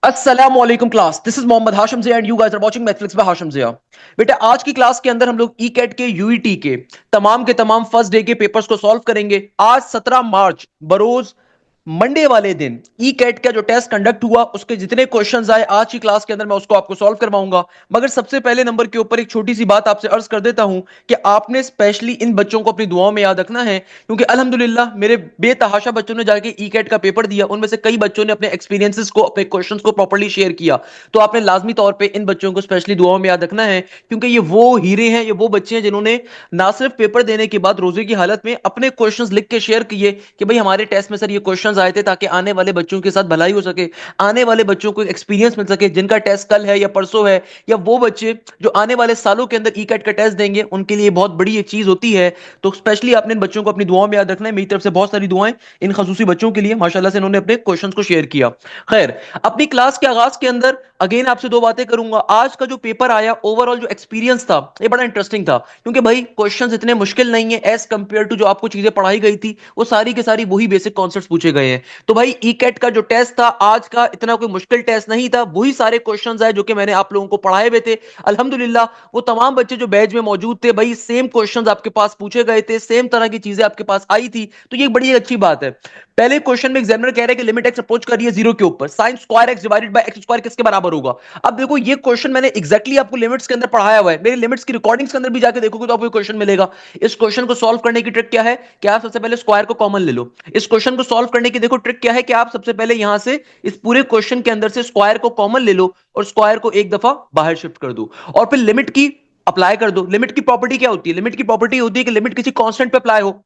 अस्सलाम वालेकुम class, this is Mohammad Hashim Zia and you guys are watching Mathflix by Hashim Zia. बेटा आज की क्लास के अंदर हम लोग ई कैट के यूईटी के तमाम फर्स्ट डे के पेपर्स को सॉल्व करेंगे। आज 17 मार्च बरोज मंडे वाले दिन ई कैट का जो टेस्ट कंडक्ट हुआ उसके जितने क्वेश्चंस आए आज की क्लास के अंदर मैं उसको आपको सॉल्व करवाऊंगा। मगर सबसे पहले नंबर के ऊपर एक छोटी सी बात आपसे अर्ज कर देता हूं कि आपने स्पेशली इन बच्चों को अपनी दुआओं में याद रखना है, क्योंकि अल्हम्दुलिल्लाह मेरे बेतहाशा बच्चों ने जाके ई कैट का पेपर दिया, उनमें से कई बच्चों ने अपने एक्सपीरियंसेस को अपने क्वेश्चंस को प्रॉपर्ली शेयर किया। तो आपने लाजमी तौर पे इन बच्चों को स्पेशली दुआओं में याद रखना है, क्योंकि ये वो हीरे हैं, ये वो बच्चे हैं जिन्होंने ना सिर्फ पेपर देने के बाद रोजे की हालत में अपने क्वेश्चंस लिख के शेयर किए कि भाई हमारे टेस्ट में सर ये क्वेश्चंस आए थे, ताकि आने वाले बच्चों के साथ भलाई हो सके, आने वाले बच्चों को एक्सपीरियंस मिल सके जिनका टेस्ट कल है या परसों है, या वो बच्चे जो आने वाले सालों के अंदर ई कैट का टेस्ट देंगे उनके लिए बहुत बड़ी ये चीज होती है। तो स्पेशली आपने इन बच्चों को अपनी दुआओं में याद रखना है। मेरी तरफ से बहुत सारी दुआएं इन खसूसी बच्चों के लिए, माशाल्लाह से इन्होंने अपने क्वेश्चंस को शेयर किया। खैर, अपनी क्लास के आगाज के अंदर अगेन आपसे दो बातें करूंगा। आज का जो पेपर आया, ओवरऑल जो एक्सपीरियंस था, ये बड़ा इंटरेस्टिंग था, क्योंकि भाई क्वेश्चंस इतने मुश्किल नहीं है एज कंपेयर टू जो आपको चीजें पढ़ाई गई थी, वो सारी के सारी वही बेसिक कॉन्सेप्ट्स पूछे गए हैं। तो भाई ई कैट का जो टेस्ट था आज का इतना कोई मुश्किल टेस्ट नहीं था, वही सारे क्वेश्चंस आए जो कि मैंने आप लोगों को पढ़ाए हुए थे। अल्हम्दुलिल्लाह वो तमाम बच्चे जो बैच में मौजूद थे, भाई सेम क्वेश्चंस आपके पास पूछे गए थे, सेम तरह की चीजें आपके पास आई थी, तो ये बड़ी अच्छी बात है। पहले क्वेश्चन में एग्जामिनर कह रहा है कि लिमिट एक्स अप्रोच कर रही है जीरो के ऊपर, sign square X divided by X square किसके बराबर होगा। अब देखो ये क्वेश्चन मैंने एक्जैक्टली आपको लिमिट्स के अंदर पढ़ाया हुआ है, मेरे लिमिट्स की रिकॉर्डिंग्स के अंदर भी जाके देखोगे तो आपको क्वेश्चन मिलेगा। इस क्वेश्चन को सॉल्व करने की ट्रिक क्या है कि आप सबसे पहले स्क्वायर को कॉमन ले लो। इस क्वेश्चन को सॉल्व करने की देखो ट्रिक क्या है कि आप सबसे पहले यहां से इस पूरे क्वेश्चन के अंदर से स्क्वायर को कॉमन ले लो और स्क्वायर को एक दफा बाहर शिफ्ट कर दो, और फिर लिमिट की अप्लाई कर दो। लिमिट की प्रॉपर्टी क्या होती है? लिमिट की प्रॉपर्टी होती है कि लिमिट किसी कांस्टेंट पे अप्लाई हो,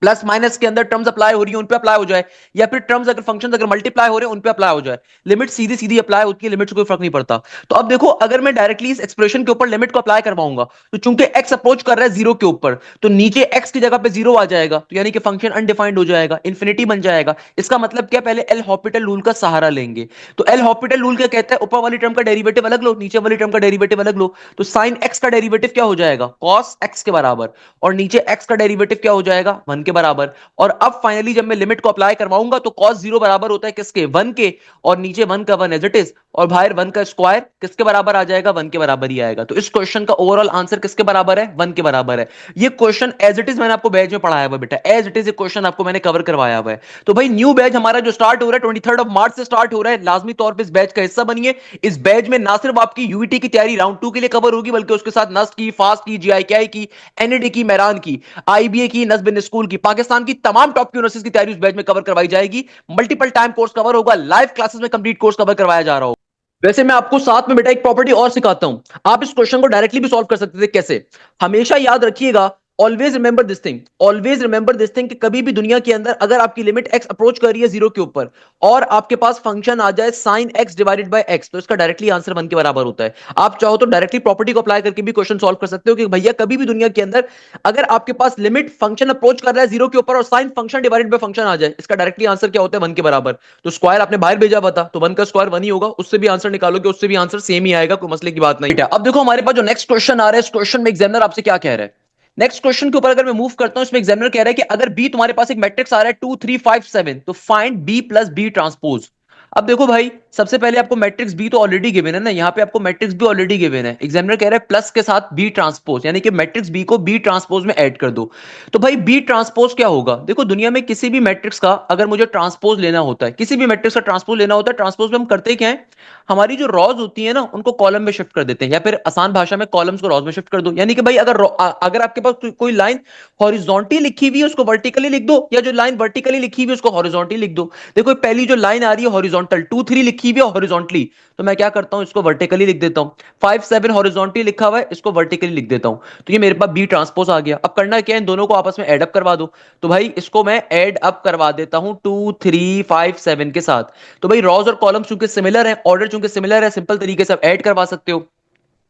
प्लस माइनस के अंदर टर्म्स अप्लाई हो रही है उन पे अप्लाई हो जाए, या फिर टर्म्स अगर फंक्शंस अगर मल्टीप्लाई हो रहे हैं उन पे अप्लाई हो जाए। लिमिट सीधी सीधी अप्लाई होती है, लिमिट से कोई फर्क नहीं पड़ता। तो अब देखो, अगर मैं डायरेक्टली इस एक्सप्रेशन के ऊपर लिमिट को अप्लाई करवाऊंगा, तो चूंकि एक्स अप्रोच कर रहा है जीरो के ऊपर, तो नीचे एक्स की जगह पे जीरो आ जाएगा, तो यानी कि फंक्शन अनडिफाइंड हो जाएगा, इंफिनिटी बन जाएगा। इसका मतलब क्या? पहले एल हॉपिटल रूल का सहारा लेंगे। तो एल हॉपिटल रूल क्या कहता है? ऊपर वाली टर्म का डेरिवेटिव अलग लो, नीचे वाली टर्म का डेरिवेटिव अलग लो। तो साइन एक्स का डेरिवेटिव क्या हो जाएगा? कॉस एक्स के बराबर, और नीचे एक्स का डेरिवेटिव क्या हो जाएगा? वन के बराबर। और अब फाइनली जब मैं लिमिट को अप्लाई करवाऊंगा तो cos जीरो बराबर होता है किसके? वन के, और नीचे वन का वन एज इट इज, और बाहर वन का स्क्वायर किसके बराबर आ जाएगा? वन के बराबर ही आएगा। तो इस क्वेश्चन का ओवरऑल आंसर किसके बराबर है? वन के बराबर है। ये क्वेश्चन एज इट इज मैंने आपको बैच में पढ़ाया हुआ है बेटा, एज इट इज क्वेश्चन आपको मैंने कवर करवाया हुआ है। तो भाई न्यू बैच हमारा जो स्टार्ट हो रहा है 23 मार्च से स्टार्ट हो रहा है, लाजमी तौर पर इस बैच का हिस्सा बनिए। इस बैच में ना सिर्फ आपकी यूईटी की तैयारी राउंड टू के लिए कवर होगी, बल्कि उसके साथ नस्ट की, फास्ट की, जीआईकेआई की, एनईडी की, मेरान की, आईबीए की, नस्बिन स्कूल की, पाकिस्तान की तमाम टॉप यूनिवर्सिटीज की तैयारी उस बैच में कवर करवाई जाएगी। मल्टीपल टाइम कोर्स कवर होगा, लाइव क्लासेस में कंप्लीट कोर्स कवर करवाया जा रहा होगा। वैसे मैं आपको साथ में बेटा एक प्रॉपर्टी और सिखाता हूं, आप इस क्वेश्चन को डायरेक्टली भी सॉल्व कर सकते थे। कैसे? हमेशा याद रखिएगा, always remember this thing, always remember this thing, कि कभी भी दुनिया के अंदर अगर आपकी लिमिट एक्स अप्रोच कर रही है जीरो के ऊपर और आपके पास फंक्शन आ जाए sine x divided by x, तो इसका डायरेक्टली आंसर वन के बराबर होता है। आप चाहो तो डायरेक्टली प्रॉपर्टी को अप्लाई करके भी क्वेश्चन सॉल्व कर सकते हो कि भैया कभी भी दुनिया के अंदर अगर आपके पास लिमिट फंक्शन अप्रोच कर रहा है जीरो के ऊपर और sine function divided by function आ जाए, इसका डायरेक्टली आंसर क्या होता है? वन के बराबर। तो स्क्वायर आपने बाहर भेजा हुआ था, तो वन का स्क्वायर वन ही होगा, उससे भी आंसर निकालोगे उससे भी आंसर सेम ही आएगा, कोई मसले की बात नहीं है। अब देखो हमारे पास जो नेक्स्ट क्वेश्चन आ रहा है, इस क्वेश्चन में एग्जामिनर आपसे क्या कह रहा है। नेक्स्ट क्वेश्चन के ऊपर अगर मैं मूव करता हूं, इसमें एग्जामिनर कह रहा है कि अगर बी तुम्हारे पास एक मैट्रिक्स आ रहा है 2 3 5 7, तो find B plus B transpose. अब देखो भाई, सबसे पहले आपको मैट्रिक्स बी तो ऑलरेडी गिवन है ना, यहां पे आपको मैट्रिक्स बी ऑलरेडी गिवन है। एग्जामिनर कह रहा है प्लस के साथ बी ट्रांसपोज, यानी कि मैट्रिक्स बी को बी ट्रांसपोज में ऐड कर दो। तो भाई बी ट्रांसपोज क्या होगा? देखो दुनिया में किसी भी मैट्रिक्स का अगर मुझे ट्रांसपोज लेना होता है, किसी भी मैट्रिक्स का ट्रांसपोज लेना होता है, ट्रांसपोज में हम करते क्या है, हमारी जो रॉज होती है ना उनको कॉलम में शिफ्ट कर देते हैं, या फिर आसान भाषा में कॉलम्स को रॉज में शिफ्ट कर दो। यानी कि भाई अगर आपके पास कोई लाइन हॉरिजॉन्टली लिखी हुई है उसको वर्टिकली लिख दो, या जो लाइन वर्टिकली लिखी हुई है उसको हॉरिजॉन्टली लिख दो। देखो पहली जो लाइन आ रही है हॉरिजॉन्टल 2 3 लिखी हुई है हॉरिजॉन्टली, तो मैं क्या करता हूं, इसको वर्टिकली लिख देता हूं। 5 7 हॉरिजॉन्टली लिखा हुआ है, इसको वर्टिकली लिख देता हूं। तो ये मेरे पास बी ट्रांसपोज आ गया। अब करना क्या है, इन दोनों को आपस में ऐड अप करवा दो। तो भाई इसको मैं ऐड अप करवा देता हूं 2 3 5 7 के साथ। तो भाई रॉज और कॉलम्स चूंकि सिमिलर है, ऑर्डर चूंकि सिमिलर है, सिंपल तरीके से आप ऐड करवा सकते हो।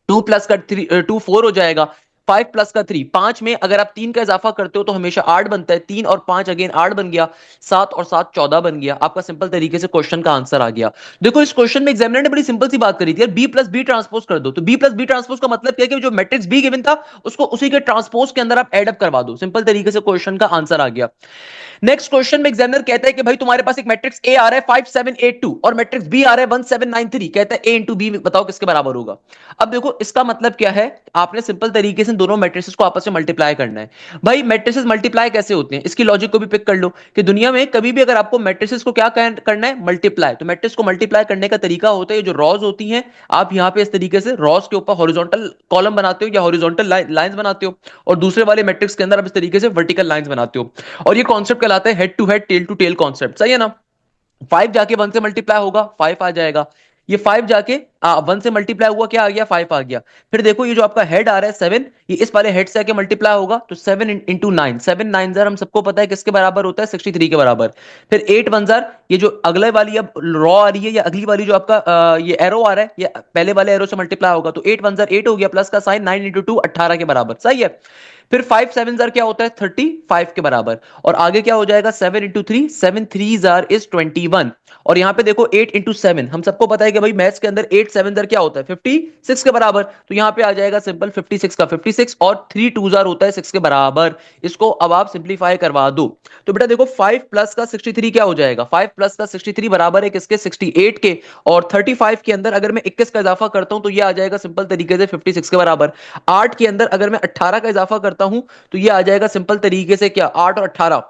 2 प्लस का 3 2 4 हो जाएगा, 5 प्लस का 3, 5 में अगर आप 3 का इजाफा करते हो तो हमेशा 8 बनता है, 3 और 5 अगेन 8 बन गया, 7 और 7 14 बन गया। आपका सिंपल तरीके से क्वेश्चन का आंसर आ गया। देखो इस क्वेश्चन में एग्जामिनर ने बड़ी सिंपल सी बात करी थी यार, बी प्लस बी ट्रांसपोज कर दो। तो बी प्लस बी ट्रांसपोज का मतलब क्या है कि जो मैट्रिक्स बी गिवन था उसको उसी के ट्रांसपोज के अंदर आप एड अप करवा दो, सिंपल तरीके से क्वेश्चन का आंसर आ गया। नेक्स्ट क्वेश्चन में एग्जामिनर कहता है कि भाई तुम्हारे पास एक मैट्रिक्स ए आ रहा है 5782 और मैट्रिक्स बी आ रहा है 1793, कहता है ए इंटू बी बताओ किसके बराबर होगा। अब देखो इसका मतलब क्या है, आपने सिंपल तरीके से दोनों मैट्रिसेस को आपस में मल्टीप्लाई करना है। भाई मैट्रिसेस मल्टीप्लाई कैसे होते हैं, इसकी लॉजिक को भी पिक कर लो कि दुनिया में कभी भी अगर आपको मैट्रिसेस को क्या करना है, मल्टीप्लाई, तो मैट्रिक्स को मल्टीप्लाई करने का तरीका होता है जो रॉज होती हैं, आप यहां पे इस तरीके से रॉज के ऊपर हॉरिजॉन्टल कॉलम बनाते हो या हॉरिजॉन्टल लाइंस बनाते हो, और दूसरे वाले मैट्रिक्स के अंदर आप इस तरीके से वर्टिकल लाइंस बनाते हो, और ये कॉन्सेप्ट कहलाता है head to head tail to tail concept, सही है ना। 5 जाके 1 से मल्टीप्लाई होगा 5 आ जाएगा, ये 5 जाके 1 से मल्टीप्लाई हुआ क्या आ गया 5 आ गया। फिर देखो ये जो आपका हेड आ रहा है 7, ये इस वाले हेड से आके मल्टीप्लाई होगा तो 7 इंटू 9, 7 9 जार हम सबको पता है किसके बराबर होता है 63 के बराबर। फिर 8 1 जार, ये जो अगले वाली अब रॉ आ रही है या अगली वाली जो आपका ये एरो आ रहा है ये पहले वाले एरो से मल्टीप्लाई होगा तो 8 1 जार 8 हो गया, प्लस का साइन 9 इंटू 2 18 के बराबर, सही है। फिर 5 7 जार क्या होता है 35 के बराबर, और आगे क्या हो जाएगा 7 इंटू 3, 7 3 जार इज 21, और यहां पे देखो 8 इंटू 7, हम सबको पता है कि भाई मैथ्स के अंदर 8 7 जार क्या होता है 56 के बराबर, तो यहां पे आ जाएगा सिंपल 56 का 56, और 3 2 जार होता है 6 के बराबर। इसको अब आप सिंप्लीफाई करवा दो तो बेटा देखो 5 प्लस का 63 क्या हो जाएगा, 5 प्लस का 63 बराबर है किसके 68 के, और 35 के अंदर अगर मैं 21 का इजाफा करता हूं तो ये आ जाएगा सिंपल तरीके से 56 के बराबर। 8 के अंदर अगर मैं 18 का इजाफा करता हूं तो ये आ जाएगा सिंपल तरीके से क्या 8 और 18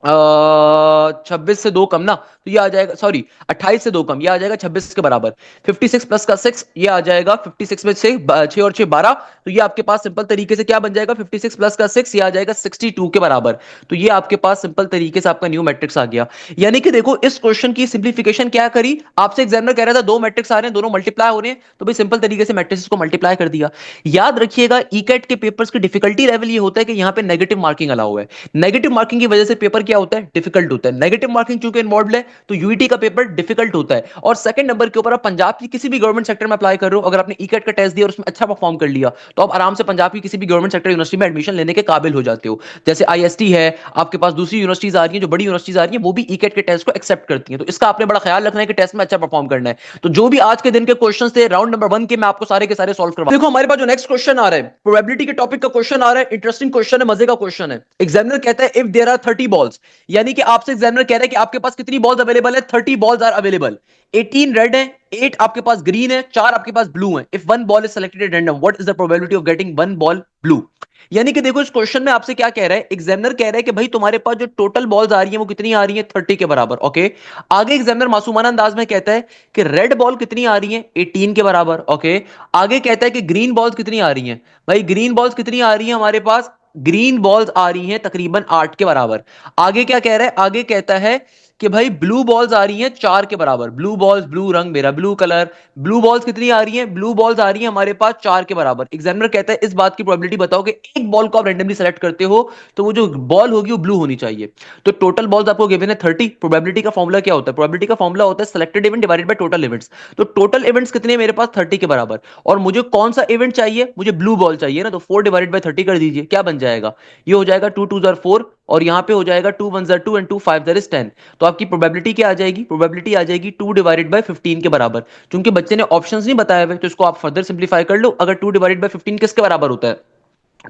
26 से 2 कम ना, तो ये आ जाएगा सॉरी 28 से 2 कम, ये आ जाएगा 26 के बराबर। 56 प्लस का 6 ये आ जाएगा 56 में 6 और 6 12, तो ये आपके पास सिंपल तरीके से क्या बन जाएगा 56 प्लस का 6 ये आ जाएगा 62 के बराबर। तो ये आपके पास सिंपल तरीके से आपका न्यू मैट्रिक्स आ गया। यानी कि देखो इस क्वेश्चन की सिंप्लीफिकेशन क्या करी, आपसे एग्जामिनर कह रहा था दो मैट्रिक्स आ रहे हैं दोनों मल्टीप्लाई हो रहे हैं, तो भाई सिंपल तरीके से मैट्रिक्स को मल्टीप्लाई कर दिया। याद रखिएगा ईकेट के पेपर्स की डिफिकल्टी लेवल ये होता है कि यहां पे नेगेटिव मार्किंग अलाउ है, नेगेटिव मार्किंग की वजह से पेपर क्या होता है डिफिकल्ट होता है, नेगेटिव मार्किंग चूंकि इन्वॉल्व है तो यूईटी का पेपर डिफिकल्ट होता है। और सेकंड नंबर के ऊपर आप पंजाब की किसी भी गवर्नमेंट सेक्टर में अप्लाई कर रहे हो, अगर आपने ईकेट का टेस्ट दिया और उसमें अच्छा परफॉर्म कर लिया तो आप आराम से पंजाब की किसी भी गवर्नमेंट सेक्टर यूनिवर्सिटी में एडमिशन लेने के काबिल हो जाते हो। जैसे आईएसटी है, आपके पास दूसरी यूनिवर्सिटीज आ रही हैं जो बड़ी यूनिवर्सिटीज आ रही हैं वो भी ईकेट के टेस्ट को एक्सेप्ट करती हैं, तो इसका आपने बड़ा ख्याल रखना है कि टेस्ट में अच्छा परफॉर्म करना है। तो जो भी आज के दिन के क्वेश्चन थे राउंड नंबर 1 के मैं आपको सारे के सारे सॉल्व करवा। देखो हमारे पास जो नेक्स्ट क्वेश्चन आ रहा है प्रोबेबिलिटी के टॉपिक का क्वेश्चन आ रहा है, इंटरेस्टिंग क्वेश्चन है, मजे का क्वेश्चन है। एग्जामिनर कहता है इफ देयर आर 30 बॉल्स, यानी कि आपसे एग्जामिनर कह रहा है कि आपके पास कितनी बॉल्स अवेलेबल है, 30 बॉल्स आर अवेलेबल, 18 रेड है, 8 आपके पास ग्रीन है, 4 आपके पास ब्लू है। If one ball is selected at random what is the probability of getting one ball blue. यानी कि देखो इस क्वेश्चन में आपसे क्या कह रहा है, एग्जामिनर कह रहा है कि भाई तुम्हारे पास जो टोटल बॉल्स आ रही हैं वो कितनी आ रही हैं 30 के बराबर, ओके। आगे एग्जामिनर मासूमाना अंदाज में कहता है कि रेड बॉल कितनी आ रही है 18 के बराबर, ओके। आगे कहता है कि ग्रीन बॉल्स कितनी आ रही हैं, भाई ग्रीन बॉल्स कितनी आ रही हैं हमारे पास, ग्रीन बॉल्स आ रही हैं तकरीबन 8 के बराबर। आगे क्या कह रहा है, आगे कहता है कि भाई ब्लू बॉल्स आ रही हैं 4 के बराबर, ब्लू बॉल्स, ब्लू रंग मेरा ब्लू कलर, ब्लू बॉल्स कितनी आ रही हैं, ब्लू बॉल्स आ रही हैं हमारे पास 4 के बराबर। एग्जामिनर कहता है इस बात की प्रोबेबिलिटी बताओ कि एक बॉल को आप रैंडमली सेलेक्ट करते हो तो वो जो बॉल होगी वो ब्लू होनी चाहिए। तो टोटल बॉल्स आपको गिवन है 30, प्रोबेबिलिटी का फॉर्मूला क्या होता है, प्रोबेबिलिटी का फॉर्मूला होता है selected event divided by total events. तो टोटल इवेंट्स कितने मेरे पास 30 के बराबर, और मुझे कौन सा इवेंट चाहिए, मुझे ब्लू बॉल चाहिए ना, तो 4 डिवाइडेड बाय 30 कर दीजिए, क्या बन जाएगा, ये हो जाएगा 2 2 4 और यहां पे हो जाएगा 2 1 2 एंड 2 5 10। तो आपकी प्रोबेबिलिटी क्या आ जाएगी, प्रोबेबिलिटी आ जाएगी 2 डिवाइडेड बाय 15 के बराबर। क्योंकि बच्चे ने ऑप्शंस नहीं बताए हुए तो इसको आप फर्दर सिंप्लीफाई कर लो। अगर 2 डिवाइडेड बाय 15 किसके बराबर होता है,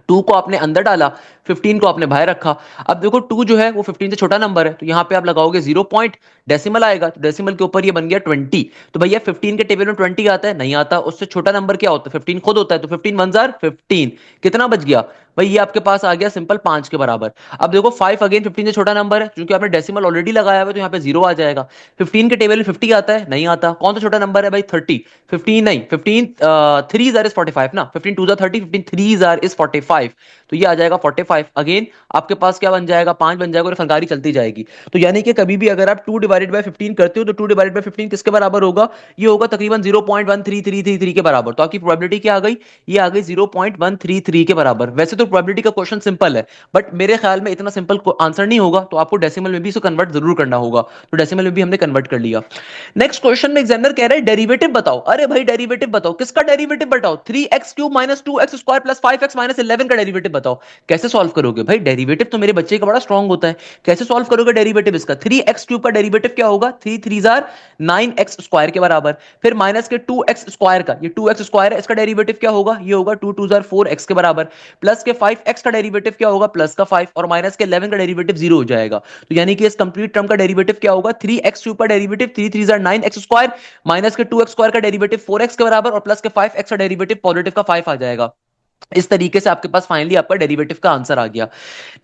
2 को आपने अंदर डाला 15 को आपने बाहर रखा। अब देखो 2 जो है वो 15 से छोटा नंबर है तो यहां पे आप लगाओगे 0 पॉइंट, डेसिमल आएगा तो डेसिमल के ऊपर ये बन गया 20। तो भैया 15 के टेबल में 20 आता है, नहीं आता, उससे छोटा नंबर क्या होता है 15 खुद होता है, तो 15 1 जार 15 कितना बच गया भाई, ये आपके पास आ गया सिंपल 5 के बराबर। अब देखो 5 अगेन 15 से छोटा नंबर है, क्योंकि आपने डेसिमल ऑलरेडी लगाया हुआ है तो यहाँ पे 0 आ जाएगा। 15 के टेबल में 50 आता है, नहीं आता, कौन सा छोटा नंबर है भाई 30, 15 नहीं 15 3 जार इज 45 ना, 15 2 जार 30, 15 3 जार इज 45, तो ये आ जाएगा 45। अगेन आपके पास क्या बन जाएगा 5 बन जाएगा और फंगारी चलती जाएगी। तो यानी कि कभी भी अगर आप 2 डिवाइडेड बाय 15 करते हो तो 2 डिवाइडेड बाय 15 किसके बराबर होगा, ये होगा तकरीबन 0.13333 के बराबर। तो आपकी प्रोबेबिलिटी क्या आ गई, ये आ गई 0.133 के बराबर। वैसे तो प्रोबेबिलिटी का क्वेश्चन सिंपल है बट मेरे ख्याल में इतना सिंपल आंसर नहीं होगा, तो आपको डेसिमल में भी इसको कन्वर्ट जरूर करना होगा, तो डेसिमल में भी हमने कन्वर्ट कर लिया। नेक्स्ट क्वेश्चन में एग्जामिनर कह रहे हैं डेरिवेटिव बताओ। अरे भाई डेरिवेटिव बताओ, किसका डेरिवेटिव बताओ, 3x³ - 2x² + 5x - 11 11 का डेरिवेटिव बताओ। कैसे सॉल्व करोगे भाई? डेरिवेटिव तो मेरे बच्चे का बड़ा स्ट्रांग होता है। कैसे सॉल्व करोगे डेरिवेटिव इसका? 3x³ का डेरिवेटिव क्या होगा? 3 3 9x स्क्वायर के बराबर। फिर माइनस के 2x स्क्वायर का, ये 2x स्क्वायर है, इसका डेरिवेटिव क्या होगा? ये होगा 2 2 4x के बराबर। प्लस के 5x का डेरिवेटिव क्या होगा? प्लस का 5, और माइनस के 11 का डेरिवेटिव 0 हो जाएगा। तो यानी कि इस कंप्लीट टर्म का डेरिवेटिव क्या होगा? 3x³ का डेरिवेटिव 3 3 9x स्क्वायर, माइनस के 2x स्क्वायर का डेरिवेटिव 4x के बराबर, और प्लस के 5x का डेरिवेटिव पॉजिटिव का 5 आ जाएगा। इस तरीके से आपके पास फाइनली आपका डेरिवेटिव का आंसर आ गया।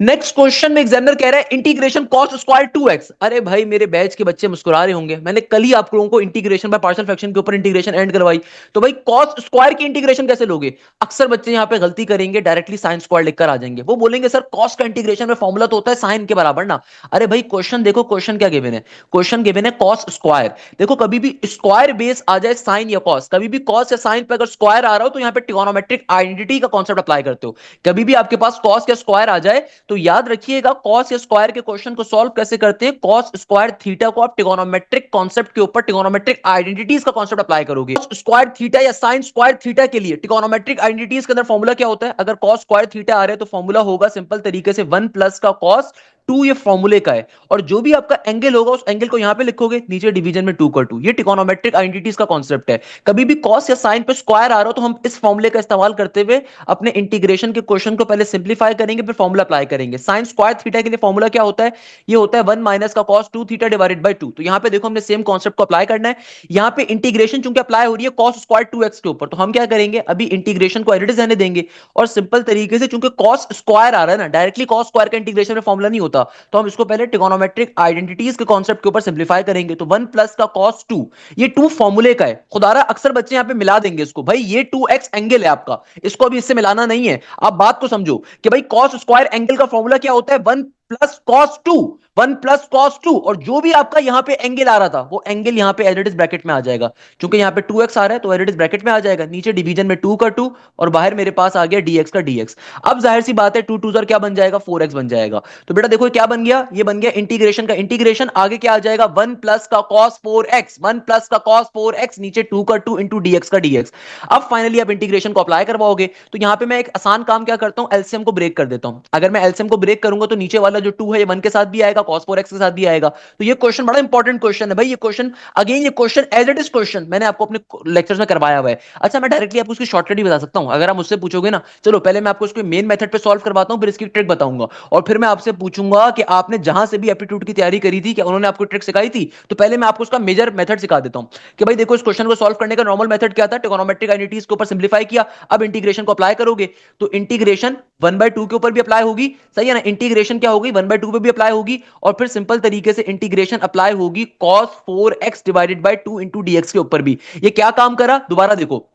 नेक्स्ट क्वेश्चन में एग्जामिनर कह रहा है इंटीग्रेशन कॉस स्क्वायर 2x। अरे भाई मेरे बैच के बच्चे मुस्कुरा रहे होंगे, मैंने कल ही आप लोगों को इंटीग्रेशन बाय पार्शियल फ्रैक्शन के ऊपर इंटीग्रेशन एंड करवाई। तो भाई कॉस स्क्वायर की इंटीग्रेशन कैसे लोगे? अक्सर बच्चे यहां पे गलती करेंगे, डायरेक्टली साइन स्क्वायर लिखकर आ जाएंगे। वो बोलेंगे सर कॉस का इंटीग्रेशन में फॉर्मूला तो होता है साइन के बराबर ना। अरे भाई क्वेश्चन देखो, क्वेश्चन क्या गिवन है? क्वेश्चन गिवन है कॉस स्क्वायर। देखो कभी भी स्क्वायर बेस आ जाए साइन या कॉस, कभी भी कॉस या साइन पे अगर स्क्वायर आ रहा हो तो यहां पे ट्रिगोनोमेट्रिक आइडेंटिटी का कॉन्सेप्ट अप्लाई करते हो। कभी भी आपके पास कॉस या स्क्वायर आ जाए तो याद रखिएगा कॉस या स्क्वायर के क्वेश्चन को सॉल्व कैसे करते हैं। कॉस स्क्वायर थीटा को आप ट्रिगोनोमेट्रिक कॉन्सेप्ट के ऊपर ट्रिगोनोमेट्रिक आइडेंटिटीज का कॉन्सेप्ट अप्लाई करोगे। कॉस स्क्वायर थीटा या साइन स्क्वायर थीटा के लिए ट्रिगोनोमेट्रिक आइडेंटिटीज के अंदर फॉर्मूला क्या होता है? अगर कॉस स्क्वायर थीटा आ रहे हैं तो फॉर्मूला होगा सिंपल तरीके से 1 प्लस का कॉस 2, ये फॉर्मूले का है। और जो भी आपका एंगल होगा उस एंगल को यहां पे लिखोगे, नीचे डिवीजन में 2 का 2। ये ट्रिगोनोमेट्रिक आइडेंटिटीज का कॉन्सेप्ट है। कभी भी कॉस या साइन पे स्क्वायर आ रहा हो तो हम इस फॉर्मूले का इस्तेमाल करते हुए अपने इंटीग्रेशन के क्वेश्चन को पहले सिंप्लीफाई करेंगे, फिर फॉर्मूला अप्लाई करेंगे। साइन स्क्वायर थीटा के लिए फॉर्मूला क्या होता है? ये होता है 1 माइनस का कॉस 2 थीटा डिवाइडेड बाय 2। तो यहां पे देखो हमने सेम कॉन्सेप्ट को अप्लाई करना है। यहां पे इंटीग्रेशन चूंकि अप्लाई हो रही है कॉस स्क्वायर 2x के ऊपर, तो हम क्या करेंगे? अभी इंटीग्रेशन को एडिट रहने देंगे और सिंपल तरीके से, चूंकि कॉस स्क्वायर आ रहा है ना, डायरेक्टली कॉस स्क्वायर का इंटीग्रेशन में फॉर्मूला नहीं होता, तो हम इसको पहले ट्रिगोनोमेट्रिक आइडेंटिटीज के कॉन्सेप्ट के ऊपर सिंप्लीफाई करेंगे। तो 1 प्लस का कॉस 2, ये 2 फॉर्मूले का है। खुदारा अक्सर बच्चे यहां पे मिला देंगे इसको, भाई ये 2x एंगल है आपका, इसको अभी इससे मिलाना नहीं है। आप बात को समझो कि भाई कॉस स्क्वायर एंगल का फॉर्मूला क्या होता है? 1 प्लस कॉस 2, 1 प्लस कॉस 2, और जो भी आपका यहां पे एंगल आ रहा था वो एंगल यहां पे एडिटिव ब्रैकेट में आ जाएगा। क्योंकि यहां पे 2x आ रहा है तो एडिटिव ब्रैकेट में आ जाएगा, नीचे डिवीजन में 2 का 2 और बाहर मेरे पास आ गया dx का dx। अब जाहिर सी बात है 2 2 क्या बन जाएगा? 4x बन जाएगा। तो बेटा देखो क्या बन गया? ये बन गया इंटीग्रेशन का इंटीग्रेशन। आगे क्या आ जाएगा? 1 प्लस का cos 4x, 1 प्लस का cos 4x, नीचे 2 का 2 इंटू dx का dx। अब फाइनली आप इंटीग्रेशन को अप्लाई करवाओगे तो यहां पे मैं एक आसान काम क्या करता हूं, एलसीएम को ब्रेक कर देता हूं। अगर मैं एलसीएम को ब्रेक करूंगा तो नीचे वाला जो 2 है ये 1 के साथ भी आएगा, cos 4x के साथ भी आएगा। तो ये क्वेश्चन बड़ा इंपॉर्टेंट क्वेश्चन है भाई। ये क्वेश्चन अगेन, ये question as it is question मैंने आपको अपने लेक्चर्स में करवाया हुआ है। अच्छा मैं डायरेक्टली आपको इसकी शॉर्टकट भी बता सकता हूं अगर आप मुझसे पूछोगे ना। चलो पहले मैं आपको इसको मेन मेथड पे सॉल्व करवाता हूं, फिर इसकी ट्रिक बताऊंगा, और फिर मैं आपसे पूछूंगा कि आपने जहां से भी एप्टीट्यूड की तैयारी करी थी क्या उन्होंने आपको ट्रिक सिखाई थी? तो पहले मैं आपको उसका मेजर मेथड सिखा देता हूं कि भाई देखो इस क्वेश्चन को सॉल्व करने का नॉर्मल मेथड क्या था? ट्रिगोनोमेट्रिक आइडेंटिटीज के ऊपर सिंप्लीफाई किया। अब इंटीग्रेशन को अप्लाई करोगे तो इंटीग्रेशन 1/2 के ऊपर भी अप्लाई होगी, सही है ना? इंटीग्रेशन क्या होगी? 1/2 पे भी अप्लाई होगी, और फिर सिंपल तरीके से इंटीग्रेशन अप्लाई होगी cos 4x divided by 2 into dx के ऊपर भी। ये क्या काम करा? दोबारा देखो,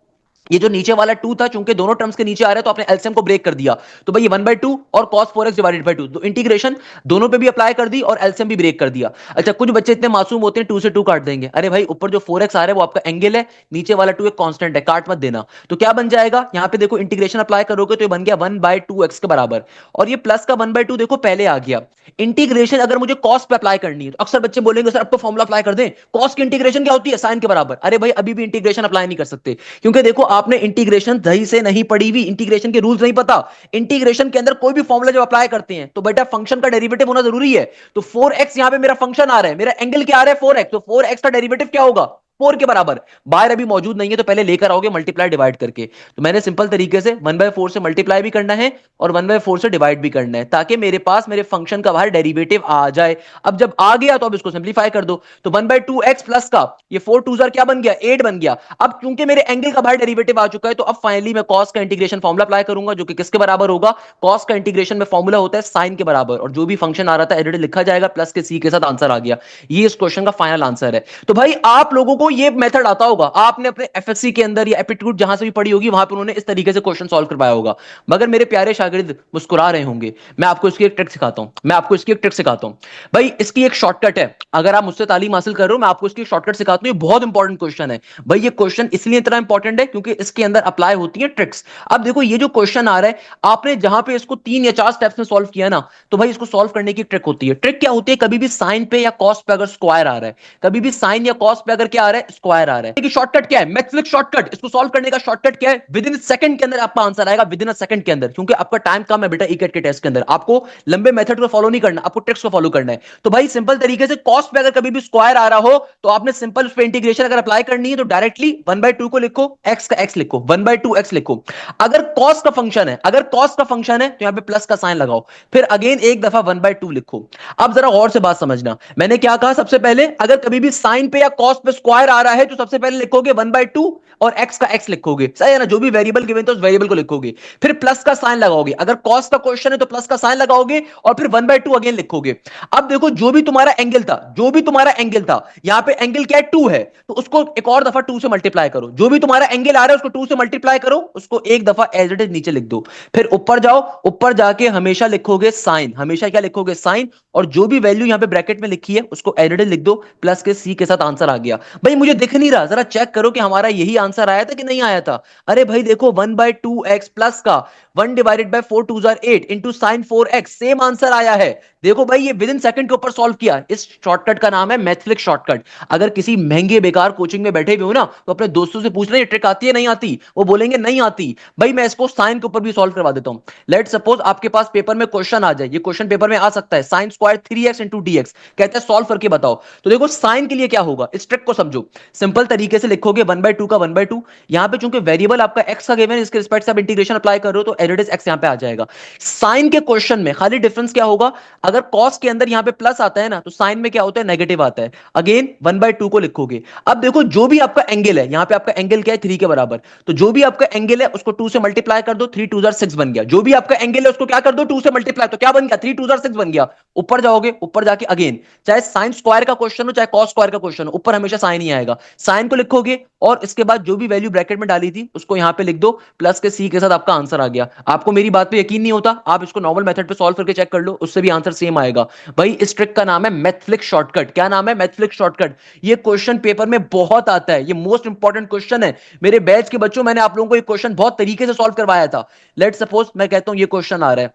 ये जो नीचे वाला 2 था, चूंकि दोनों टर्म्स के नीचे आ रहे हैं तो आपने एलसीएम को ब्रेक कर दिया। तो भाई ये 1/2 और cos 4x डिवाइडेड बाय 2, तो इंटीग्रेशन दोनों पे भी अप्लाई कर दी और एलसीएम भी ब्रेक कर दिया। अच्छा कुछ बच्चे इतने मासूम होते हैं 2 से 2 काट देंगे। अरे भाई ऊपर जो 4x आ रहा है वो आपका एंगल है, नीचे वाला 2 एक कांस्टेंट है, काट मत देना। तो क्या बन जाएगा? यहां पे देखो इंटीग्रेशन अप्लाई करोगे तो ये बन गया 1/2x के बराबर, और ये प्लस का 1/2 देखो पहले आ गया। इंटीग्रेशन अगर मुझे कॉस पे अप्लाई करनी है तो अक्सर बच्चे बोलेंगे सर अब तो फॉर्मूला अप्लाई कर दें, कॉस की इंटीग्रेशन क्या होती है? साइन के बराबर। अरे भाई अभी भी इंटीग्रेशन अप्लाई नहीं कर सकते, क्योंकि देखो आपने इंटीग्रेशन दही से नहीं पड़ी हुई, इंटीग्रेशन के रूल्स नहीं पता। इंटीग्रेशन के अंदर कोई भी फॉर्मूला जब अप्लाई करते हैं तो बेटा फंक्शन का डेरिवेटिव होना जरूरी है। तो 4x यहां पे मेरा फंक्शन आ रहा है, मेरा एंगल क्या आ रहा है? 4x, तो 4x का डेरिवेटिव क्या होगा? 4 के बराबर। बाहर अभी मौजूद नहीं है तो पहले लेकर आओगे मल्टीप्लाई डिवाइड करके। तो मैंने सिंपल तरीके से 1/4 से मल्टीप्लाई भी करना है और 1/4 से डिवाइड भी करना है, ताकि मेरे पास मेरे फंक्शन का बाहर डेरिवेटिव आ जाए। अब जब आ गया तो अब इसको सिंप्लीफाई कर दो। तो 1/2x प्लस का ये 4 2 क्या बन गया? 8 बन गया। अब क्योंकि मेरे एंगल का बाहर डेरिवेटिव आ चुका है तो अब फाइनली मैं कॉस का इंटीग्रेशन फॉर्मूला अप्लाई करूंगा, जो कि किसके बराबर होगा? कॉस का इंटीग्रेशन में फॉर्मूला होता है साइन के बराबर, और जो भी फंक्शन आ रहा था एडिट लिखा जाएगा, प्लस के सी के साथ आंसर आ गया। ये इस क्वेश्चन का फाइनल आंसर है। तो भाई आप लोगों को ये मेथड आता होगा, आपने अपने एफएससी के अंदर या एप्टीट्यूड जहां से भी पढ़ी होगी वहां पर उन्होंने इस तरीके से क्वेश्चन सॉल्व करवाया होगा। मगर मेरे प्यारे शागिर्द मुस्कुरा रहे होंगे, मैं आपको इसकी एक ट्रिक सिखाता हूं। भाई इसकी एक शॉर्टकट है। अगर आप मुझसे तालीम हासिल कर रहे हो, मैं आपको इसकी शॉर्टकट सिखाता हूं। ये बहुत इंपॉर्टेंट क्वेश्चन है भाई। ये क्वेश्चन इसलिए इतना इंपॉर्टेंट है क्योंकि इसके अंदर अप्लाई होती है ट्रिक्स। अब देखो ये जो क्वेश्चन आ रहा है, आपने जहां पे इसको 3 या 4 स्टेप्स में सॉल्व किया ना, तो भाई इसको सॉल्व करने की ट्रिक होती है। ट्रिक क्या होती है? कभी भी साइन पे या कॉस पे अगर स्क्वायर आ रहा है, कभी भी साइन या कॉस पे अगर क्या आ रहा है, स्क्वायर आ रहा है। शॉर्टकट क्या है? Mathematics shortcut. इसको सॉल्व करने का शॉर्टकट क्या है? विद इन सेकंड के अंदर आपका आंसर आएगा, विद इन अ सेकंड के अंदर, क्योंकि आपका टाइम कम है बेटा ईकेट के टेस्ट के अंदर। आपको लंबे मेथड को फॉलो नहीं करना, आपको ट्रिक्स को फॉलो करना है। तो भाई सिंपल तरीके से कॉस्ट पे अगर कभी भी स्क्वायर आ रहा हो तो आपने सिंपल उस पे इंटीग्रेशन अगर अप्लाई करनी है तो डायरेक्टली 1/2 को लिखो, एक्स का एक्स लिखो, 1/2 एक्स लिखो। अगर कॉस्ट का फंक्शन है, अगर कॉस्ट का फंक्शन है तो यहां पे प्लस का साइन लगाओ, फिर अगेन एक दफा 1/2 लिखो। अब जरा और से बात समझना, मैंने क्या कहा? सबसे पहले अगर कभी भी साइन पे या कॉस्ट पे स्क्वायर आ रहा है तो सबसे पहले लिखोगे 1/2 और एक्स का एक्स लिखोगे, सही है ना? जो भी वेरिएबल गिवन था उस वेरिएबल को लिखोगे, फिर प्लस का साइन लगाओगे। अगर कॉस्ट का क्वेश्चन है तो प्लस का साइन लगाओगे और फिर 1/2 अगेन लिखोगे। अब देखो जो भी तुम्हारा एंगल था, जो भी तुम्हारा एंगल था, यहां पे एंगल क्या है? 2 है, तो उसको एक और दफा 2 से मल्टीप्लाई करो। जो भी तुम्हारा एंगल आ रहा है उसको 2 से मल्टीप्लाई करो, उसको एक दफा एज इट इज नीचे लिख दो। फिर ऊपर जाओ, ऊपर जाके हमेशा लिखोगे साइन, हमेशा क्या लिखोगे? साइन। और जो भी वैल्यू यहां पे ब्रैकेट में लिखी है उसको एज इट इज लिख दो, प्लस के सी के साथ आंसर आ गया। भाई मुझे दिख नहीं रहा, जरा चेक करो कि हमारा यही आंसर आया था कि नहीं आया था। अरे भाई देखो 1/2 एक्स प्लस का 1/4 2 8 into sine 4x, same answer आया है। देखो भाई ये विद इन सेकंड के ऊपर सॉल्व किया। इस शॉर्टकट का नाम है मैथफ्लिक्स शॉर्टकट। अगर किसी महंगे बेकार कोचिंग में बैठे हुए हो ना तो अपने दोस्तों से पूछ ले ये ट्रिक आती है नहीं आती, वो बोलेंगे नहीं आती। भाई मैं इसको साइन के ऊपर भी सॉल्व करवा देता हूं। लेट सपोज आपके पास पेपर में क्वेश्चन आ जाए, ये क्वेश्चन पेपर में आ सकता है, sine square 3x into dx, कहते हैं सॉल्व करके बताओ। तो देखो साइन के लिए क्या होगा, इस ट्रिक को समझो। सिंपल तरीके से लिखोगे 1/2 का 1/2, यहां पे चूंकि वेरिएबल आपका x का गिवन है, इसके रिस्पेक्ट से आप इंटीग्रेशन अप्लाई कर रहे हो तो एज इट इज x यहां पे आ जाएगा। साइन के क्वेश्चन में खाली डिफरेंस क्या होगा? अगर कॉस के अंदर यहां पे प्लस आता है ना तो साइन में क्या होता है? नेगेटिव आता है। अगेन 1/2 को लिखोगे। अब देखो जो भी आपका एंगल है, यहां पे आपका एंगल क्या है? 3 के बराबर, तो जो भी आपका एंगल है उसको 2 से मल्टीप्लाई कर दो, 3 2 6 बन गया। जो भी आपका एंगल है उसको क्या कर दो? 2 से मल्टीप्लाई, तो क्या बन गया? 3 2 6 बन गया। ऊपर जाओगे, ऊपर जाके अगेन चाहे साइन स्क्वायर का क्वेश्चन हो चाहे कॉस स्क्वायर का क्वेश्चन हो, ऊपर हमेशा साइन ही आएगा। साइन को लिखोगे और इसके बाद जो भी वैल्यू ब्रैकेट में डाली थी उसको यहां पे लिख दो, प्लस के सी के साथ आपका आंसर आ गया। आपको मेरी बात पे यकीन नहीं होता, आप इसको नॉर्मल मेथड पे सॉल्व करके चेक कर लो, उससे भी आंसर सेम आएगा। भाई इस ट्रिक का नाम है मैथफ्लिक्स शॉर्टकट। क्या नाम है? मैथफ्लिक्स शॉर्टकट। ये क्वेश्चन पेपर में बहुत आता है, ये मोस्ट इंपॉर्टेंट क्वेश्चन है। मेरे बैच के बच्चों, मैंने आप लोगों को ये क्वेश्चन बहुत तरीके से सॉल्व करवाया था। लेट सपोज मैं कहता हूं ये क्वेश्चन आ रहा है,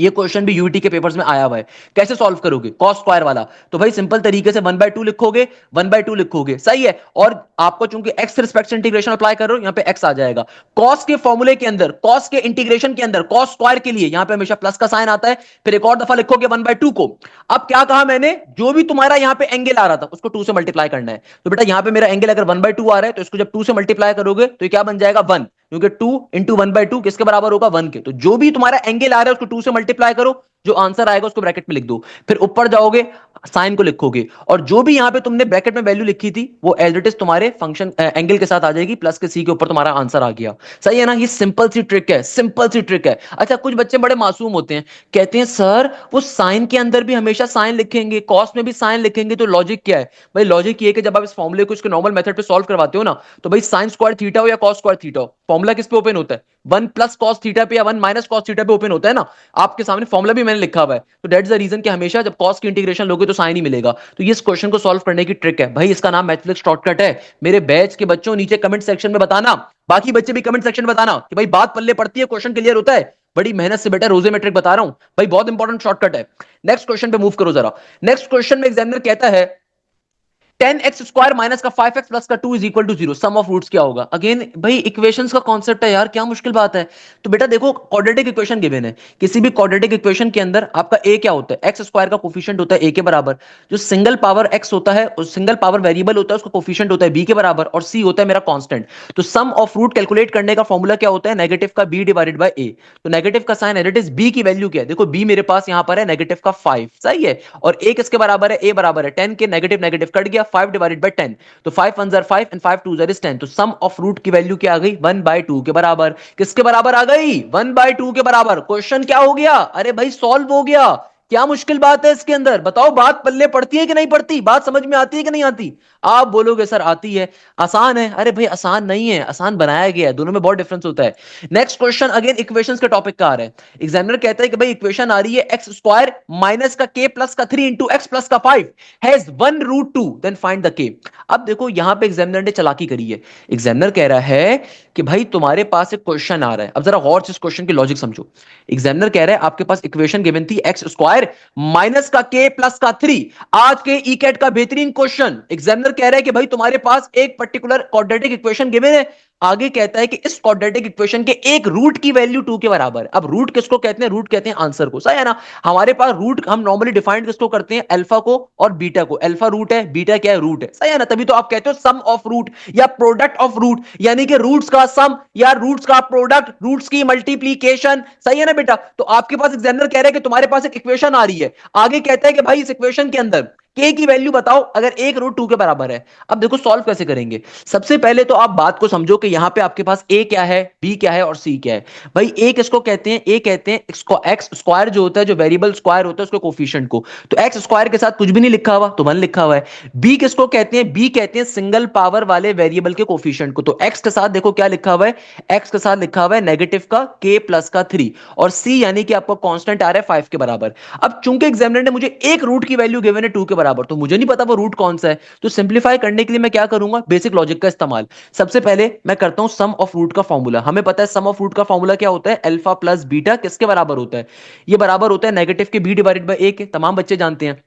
ये क्वेश्चन भी यूटी के पेपर्स में आया हुआ है, कैसे सॉल्व करोगे? कॉस स्क्वायर वाला। तो भाई सिंपल तरीके से 1/2 लिखोगे, 1/2 लिखोगे, सही है। और आपको चूंकि एक्स रिस्पेक्ट से इंटीग्रेशन अप्लाई कर रहे हो, यहां पे एक्स आ जाएगा। कॉस के फॉर्मूले के अंदर, कॉस के इंटीग्रेशन के अंदर, कॉस स्क्वायर के लिए यहां पे हमेशा प्लस का साइन आता है। फिर एक और दफा लिखोगे 1/2 को। अब क्या कहा मैंने? जो भी तुम्हारा यहां पे एंगल आ रहा था उसको 2 से मल्टीप्लाई करना है। तो बेटा यहां पे मेरा एंगल अगर 1/2 आ रहा है तो इसको जब 2 से मल्टीप्लाई करोगे तो ये क्या बन जाएगा? 1, क्योंकि 2 इंटू 1/2 किसके बराबर होगा? 1 के। तो जो भी तुम्हारा एंगल आ रहा है उसको 2 से मल्टीप्लाई करो, जो आंसर आएगा उसको ब्रैकेट में लिख दो। फिर ऊपर जाओगे, साइन को लिखोगे और जो भी यहां पे तुमने ब्रैकेट में वैल्यू लिखी थी वो एज इट इज तुम्हारे फंक्शन एंगल के साथ आ जाएगी, प्लस के सी के ऊपर तुम्हारा आंसर आ गया। सही है ना? ये सिंपल सी ट्रिक है, सिंपल सी ट्रिक है। अच्छा कुछ बच्चे बड़े मासूम होते हैं, कहते हैं सर वो साइन के अंदर भी हमेशा साइन लिखेंगे, कॉस में भी साइन लिखेंगे, तो लॉजिक क्या है? भाई लॉजिक ये है कि जब आप इस फॉर्मूले को इसके नॉर्मल मेथड पे सॉल्व करवाते हो ना, तो भाई साइन स्क्वायर थीटा हो या कॉस स्क्वायर थीटा हो, फॉर्मूला किस पे ओपन होता है? 1 प्लस कॉस थीटा पे या 1 माइनस कॉस थीटा पे ओपन होता है ना। आपके सामने फॉर्मूला भी मैंने लिखा हुआ है। तो दैट्स द रीजन कि हमेशा जब कॉस की इंटीग्रेशन लोगे तो साइन ही मिलेगा। तो ये इस क्वेश्चन को सॉल्व करने की ट्रिक है भाई, इसका नाम मैथफ्लिक्स शॉर्टकट है। मेरे बैच के बच्चों नीचे कमेंट सेक्शन में बताना, बाकी बच्चे भी कमेंट सेक्शन में बताना कि भाई बात पल्ले पड़ती है, क्वेश्चन क्लियर होता है। बड़ी मेहनत से बेटा रोजे में ट्रिक बता रहा हूं भाई, बहुत इंपॉर्टेंट शॉर्टकट है। नेक्स्ट क्वेश्चन पे मूव करो जरा। नेक्स्ट क्वेश्चन में एग्जामिनर कहता है 10x स्क्वायर माइनस का 5x प्लस का 2 is equal to 0, sum of roots क्या होगा? अगेन भाई इक्वेशंस का कॉन्सेप्ट है यार, क्या मुश्किल बात है। तो बेटा देखो क्वाड्रेटिक इक्वेशन गिवन है, किसी भी क्वाड्रेटिक इक्वेशन के अंदर आपका a क्या होता है? x स्क्वायर का कोफिशिएंट होता है a के बराबर, जो सिंगल पावर x होता है, उस सिंगल पावर वेरिएबल होता है, उसका कोफिशिएंट होता है b के बराबर, और c होता है मेरा कांस्टेंट। तो सम ऑफ रूट कैलकुलेट करने का फॉर्मूला क्या होता है? नेगेटिव का b डिवाइडेड बाय a। तो नेगेटिव का साइन एडिट इज b की वैल्यू क्या है? देखो b मेरे पास यहां पर है नेगेटिव का 5, सही है, और a किसके बराबर है? a बराबर है 10 के, नेगेटिव नेगेटिव कट गया, 5 डिवाइडेड बाय 10, तो 5 1 5 एंड 5 2 is 10। तो सम ऑफ रूट की वैल्यू क्या आ गई? 1/2 के बराबर। किसके बराबर आ गई? 1/2 के बराबर। क्वेश्चन क्या हो गया? अरे भाई सॉल्व हो गया। क्या मुश्किल बात है इसके अंदर? बताओ, बात पल्ले पड़ती है कि नहीं पड़ती? बात समझ में आती है कि नहीं आती? आप बोलोगे सर आती है, आसान है। अरे भाई आसान नहीं है, आसान बनाया गया है, दोनों में बहुत डिफरेंस होता है। नेक्स्ट क्वेश्चन अगेन इक्वेशंस के टॉपिक का आ रहा है। एग्जामिनर कहता है कि भाई इक्वेशन आ रही है एक्स स्क्वायर माइनस का k प्लस का 3 इंटू एक्स प्लस का 5 has 1√2, then find the k। अब देखो यहां पे एग्जामिनर ने चालाकी करी है। एग्जामिनर कह रहा है कि भाई तुम्हारे पास एक क्वेश्चन आ रहा है, अब जरा गौर से इस क्वेश्चन की लॉजिक समझो। एग्जामिनर कह रहा है आपके पास इक्वेशन गिवन थी एक्स स्क्वायर स्क्वायर माइनस का के प्लस का 3। आज के ई कैट का बेहतरीन क्वेश्चन, एग्जामिनर कह रहा है कि भाई तुम्हारे पास एक पर्टिकुलर क्वाड्रेटिक इक्वेशन गिवन है, आगे कहता है कि इस क्वाड्रेटिक इक्वेशन के एक रूट की वैल्यू 2 के बराबर है। अब रूट किसको कहते हैं? रूट कहते हैं आंसर को, सही है ना। हमारे पास रूट हम नॉर्मली डिफाइंड किसको करते हैं? अल्फा को और बीटा को। अल्फा रूट है, बीटा क्या है? रूट है, सही है ना। तभी तो आप कहते हो सम ऑफ रूट या प्रोडक्ट ऑफ रूट, यानी कि रूट्स का सम या रूट्स का प्रोडक्ट, रूट्स की मल्टीप्लीकेशन, सही है ना बेटा। तो आपके पास एग्जामिनर कह रहा है कि तुम्हारे पास एक इक्वेशन आ रही है, आगे कहता है कि भाई इस इक्वेशन के अंदर के की वैल्यू बताओ अगर एक रूट 2 के बराबर है। अब देखो सॉल्व कैसे करेंगे। सबसे पहले तो आप बात को समझो कि यहां पे आपके पास ए क्या है, बी क्या है और सी क्या है। भाई ए किसको कहते हैं? ए कहते हैं एक्स स्क्वायर जो होता है, जो वेरिएबल स्क्वायर होता है उसके कोफिशिएंट को। तो एक्स स्क्वायर के साथ कुछ भी नहीं लिखा हुआ तो 1 लिखा हुआ है। बी किसको कहते हैं? बी कहते हैं सिंगल पावर वाले वेरिएबल के कोफिशिएंट को। तो एक्स के साथ देखो क्या लिखा हुआ है, एक्स के साथ लिखा हुआ है नेगेटिव का के प्लस का 3, और सी यानी कि आपका कांस्टेंट आ रहा है 5 के बराबर। अब चूंकि एग्जामिनर ने मुझे एक रूट की वैल्यू गिवन है 2 के बराबर, तो मुझे नहीं पता वो रूट कौन सा है। तो सिंपलीफाई करने के लिए मैं क्या करूंगा? बेसिक लॉजिक का इस्तेमाल। सबसे पहले मैं करता हूं सम ऑफ रूट का फॉर्मूला। हमें पता है सम ऑफ रूट का फॉर्मूला क्या होता है? अल्फा प्लस बीटा किसके बराबर होता है? ये बराबर होता है नेगेटिव के बी डिवाइडेड बाय ए के। तमाम बच्चे जानते हैं।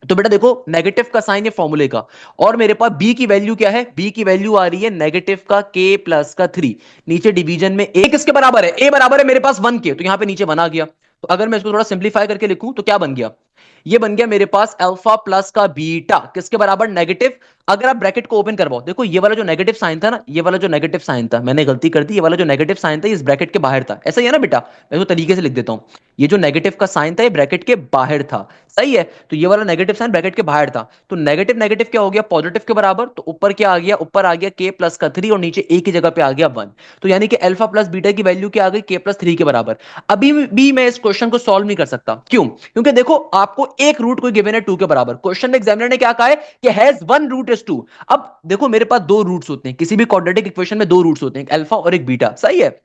तो बेटा देखो नेगेटिव का साइन है फॉर्मूले का, और मेरे पास बी की वैल्यू क्या है? बी की वैल्यू आ रही है नेगेटिव का के प्लस का 3। नीचे डिवीजन में ए किसके बराबर है? ए बराबर है मेरे पास 1 के, तो यहां पे नीचे बना गया। तो अगर मैं इसको थोड़ा सिंप्लीफाई करके लिखूं तो क्या बन गया? ये बन गया मेरे पास अल्फा प्लस का बीटा किसके बराबर? नेगेटिव। अगर आप ब्रैकेट को ओपन करवाओ, देखो ये वाला जो नेगेटिव साइन था ना, ये वाला जो नेगेटिव साइन था, मैंने गलती कर दी, ये वाला जो नेगेटिव साइन था इस ब्रैकेट के बाहर था। ऐसा ही है ना बेटा? मैं तो तरीके से लिख देता हूं, ये जो नेगेटिव का साइन था ये ब्रैकेट के बाहर था, सही है। तो ये वाला नेगेटिव साइन ब्रैकेट के बाहर था, तो नेगेटिव नेगेटिव क्या हो गया? पॉजिटिव के बराबर। तो ऊपर क्या आ गया? ऊपर आ गया के प्लस का 3 और नीचे ए की जगह पे आ गया 1। तो यानी कि अल्फा प्लस बीटा की वैल्यू क्या आ गई? के प्लस 3 के बराबर। अभी भी मैं इस क्वेश्चन को सॉल्व नहीं कर सकता, क्यों? क्योंकि देखो आपको एक रूट को गिवन है 2 के बराबर। क्वेश्चन में एग्जामिनर ने क्या कहा है कि हैज वन रूट इज 2। अब देखो मेरे पास दो रूट्स होते हैं, किसी भी क्वाड्रेटिक इक्वेशन में दो रूट्स होते हैं, एक अल्फा और एक बीटा, सही है।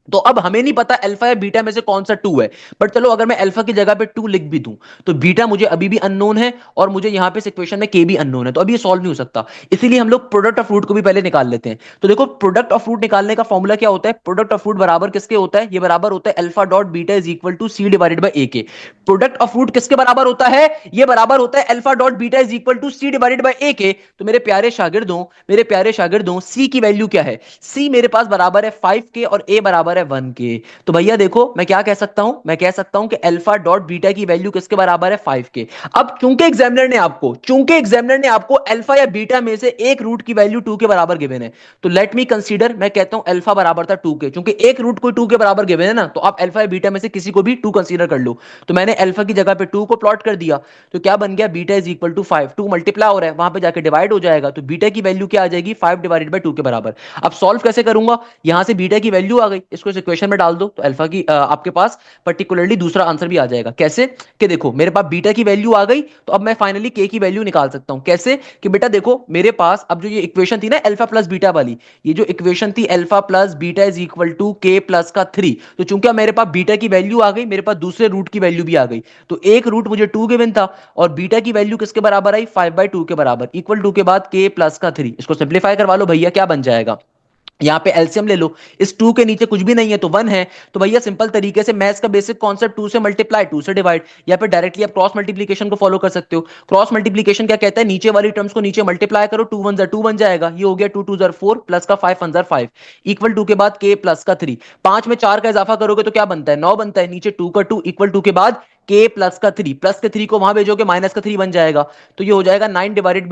तो अब हमें नहीं पता अल्फा या बीटा में से कौन सा 2 है, बट चलो अगर मैं अल्फा की जगह पे 2 लिख भी दूं तो बीटा मुझे अभी भी अननोन है, और मुझे यहां पे इस इक्वेशन में के भी अननोन है, तो अभी ये सॉल्व नहीं हो सकता। इसीलिए हम लोग प्रोडक्ट ऑफ रूट को भी पहले निकाल लेते हैं। तो देखो प्रोडक्ट ऑफ रूट निकालने का फॉर्मूला क्या होता है? प्रोडक्ट ऑफ रूट बराबर किसके होता है? ये बराबर होता है alpha dot beta is equal to C divided by A के। प्रोडक्ट ऑफ रूट किसके बराबर होता है? ये बराबर होता है alpha dot beta is equal to C divided by A के। तो मेरे प्यारे शागिर्दों, मेरे प्यारे शागिर्दों, सी की वैल्यू क्या है? सी मेरे पास बराबर है 5 के और ए बराबर है 1 के। तो भैया देखो मैं क्या कह सकता हूं? मैं कह सकता हूं कि अल्फा डॉट बीटा की वैल्यू किसके बराबर है? 5 के। अब चूंकि एग्जामिनर ने आपको अल्फा या बीटा में से एक रूट की वैल्यू 2 के बराबर गिवन है, तो लेट मी कंसीडर, मैं कहता हूं अल्फा बराबर था 2 के, क्योंकि एक रूट को 2 के बराबर गिवन है ना, तो आप अल्फा या बीटा में से किसी को भी 2 कंसीडर कर लो। तो मैंने अल्फा की जगह पे 2 को प्लॉट कर दिया, तो क्या बन गया? Beta is equal to 5। 2 multiply हो रहा है, वहां पे जाके डिवाइड हो जाएगा, तो बीटा की वैल्यू क्या आ जाएगी? 5 डिवाइडेड बाय 2 के बराबर। अब सॉल्व कैसे करूंगा? यहां से बीटा की वैल्यू आ गई, इसको इस इक्वेशन में डाल दो, तो अल्फा की आपके पास पर्टिकुलरली दूसरा आंसर भी आ जाएगा। कैसे? कि देखो मेरे पास बीटा की वैल्यू आ गई, तो अब मैं फाइनली के की वैल्यू निकाल सकता हूं। कैसे? कि बेटा देखो मेरे पास अब जो ये इक्वेशन थी ना अल्फा प्लस बीटा वाली, ये जो इक्वेशन थी alpha plus beta is equal to k plus का 3, तो चूंकि मेरे पास बीटा की वैल्यू आ गई, मेरे पास दूसरे रूट की वैल्यू भी आ गई, तो एक रूट मुझे 2 गिवन था और बीटा की वैल्यू किसके बराबर आई? 5/2 के बराबर, इक्वल टू के बाद के प्लस का 3। इसको सिंप्लीफाई करवा लो भैया, क्या बन जाएगा? यहां पे एलसीएम ले लो, इस 2 के नीचे कुछ भी नहीं है तो 1 है, तो भैया सिंपल तरीके से मैथ्स का बेसिक कॉन्सेप्ट 2 से मल्टीप्लाई 2 से डिवाइड, या फिर डायरेक्टली आप क्रॉस मल्टीप्लिकेशन को फॉलो कर सकते हो। क्रॉस मल्टीप्लिकेशन क्या कहता है? नीचे वाली टर्म्स को नीचे मल्टीप्लाई करो, 2 1 2 बन जाएगा, ये हो गया 2 2 4 प्लस का 5 1 5 इक्वल टू के बाद के प्लस का 3। 5 में 4 का इजाफा करोगे तो क्या बनता है? 9 बनता है, नीचे 2 का 2 इक्वल टू के बाद के प्लस का 3, प्लस के 3 को वहां भेजोगे माइनस का 3 बन जाएगा, तो ये हो जाएगा 9 डिवाइडेड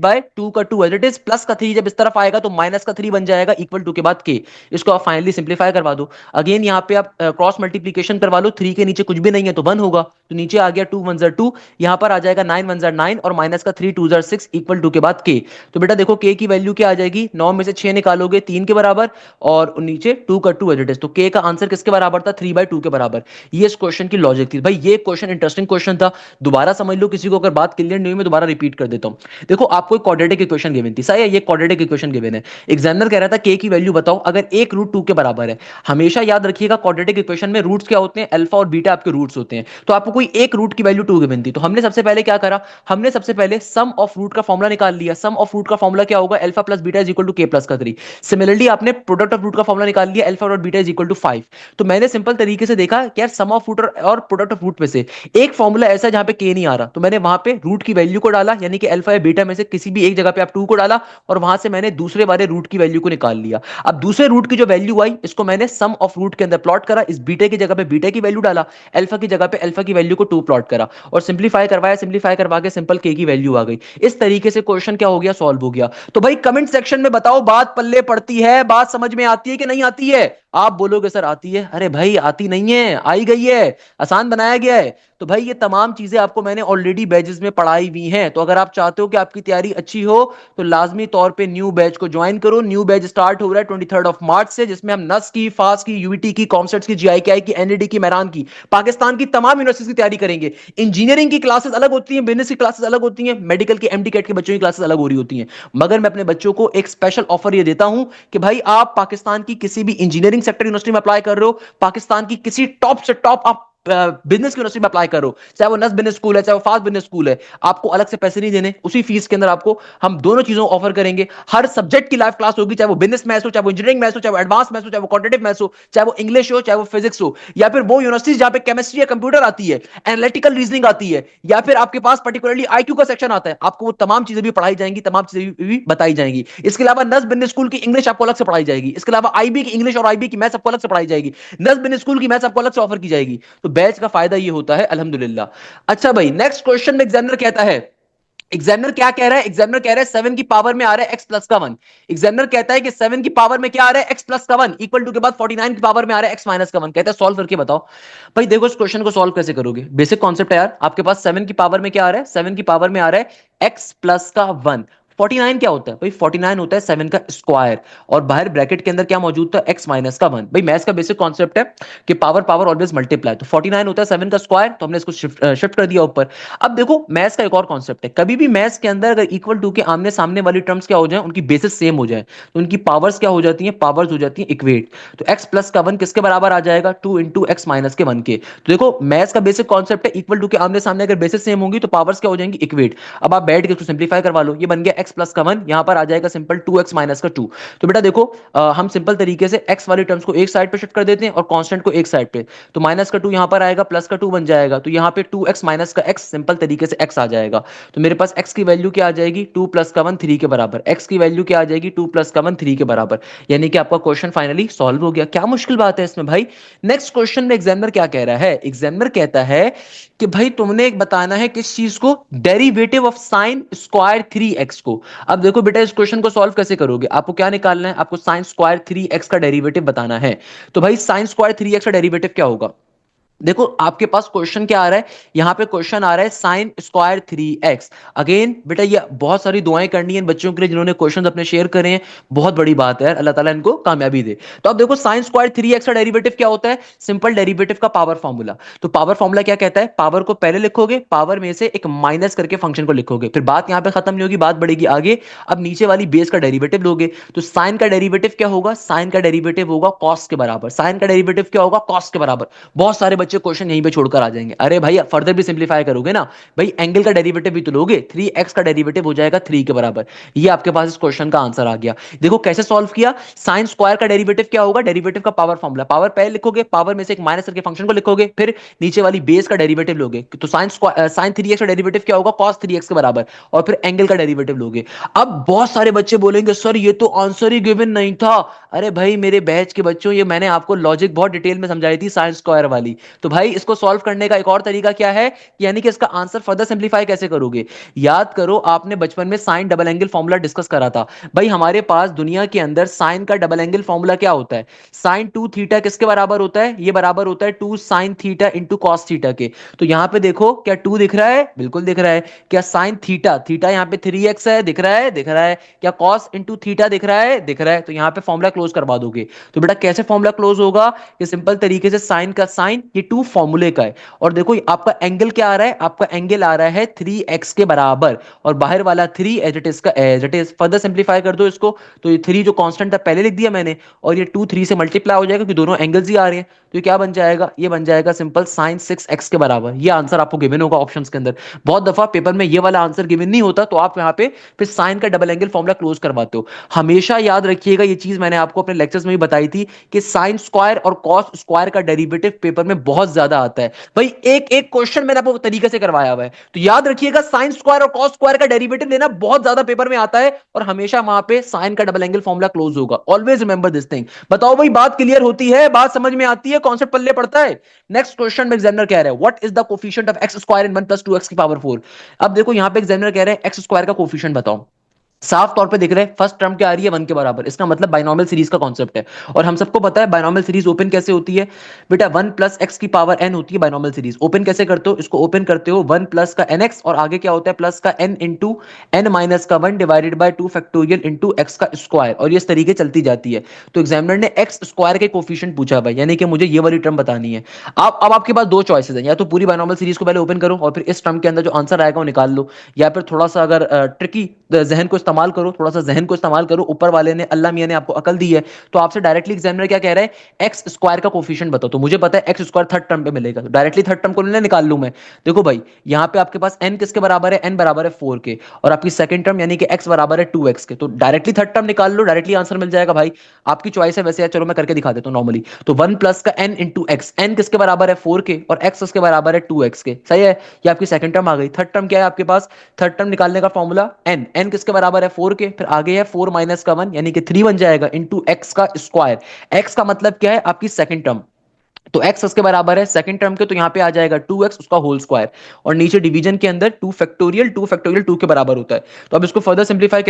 बाय 2 का 2 एज इट इज, प्लस का 3 जब इस तरफ आएगा तो माइनस का 3 बन जाएगा, इक्वल टू के बाद के। इसको आप फाइनली सिंप्लीफाई करवा दो। अगेन यहाँ पे आप क्रॉस मल्टीप्लीकेशन करवा लो, 3 के नीचे कुछ भी नहीं है तो 1 होगा, तो नीचे आ गया 2 1 2, यहाँ पर आ जाएगा 9 1 9 और माइनस का 3 2 6 इक्वल टू के बाद के। तो बेटा देखो के की वैल्यू क्या आ जाएगी? 9 में से 6 निकालोगे 3 के बराबर, और नीचे 2 का 2 एज इट इज, तो के का आंसर किसके बराबर था? 3/2 के बराबर। ये इस क्वेश्चन की लॉजिक थी। भाई ये क्वेश्चन इंटरेस्टिंग क्वेश्चन था, दोबारा समझ लो, किसी को अगर बात क्लियर नहीं हुई मैं दोबारा रिपीट कर देता हूं। देखो आपको एक क्वाड्रेटिक इक्वेशन गिवन थी, सही है, ये क्वाड्रेटिक इक्वेशन गिवन है। एग्जामिनर कह रहा था के की वैल्यू बताओ अगर एक रूट 2 के बराबर है। हमेशा याद रखिएगा क्वाड्रेटिक इक्वेशन में रूट्स क्या होते हैं? अल्फा और बीटा आपके रूट्स होते हैं। तो आपको कोई एक रूट की वैल्यू 2 गिवन थी, तो हमने सबसे पहले क्या करा? हमने सबसे पहले सम ऑफ रूट का फॉर्मूला निकाल लिया। सम ऑफ रूट का फॉर्मूला क्या होगा? Alpha plus beta is equal to k plus का 3। सिमिलरली आपने प्रोडक्ट ऑफ रूट का फॉर्मूला निकाल लिया, alpha dot beta is equal to 5। तो मैंने सिंपल तरीके से देखा कि यार सम ऑफ रूट और प्रोडक्ट ऑफ रूट में से एक फॉर्मूला ऐसा है जहां पे के नहीं आ रहा, तो मैंने वहां पे रूट की वैल्यू को डाला, यानी कि अल्फा या बीटा में से किसी भी एक जगह पे आप 2 को डाला और वहां से मैंने दूसरे वाले रूट की वैल्यू को निकाल लिया। अब दूसरे रूट की जो वैल्यू आई इसको मैंने सम ऑफ रूट के अंदर प्लॉट करा, इस बीटा की जगह पे बीटा की वैल्यू डाला, अल्फा की जगह पे अल्फा की वैल्यू को 2 प्लॉट करा और सिंप्लीफाई करवाया, सिंप्लीफाई करवा के सिंपल के की वैल्यू आ गई। इस तरीके से क्वेश्चन क्या हो गया, सॉल्व हो गया। तो भाई कमेंट सेक्शन में बताओ, बात पल्ले पड़ती है, बात समझ में आती है कि नहीं आती है? आप बोलोगे सर आती है, अरे भाई आती नहीं है, आई गई है, आसान बनाया गया है। तो भाई ये तमाम चीजें आपको मैंने ऑलरेडी बैचेस में पढ़ाई हुई हैं, तो अगर आप चाहते हो कि आपकी तैयारी अच्छी हो तो लाजमी तौर पे न्यू बैच को ज्वाइन करो। न्यू बैच स्टार्ट हो रहा है 23 मार्च से, जिसमें हम नस की, फास की, यूईटी की, कॉमसेट्स की, जीआईकेआई की, एनईडी की, मेरान की, पाकिस्तान की तमाम यूनिवर्सिटीज की तैयारी करेंगे। इंजीनियरिंग की क्लासेस अलग होती हैं, बिजनेस की क्लासेस अलग होती हैं, मेडिकल की, एमडी कैट के बच्चों की क्लासेस अलग हो रही होती हैं। मगर मैं अपने बच्चों को एक स्पेशल ऑफर ये देता हूं कि भाई आप पाकिस्तान की किसी भी इंजीनियरिंग सेक्टर यूनिवर्सिटी में अप्लाई कर रहे हो, पाकिस्तान की किसी टॉप से टॉप आप बिजनेस की यूनिवर्सिटी में अप्लाई करो, चाहे वो नस बिजनेस स्कूल है, चाहे वो फास्ट बिजनेस स्कूल है, आपको अलग से पैसे नहीं देने, उसी फीस के अंदर आपको हम दोनों चीजों ऑफर करेंगे। हर सब्जेक्ट की लाइव क्लास होगी, चाहे वो बिजनेस मैथ्स हो, चाहे वो इंजीनियरिंग मैथ्स हो, चाहे वो एडवांस मैथ्स हो, चाहे वो क्वांटिटेटिव मैथ्स हो, चाहे वो इंग्लिश हो, चाहे वो फिजिक्स हो, या फिर वो यूनिवर्सिटी जहां पे केमिस्ट्री या कंप्यूटर आती है, एनालिटिकल रीजनिंग आती है, या फिर आपके पास पर्टिकुलरली आईक्यू का सेक्शन आता है, आपको वो तमाम चीजें भी पढ़ाई जाएंगी, तमाम चीजें भी बताई जाएंगी। इसके अलावा नस बिजनेस स्कूल की इंग्लिश आपको अलग से पढ़ाई जाएगी, इसके अलावा आईबी की इंग्लिश और आईबी की मैथ्स आपको अलग से पढ़ाई जाएगी, नस बिजनेस स्कूल की मैथ्स आपको अलग से ऑफर की जाएगी। तो बैच का फायदा ये होता है अल्हम्दुलिल्लाह। अच्छा भाई, नेक्स्ट क्वेश्चन में एग्जामिनर कहता है, एग्जामिनर क्या कह रहा है, एग्जामिनर कह रहा है 7 की पावर में आ रहा है x प्लस का 1। एग्जामिनर कहता है कि 7 की पावर में क्या आ रहा है, x प्लस का 1 इक्वल टू के बाद 49 की पावर में आ रहा है x माइनस का 1। कहता है सॉल्व करके बताओ। भाई देखो इस क्वेश्चन को सॉल्व कैसे करोगे, बेसिक कॉन्सेप्ट है यार। आपके पास 7 की पावर में क्या आ रहा है, 7 की पावर में आ रहा है x प्लस का 1। 49 क्या होता है भाई, 49 होता है 7 का स्क्वायर, और बाहर ब्रैकेट के अंदर क्या मौजूद था, x माइनस का 1। भाई मैथ्स का बेसिक कॉन्सेप्ट है कि पावर पावर ऑलवेज मल्टीप्लाई, तो 49 होता है 7 का स्क्वायर, तो हमने इसको शिफ्ट कर दिया ऊपर। अब देखो मैथ्स का एक और कॉन्सेप्ट है, कभी भी मैथ्स के अंदर अगर इक्वल टू के आमने सामने वाली टर्म्स क्या हो जाए, उनकी बेसिस सेम हो जाए, तो उनकी पावर्स क्या हो जाती हैं, पावर्स हो जाती हैं इक्वेट। तो x प्लस का 1 किसके बराबर आ जाएगा, 2 इंटू एक्स माइनस के 1 के। तो देखो मैथ्स का बेसिक कॉन्सेप्ट है, इक्वल टू के आमने सामने अगर बेसिस सेम होंगी तो पावर्स क्या हो जाएंगी, इक्वेट। अब आप बैठ के इसको सिंप्लीफाई करवा लो, ये बन गया x प्लस का 1, यहां पर आ जाएगा सिंपल 2x माइनस का 2। तो बेटा देखो हम सिंपल तरीके से x वाली टर्म्स को एक साइड पे शिफ्ट कर देते हैं और कांस्टेंट को एक साइड पे, तो माइनस का 2 यहां पर आएगा, प्लस का 2 बन जाएगा, तो यहां पे 2x माइनस का x सिंपल तरीके से x आ जाएगा। तो मेरे पास x की वैल्यू क्या आ जाएगी, 2 प्लस का 1 3 के बराबर, x की वैल्यू क्या आ जाएगी, 2 प्लस का 1 3 के बराबर, यानी कि आपका क्वेश्चन फाइनली सॉल्व हो गया। क्या मुश्किल बात है इसमें भाई। नेक्स्ट क्वेश्चन में एग्जामिनर क्या कह रहा है, एग्जामिनर कहता है कि भाई तुमने एक बताना है किस चीज को, derivative of sine square 3x को। अब देखो बेटा इस क्वेश्चन को सॉल्व कैसे करोगे, आपको क्या निकालना है, आपको साइन स्क्वायर 3x का डेरिवेटिव बताना है। तो भाई साइन स्क्वायर 3x का डेरिवेटिव क्या होगा, देखो आपके पास क्वेश्चन क्या आ रहा है, यहां पे क्वेश्चन आ रहा है साइन स्क्वायर 3x। अगेन बेटा ये बहुत सारी दुआएं करनी है इन बच्चों के लिए जिन्होंने क्वेश्चन अपने शेयर करे हैं, बहुत बड़ी बात है यार, अल्लाह ताला इनको कामयाबी दे। तो अब देखो साइन स्क्वायर 3x का डेरिवेटिव क्या होता है, सिंपल डेरिवेटिव का पावर फॉर्मूला। तो पावर फॉर्मूला क्या कहता है, पावर को पहले लिखोगे, पावर में से एक माइनस करके फंक्शन को लिखोगे, फिर बात यहां पे खत्म नहीं होगी, बात बढ़ेगी आगे। अब नीचे वाली बेस का डेरिवेटिव लोगे, तो साइन का डेरिवेटिव क्या होगा, साइन का डेरिवेटिव होगा कॉस के बराबर, साइन का डेरिवेटिव क्या होगा, कॉस के बराबर। बहुत सारे बच्चे क्वेश्चन यहीं पे छोड़कर आ जाएंगे, अरे भाई फर्दर भी सिंप्लीफाई करोगे ना, भाई एंगल का डेरिवेटिव भी तो लोगे, 3x का डेरिवेटिव हो जाएगा 3 के बराबर। ये आपके पास इस क्वेश्चन का आंसर आ गया। देखो कैसे सॉल्व किया, साइन स्क्वायर का डेरिवेटिव क्या होगा, डेरिवेटिव का पावर फॉर्मूला, पावर पहले लिखोगे, पावर में से एक माइनस करके फंक्शन को लिखोगे, फिर नीचे वाली बेस का डेरिवेटिव लोगे, तो साइन 3x का डेरिवेटिव क्या होगा, cos 3x के बराबर, और फिर एंगल का डेरिवेटिव लोगे। अब बहुत सारे बच्चे बोलेंगे सर ये तो आंसर ही गिवन नहीं था। अरे भाई मेरे बैच के बच्चों, ये मैंने आपको लॉजिक बहुत डिटेल में समझाई थी साइन स्क्वायर वाली। तो भाई इसको सॉल्व करने का एक और तरीका क्या है, यानी कि इसका आंसर फर्दर सिंप्लीफाई कैसे करोगे। याद करो आपने बचपन में sine double angle formula discuss करा था। भाई हमारे पास दुनिया के अंदर साइन का डबल एंगल फॉर्मूला क्या होता है, साइन 2 थीटा किसके बराबर होता है, ये बराबर होता है 2 sine theta into cos theta के। तो यहां पे देखो क्या 2 दिख रहा है, बिल्कुल दिख रहा है। क्या साइन थीटा, थीटा यहां पे 3x है, दिख रहा है, दिख रहा है। क्या कॉस इंटू थीटा दिख रहा है, दिख रहा है। तो यहां पे फॉर्मूला क्लोज करवा दोगे। तो बेटा कैसे फॉर्मूला क्लोज होगा, ये सिंपल तरीके से साइन का साइन, ये 2 फॉर्मूले का है, और देखो आपका एंगल क्या आ रहा है, आपका एंगल आ रहा है 3x के बराबर, और बाहर वाला 3 एज इट इज का as it is. Further simplify कर दो इसको, तो ये 3 जो कांस्टेंट था पहले लिख दिया मैंने, और ये 2 3 से मल्टीप्लाई हो जाएगा क्योंकि दोनों एंगल्स ही आ रहे हैं। तो ये क्या बन जाएगा, ये बन जाएगा सिंपल साइन 6x के बराबर। ये आंसर आपको गिवन होगा ऑप्शंस के अंदर। बहुत दफा पेपर में ये वाला आंसर गिवन नहीं होता, तो आप यहाँ पे फिर साइन का डबल एंगल फॉर्मूला क्लोज करवाते हो। हमेशा याद रखिएगा, ये चीज मैंने आपको अपने लेक्चर्स में भी बताई थी कि साइन स्क्वायर और कॉस स्क्वायर का डेरिवेटिव पेपर में बहुत बहुत ज्यादा आता है भाई। एक एक क्वेश्चन मैंने आपको तरीके से करवाया हुआ है, तो याद रखिएगा साइन स्क्वायर और कॉस स्क्वायर का डेरिवेटिव लेना बहुत ज्यादा पेपर में आता है, और हमेशा वहां पे साइन का डबल एंगल फॉर्मूला क्लोज होगा। Always remember this thing. बताओ भाई, बात क्लियर होती है, बात समझ में आती है, कॉन्सेप्ट पल्ले पड़ता है। नेक्स्ट क्वेश्चन में एग्जामिनर कह रहा है what is the coefficient of x square in 1 + 2x की पावर 4। अब देखो यहां पे एग्जामिनर कह रहे हैं एक्स स्क्वायर का कोफिशिएंट बताओ। साफ तौर पे दिख रहा है फर्स्ट टर्म क्या आ रही है, 1 के बराबर। इसका मतलब बाइनोमियल सीरीज का कॉन्सेप्ट है, और हम सबको पता है बाइनोमियल सीरीज ओपन कैसे होती है बेटा, 1 + x की पावर n होती है बाइनोमियल सीरीज। ओपन कैसे करते हो इसको, ओपन करते हो 1 प्लस का nx और आगे क्या होता है प्लस का n इंटू n माइनस का 1 divided bye 2 factorial into x का स्क्वायर, और ये इस तरीके चलती जाती है। तो एग्जामिनर ने एक्स स्क्वायर के कोफिशिएंट पूछा भाई, यानी कि मुझे ये वाली टर्म बतानी है। आप अब आपके पास दो चॉइसेस हैं, या तो पूरी बाइनोमियल सीरीज को पहले ओपन करो और फिर इस टर्म के अंदर जो आंसर आएगा वो निकाल लो, या फिर थोड़ा सा अगर ट्रिकी जहन को इस्तेमाल करो, थोड़ा सा जहन को इस्तेमाल करो, ऊपर वाले ने अल्लाह मियां ने आपको अकल दी है, तो आपसे डायरेक्टली एग्जामिनर क्या कह रहा है एक्स स्क्वायर का कोफिशिएंट बताओ। तो मुझे पता है एक्स स्क्वायर थर्ड टर्म पे मिलेगा, तो डायरेक्टली थर्ड टर्म को निकाल लूं मैं। देखो भाई यहां पे आपके पास n किसके बराबर है, n बराबर है 4 के, और आपकी सेकंड टर्म यानी कि x बराबर है 2x के, तो डायरेक्टली थर्ड टर्म निकाल लो, डायरेक्टली आंसर मिल जाएगा भाई। आपकी चॉइस है वैसे, चलो मैं करके दिखा देता हूं नॉर्मली। तो 1 प्लस का n इंटू एक्स, n किसके बराबर है 4 के और x उसके बराबर है 2x के, सही है। ये आपकी सेकंड टर्म आ गई। थर्ड टर्म क्या है आपके पास, थर्ड टर्म निकालने का फॉर्मूला n, n किसके बराबर है 4 के, फिर आगे है 4 माइनस का 1 यानी कि 3 बन जाएगा इंटू एक्स का स्क्वायर। एक्स का मतलब क्या है आपकी सेकंड टर्म, तो x उसके बराबर है सेकंड टर्म के, तो यहां पे आ जाएगा 2x उसका होल स्क्वायर, और नीचे डिवीजन के अंदर 2 फैक्टोरियल 2 फैक्टोरियल 2 के बराबर होता है। तो अब इसको फर्दर सिंप्लीफाई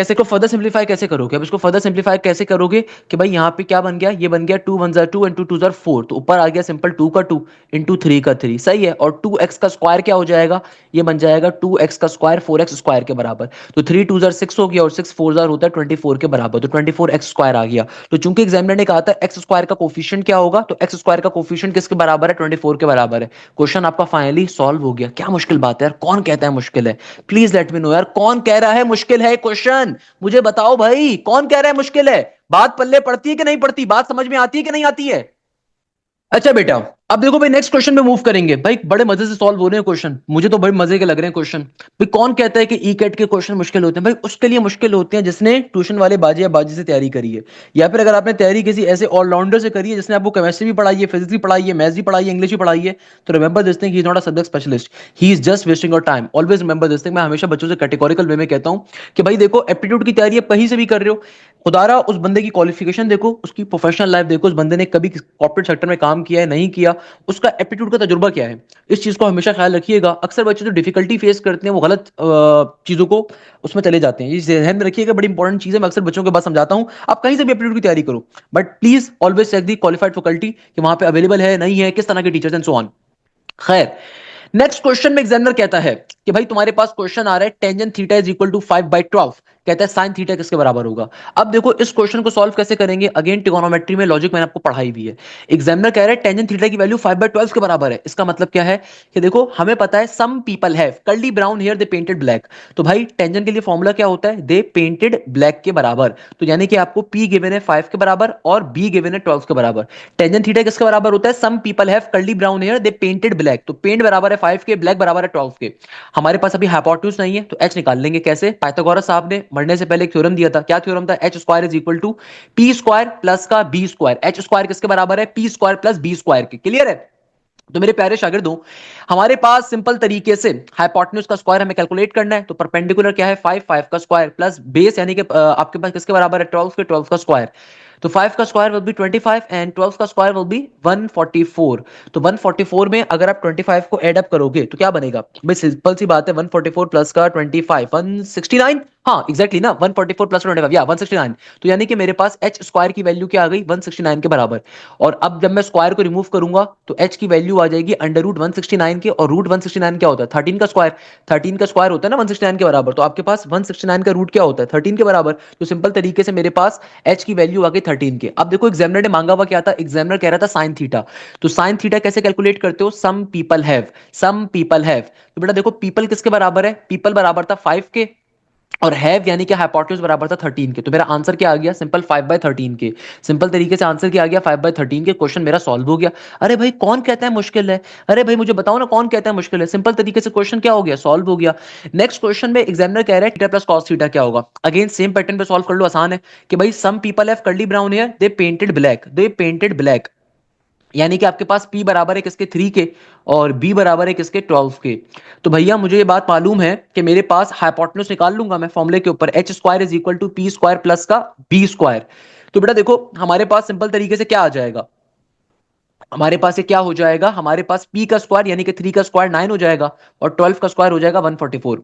कैसे करोगे कि भाई यहां पे क्या बन गया, ये बन गया 2 1 जार 2 एंड 2 2 जार 4, तो ऊपर आ गया सिंपल 2 का 2 इंटू 3 का 3, सही है। और 2x का स्क्वायर क्या हो जाएगा, ये बन जाएगा 2x का स्क्वायर 4x स्क्वायर के बराबर, तो 3 2 जार 6 हो गया और 6 4 जार होता है 24 के बराबर, तो 24x स्क्वायर आ गया। तो चूंकि एग्जामिनर ने कहा था एक्स स्क्वायर का कोफिशिएंट क्या होगा, तो एक्स स्क्वायर का कोफिशिएंट किसके बराबर है 24 के बराबर है। क्वेश्चन आपका फाइनली सॉल्व हो गया। क्या मुश्किल बात है यार, कौन कहता है मुश्किल है, प्लीज लेट मी नो यार, कौन कह रहा है मुश्किल है क्वेश्चन, मुझे बताओ भाई कौन कह रहा है मुश्किल है। बात पल्ले पड़ती है कि नहीं पड़ती, बात समझ में आती है कि नहीं आती है। अच्छा बेटा, अब देखो भाई नेक्स्ट क्वेश्चन में मूव करेंगे। भाई बड़े मजे से सॉल्व हो रहे हैं क्वेश्चन, मुझे तो बड़े मजे के लग रहे हैं क्वेश्चन। भाई कौन कहता है कि ई कैट के क्वेश्चन मुश्किल होते हैं, भाई उसके लिए मुश्किल होते हैं जिसने ट्यूशन वाले बाजी या बाजी से तैयारी करी है, या फिर अगर आपने तैयारी किसी ऐसे ऑलराउंडर से करी है जिसने आपको केमिस्ट्री भी पढ़ाई है, फिजिक्स भी पढ़ाई है, मैथ्स भी पढ़ाई है, इंग्लिश भी पढ़ाई है, तो remember this thing, he is not a subject specialist, he is just wasting your time. Always remember this thing. मैं हमेशा बच्चों से कैटेगोरिकल वे में कहता हूं कि भाई देखो एप्टीट्यूड की तैयारी आप कहीं से भी कर रहे हो, खुदारा उस बंदे की क्वालिफिकेशन देखो, उसकी प्रोफेशनल लाइफ देखो, उस बंदे ने कभी कॉर्पोरेट सेक्टर में काम किया है नहीं किया, उसका एप्टीट्यूड का तजुर्बा क्या है, इस चीज को हमेशा ख्याल रखिएगा। अक्सर बच्चे जो डिफिकल्टी फेस करते हैं वो गलत चीजों को उसमें चले जाते हैं, ये ध्यान में रखिएगा, बड़ी इंपॉर्टेंट चीज है। मैं अक्सर बच्चों के बात समझाता हूं, आप कहीं से भी एप्टीट्यूड की तैयारी करो, but please always check the qualified faculty कि वहां पे अवेलेबल है नहीं है, किस तरह के टीचर्स एंड सो ऑन। खैर, नेक्स्ट क्वेश्चन में एग्जामिनर कहता है कि भाई तुम्हारे पास क्वेश्चन आ रहा है tangent theta is equal to 5/12, कहता है साइन थीटा किसके बराबर होगा। अब देखो इस क्वेश्चन को सॉल्व कैसे करेंगे, अगेन ट्रिगोनोमेट्री में लॉजिक मैंने आपको पढ़ाई भी है। एग्जामिनर कह रहा है टेंजेंट थीटा की वैल्यू 5/12 के बराबर है, इसका मतलब क्या है कि देखो हमें पता है some people have curly brown hair they painted black, तो भाई टेंजेंट के लिए फॉर्मूला क्या होता है, दे पेंटेड ब्लैक के बराबर, तो यानी कि आपको p गिवन है 5 के बराबर और b गिवन है 12 के बराबर। टेंजेंट थीटा किसके बराबर होता है, some people have curly brown hair they painted black, तो पेंट बराबर है 5 के, ब्लैक बराबर है 12 के। हमारे पास अभी हाइपोटेन्यूज नहीं है तो h निकाल लेंगे कैसे, पाइथागोरस साहब ने मरने से पहले एक थ्योरम दिया था, क्या थ्योरम था, H square is equal to P square plus का बी स्क्वायर। एच स्क्वायर किसके बराबर है, P square plus B square के, क्लियर है। तो मेरे प्यारे शागिर्दों, हमारे पास सिंपल तरीके से हाइपोटेन्यूज का स्क्वायर हमें कैलकुलेट करना है, तो परपेंडिकुलर क्या है 5, 5 का स्क्वायर प्लस बेस यानी कि आपके पास किसके बराबर है 12 के, 12 का स्क्वायर, तो 5 का स्क्वायर विल बी 25 एंड 12 का स्क्वायर विल बी 144। तो 144 में अगर आप 25 को ऐड अप करोगे तो क्या बनेगा भाई, सिंपल सी बात है, 144 प्लस का 25 169, हाँ एग्जैक्टली ना, 144 प्लस 25 या 169, तो यानी कि मेरे पास एच स्क्वायर की वैल्यू क्या आ गई 169 के बराबर। और अब जब मैं स्क्वायर को रिमूव करूंगा तो एच की वैल्यू आ जाएगी अंडर रूट 169 के, और रूट 169 क्या होता है 13 का स्क्वायर, 13 का स्क्वायर होता है ना 169 के बराबर, तो आपके पास 169 का रूट क्या होता है 13 के बराबर, तो सिंपल तरीके से मेरे पास एच की वैल्यू आ गई 13 के। अब देखो एग्जामिनर ने मांगा हुआ क्या था, एग्जामिनर कह रहा था साइन थीटा, तो साइन थीटा कैसे कैलकुलेट करते हो, some people have, some people have, तो बेटा देखो पीपल किसके बराबर है, पीपल बराबर था 5 के, और हैव यानी कि हाइपोटेन्यूज बराबर था 13 के, तो मेरा आंसर क्या आ गया सिंपल 5/13 के, सिंपल तरीके से आंसर क्या आ गया 5/13 के, क्वेश्चन मेरा सॉल्व हो गया। अरे भाई कौन कहता है मुश्किल है, अरे भाई मुझे बताओ ना कौन कहता है मुश्किल है, सिंपल तरीके से क्वेश्चन क्या हो गया सॉल्व हो गया। नेक्स्ट क्वेश्चन में एग्जामिनर कह रहा है थीटा प्लस कॉस थीटा क्या होगा, अगेन सेम पैटर्न पे सॉल्व कर लो, आसान है कि भाई some people have curly brown hair they painted black, they painted black, यानी कि आपके पास P बराबर है किसके 3 के और B बराबर है किसके 12 के। तो भैया मुझे ये बात मालूम है कि मेरे पास हाइपोटेन्यूज निकाल लूंगा मैं फॉर्मूले के ऊपर, H square is equal to P square plus का बी स्क्वायर। तो बेटा देखो हमारे पास सिंपल तरीके से क्या आ जाएगा, हमारे पास ये क्या हो जाएगा, हमारे पास P का स्क्वायर यानी कि 3 का स्क्वायर 9 हो जाएगा और 12 का स्क्वायर हो जाएगा 144।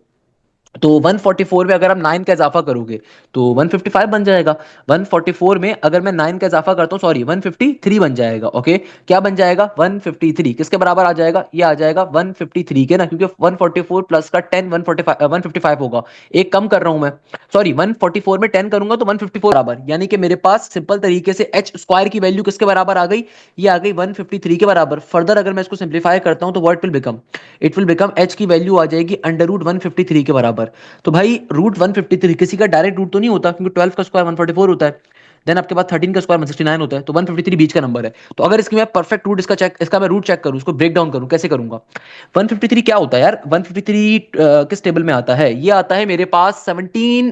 तो 144 में अगर आप 9 का इजाफा करोगे तो 155 बन जाएगा। 144 में अगर मैं 9 का इजाफा करता हूँ, सॉरी 153 बन जाएगा। ओके, क्या बन जाएगा 153 किसके बराबर आ जाएगा, ये आ जाएगा 153 के ना, क्योंकि 144 प्लस का 10 145 155 होगा। एक कम कर रहा हूं मैं, सॉरी 144 में 10 करूंगा तो 154 बराबर, यानी कि मेरे पास सिंपल तरीके से एच स्क्वायर की वैल्यू किसके बराबर आ गई, ये आ गई 153 के बराबर। फर्दर अगर मैं इसको सिंप्लीफाई करता हूं तो what will become, it will become H की वैल्यू आ जाएगी अंडर रूट 153 के बराबर। तो भाई रूट 153 किसी का डायरेक्ट रूट तो नहीं होता, क्योंकि 12 का स्क्वायर 144 होता है, देन आपके पास 13 का स्क्वायर 169 होता है, तो 153 बीच का नंबर है। तो अगर इसकी मैं परफेक्ट रूट इसका चेक, इसका मैं रूट चेक करूं, इसको ब्रेक डाउन करूं, कैसे करूंगा, 153 क्या होता है यार, 153 किस टेबल में आता है, ये आता है मेरे पास 17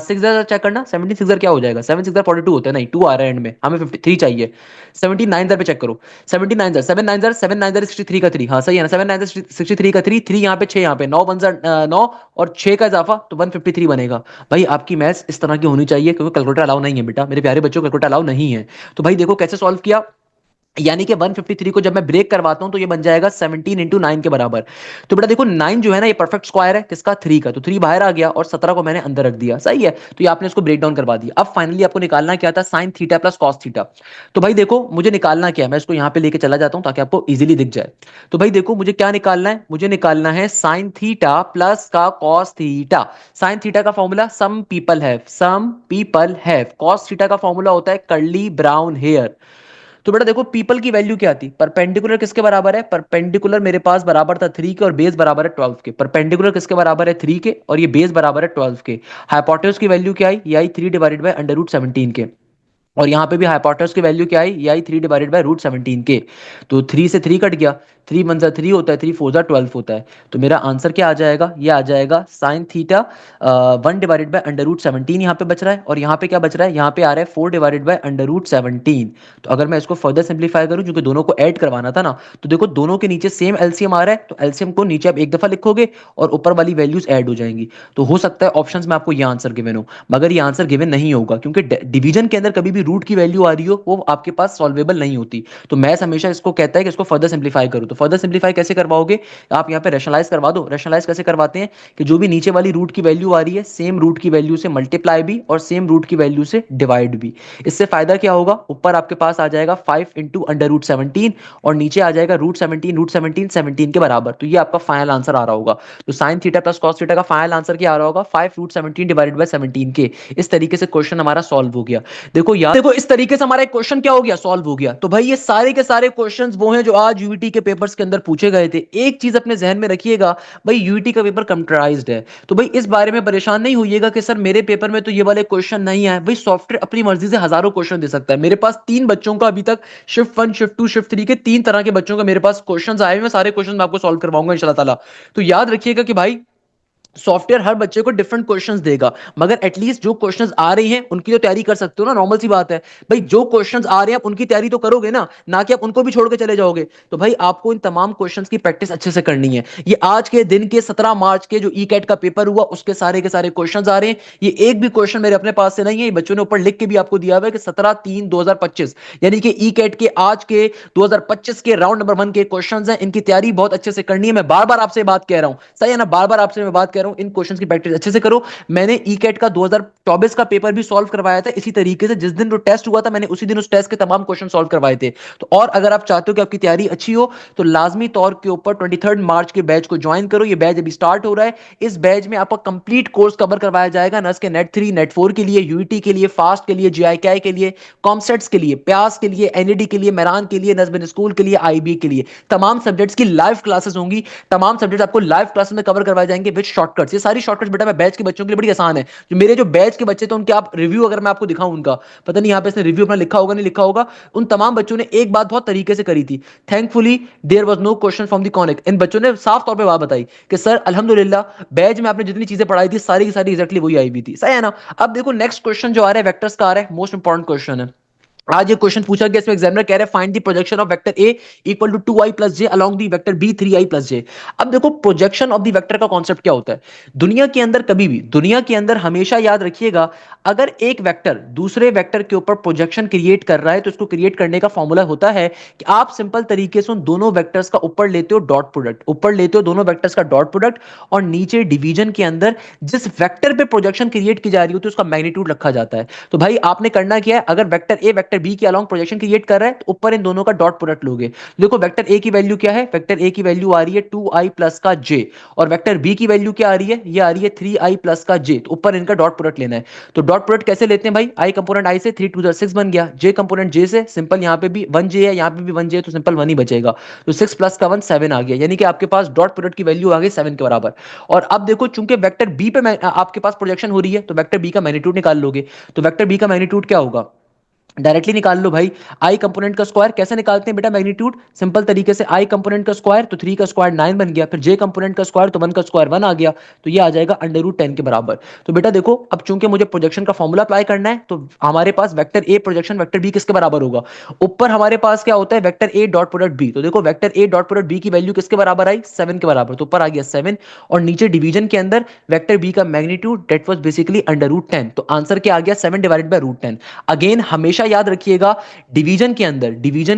सिक्स चेक करना, 17 सिक्स क्या हो जाएगा, 7 सिक्स 42 होता है, नहीं 2 आ रहा है एंड में, हमें 53 चाहिए। 79 पे चेक करो, 79 7 9 7 9 63 का 3, हाँ सही है ना, 7 9 63 का 3, 3 यहाँ पे 6 यहाँ पे 9 1 9 और 6 का इजाफा तो 153 बनेगा। भाई आपकी मैथ्स इस तरह की होनी चाहिए, क्योंकि कैलकुलेटर अलाउ नहीं है बेटा, मेरे प्यारे बच्चों कैलकुलेटर अलाउ नहीं है। तो भाई देखो कैसे सॉल्व किया, यानी कि 153 को जब मैं ब्रेक करवाता हूं तो ये बन जाएगा 17 इंटू 9 के बराबर। तो बेटा देखो 9 जो है ना ये परफेक्ट स्क्वायर है किसका 3 का, तो 3 बाहर आ गया और 17 को मैंने अंदर रख दिया, सही है। तो ये आपने इसको ब्रेक डाउन करवा दिया। अब फाइनली आपको निकालना क्या था, sine theta plus cos theta. तो भाई देखो मुझे निकालना क्या है, मैं इसको यहां पे लेके चला जाता हूं ताकि आपको इजीली दिख जाए। तो भाई देखो मुझे क्या निकालना है, मुझे निकालना है साइन थीटा प्लस का कॉस थीटा। साइन थीटा का formula some people have, some people have, cos theta का फॉर्मूला होता है कर्ली ब्राउन हेयर। तो बेटा देखो पीपल की वैल्यू क्या थी, परपेंडिकुलर किसके बराबर है, परपेंडिकुलर मेरे पास बराबर था 3 के और बेस बराबर है 12 के। परपेंडिकुलर किसके बराबर है 3 के और ये बेस बराबर है 12 के। हाइपोटेन्यूज की वैल्यू क्या आई, ये आई 3 डिवाइडेड बाय अंडर रूट 17 के। और यहां पे भी हाइपोटेन्यूज की वैल्यू क्या आई, ये आई 3 डिवाइडेड बाय रूट 17 के। तो 3 से 3 कट गया, 3 वन जा 3 होता है, 3 फोर जा 12 होता है। तो मेरा आंसर क्या आ जाएगा, ये आ जाएगा sine theta 1 divided by under root 17 यहाँ पे बच रहा है, और यहाँ पे क्या बच रहा है, यहाँ पे आ रहा है 4 डिवाइडेड बाय अंडर रूट 17। तो अगर मैं इसको फर्दर सिंप्लीफाई करूँ, क्योंकि दोनों को ऐड करवाना था ना, तो देखो दोनों के नीचे सेम एलसीएम आ रहा है, तो एलसीएम को नीचे आप एक दफा लिखोगे और ऊपर वाली वैल्यूज ऐड हो जाएंगी। तो हो सकता है ऑप्शंस में आपको ये आंसर गिवन हो, मगर ये आंसर गिवन नहीं होगा, क्योंकि डिवीजन के अंदर कभी भी रूट की वैल्यू आ रही हो वो आपके पास सॉल्वेबल नहीं होती। तो मैथ्स हमेशा इसको कहता है कि इसको फर्दर सिंप्लीफाई करो। तो फर्दर सिंप्लीफाई कैसे करवाओगे, आप यहाँ पे रैशनलाइज करवा दो। रैशनलाइज कैसे करवाते हैं कि जो भी नीचे वाली रूट की वैल्यू आ रही है सेम रूट की वैल्यू से मल्टीप्लाई भी और सेम रूट की वैल्यू से डिवाइड भी। इससे फायदा क्या होगा, ऊपर आपके पास आ जाएगा 5 इंटू अंडर रूट 17 और नीचे आ जाएगा रूट 17 17 के बराबर। तो ये आपका फाइनल आंसर आ रहा होगा। तो sine theta plus cos theta का फाइनल आंसर क्या आ रहा होगा, 5 रूट 17 डिवाइडेड बाय 17 के। इस तरीके से क्वेश्चन हमारा सॉल्व हो गया। देखो यार, देखो इस तरीके से हमारा एक क्वेश्चन क्या हो गया, सॉल्व हो गया। तो भाई ये सारे के सारे क्वेश्चंस वो हैं जो आज यूईटी के पेपर्स के अंदर पूछे गए थे। एक चीज अपने जहन में रखिएगा, भाई यूईटी का पेपर कंप्यूटराइज्ड है, तो भाई इस बारे में परेशान नहीं होइएगा कि सर मेरे पेपर में तो ये वाले क्वेश्चन नहीं आए। भाई सॉफ्टवेयर अपनी मर्जी से हजारों क्वेश्चन दे सकता है। मेरे पास 3 बच्चों का अभी तक शिफ्ट 1 शिफ्ट 2 शिफ्ट 3 के 3 तरह के बच्चों का मेरे पास क्वेश्चंस आए हुए, सारे क्वेश्चन मैं आपको सॉल्व करवाऊंगा इंशाल्लाह ताला। तो याद रखिएगा कि भाई सॉफ्टवेयर हर बच्चे को डिफरेंट क्वेश्चंस देगा, मगर एटलीस्ट जो क्वेश्चंस आ रही हैं उनकी तो तैयारी कर सकते हो ना, नॉर्मल सी बात है। भाई जो क्वेश्चंस आ रहे हैं आप उनकी तैयारी तो करोगे ना कि आप उनको भी छोड़ के चले जाओगे। तो भाई आपको इन तमाम क्वेश्चंस की प्रैक्टिस अच्छे से करनी है। ये आज के दिन के 17 मार्च के जो ई कैट का पेपर हुआ उसके सारे के सारे क्वेश्चंस आ रहे हैं। ये एक भी क्वेश्चन मेरे अपने पास से नहीं है, बच्चों ने ऊपर लिख के भी आपको दिया हुआ है कि 17/3/2025, यानी कि ई कैट के आज के 2025 के राउंड नंबर 1 के क्वेश्चंस हैं। इनकी तैयारी बहुत अच्छे से करनी है। मैं बार बार आपसे बात कह रहा हूं, सही है ना, बार बार आपसे मैं बात कह रहा हूं, इन क्वेश्चंस की प्रैक्टिस अच्छे से करो। मैंने ई कैट का 2024 का पेपर भी सॉल्व करवाया था इसी तरीके से, जिस दिन वो टेस्ट हुआ था मैंने उसी दिन उस टेस्ट के तमाम क्वेश्चन सॉल्व करवाए थे। तो और अगर आप चाहते हो कि आपकी तैयारी अच्छी हो तो लाजमी तौर के ऊपर 23 मार्च के बैच को ज्वाइन करो। ये बैच अभी स्टार्ट हो रहा है। इस बैच में आपका कंप्लीट कोर्स कवर करवाया जाएगा, नर्स के नेट 3 नेट 4 के लिए, यूईटी के लिए, फास्ट के लिए, जीआईके के लिए, कॉमसेट्स के लिए, प्यास के लिए, एनईडी के लिए, मेरान के लिए, नजबिन स्कूल के लिए, आईबी के लिए, तमाम सब्जेक्ट्स की लाइव क्लासेस होंगी। तमाम सब्जेक्ट आपको लाइव क्लासेस में कवर करवाए जाएंगे विद शॉर्टकट्स। ये सारी शॉर्टकट्स बेटा मैं बैच के बच्चों के लिए बड़ी आसान है। जो मेरे जो बैच के बच्चे थे उनके आप रिव्यू अगर मैं आपको दिखाऊं, उनका पता नहीं यहाँ पे इसने रिव्यू अपना लिखा होगा नहीं लिखा होगा, उन तमाम बच्चों ने एक बात बहुत तरीके से करी थी, thankfully there was no question from the conic. इन बच्चों ने साफ तौर पे बात बताई कि सर अल्हम्दुलिल्लाह बैच में आपने जितनी चीजें पढ़ाई थी सारी की सारी एग्जैक्टली वही आई हुई थी, सही है ना। अब देखो नेक्स्ट क्वेश्चन जो आ रहा है वेक्टर्स का आ रहा है, मोस्ट इंपॉर्टेंट क्वेश्चन है। आज ये क्वेश्चन पूछा गया, इसमें एग्जामिनर कह रहे हैं find the projection of vector A equal to 2i plus J along the vector B 3i plus J. अब देखो प्रोजेक्शन ऑफ द वेक्टर का कॉन्सेप्ट क्या होता है दुनिया के अंदर, कभी भी दुनिया के अंदर हमेशा याद रखिएगा, अगर एक वेक्टर दूसरे वेक्टर के ऊपर प्रोजेक्शन क्रिएट कर रहा है तो इसको क्रिएट करने का फॉर्मूला होता है कि आप सिंपल तरीके से उन दोनों वेक्टर्स का ऊपर लेते हो डॉट प्रोडक्ट, ऊपर लेते हो दोनों वेक्टर्स का डॉट प्रोडक्ट, और नीचे डिवीजन के अंदर जिस वेक्टर पे प्रोजेक्शन क्रिएट की जा रही होती है उसका मैग्नीट्यूड रखा जाता है। तो भाई आपने करना क्या है, अगर वेक्टर ए वेक्टर बी के अलॉन्ग प्रोजेक्शन क्रिएट कर रहा है तो ऊपर इन दोनों का डॉट प्रोडक्ट लोगे। देखो वेक्टर ए की वैल्यू क्या है, वेक्टर ए की वैल्यू आ रही है 2i प्लस का j, और वेक्टर बी की वैल्यू क्या आ रही है, ये आ रही है 3i प्लस का j, तो ऊपर इनका डॉट प्रोडक्ट लेना है। तो डॉट प्रोडक्ट कैसे लेते हैं भाई, i कंपोनेंट i से 3 2 6 बन गया, j कंपोनेंट j से सिंपल, यहाँ पे भी 1j है यहाँ पे भी 1j है तो सिंपल 1 ही बचेगा, तो 6 प्लस का 1 7 आ गया, यानी कि आपके पास डॉट प्रोडक्ट की वैल्यू आ गई 7 के बराबर। और अब देखो चूंकि वेक्टर बी पे आपके पास प्रोजेक्शन हो रही है तो वेक्टर बी का मैग्नीट्यूड निकाल लोगे। तो वेक्टर बी का मैग्नीट्यूड क्या होगा, डायरेक्टली निकाल लो भाई, आई कंपोनेंट का स्क्वायर कैसे निकालते हैं बेटा, मैग्नीट्यूड सिंपल तरीके से आई कंपोनेंट का स्क्वायर तो 3 का स्क्वायर 9 बन गया, फिर जे कंपोनेंट का स्क्वायर तो 1 का स्क्वायर 1 आ गया, तो ये आ जाएगा अंडर रूट 10 के बराबर। तो बेटा देखो अब चूंकि मुझे प्रोजेक्शन का फॉर्मूला अप्लाई करना है तो हमारे पास vector A projection vector B किसके बराबर होगा, ऊपर हमारे पास क्या होता है vector A dot product B, तो देखो vector A dot product B की वैल्यू किसके बराबर आई 7 के बराबर, तो ऊपर आ गया 7, और नीचे डिवीजन के अंदर वेक्टर बी का magnitude that was basically under root 10, तो आंसर क्या आ गया 7 डिवाइडेड बाय रूट 10। अगेन हमेशा याद रखिएगा डिवीजन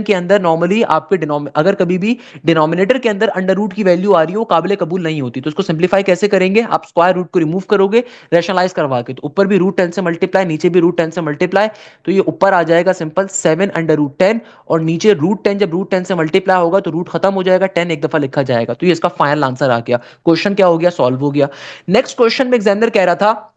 के अंदर नॉर्मली आपके अगर कभी भी डिनोमिनेटर के अंदर अंडर रूट की वैल्यू आ रही हो काबिल कबूल नहीं होती, तो उसको सिंप्लीफाई कैसे करेंगे, आप स्क्वायर रूट को रिमूव करोगे रैशनलाइज करवा के, तो ऊपर भी रूट 10 से मल्टीप्लाई नीचे भी रूट 10 से मल्टीप्लाई, तो ये ऊपर आ जाएगा सिंपल 7 अंडर रूट 10, और नीचे रूट 10 जब रूट 10 से मल्टीप्लाई होगा तो रूट खत्म हो जाएगा 10 एक दफा लिखा जाएगा, तो ये इसका फाइनल आंसर आ गया। क्वेश्चन क्या हो गया, सॉल्व हो गया। नेक्स्ट क्वेश्चन में एग्जामिनर कह रहा था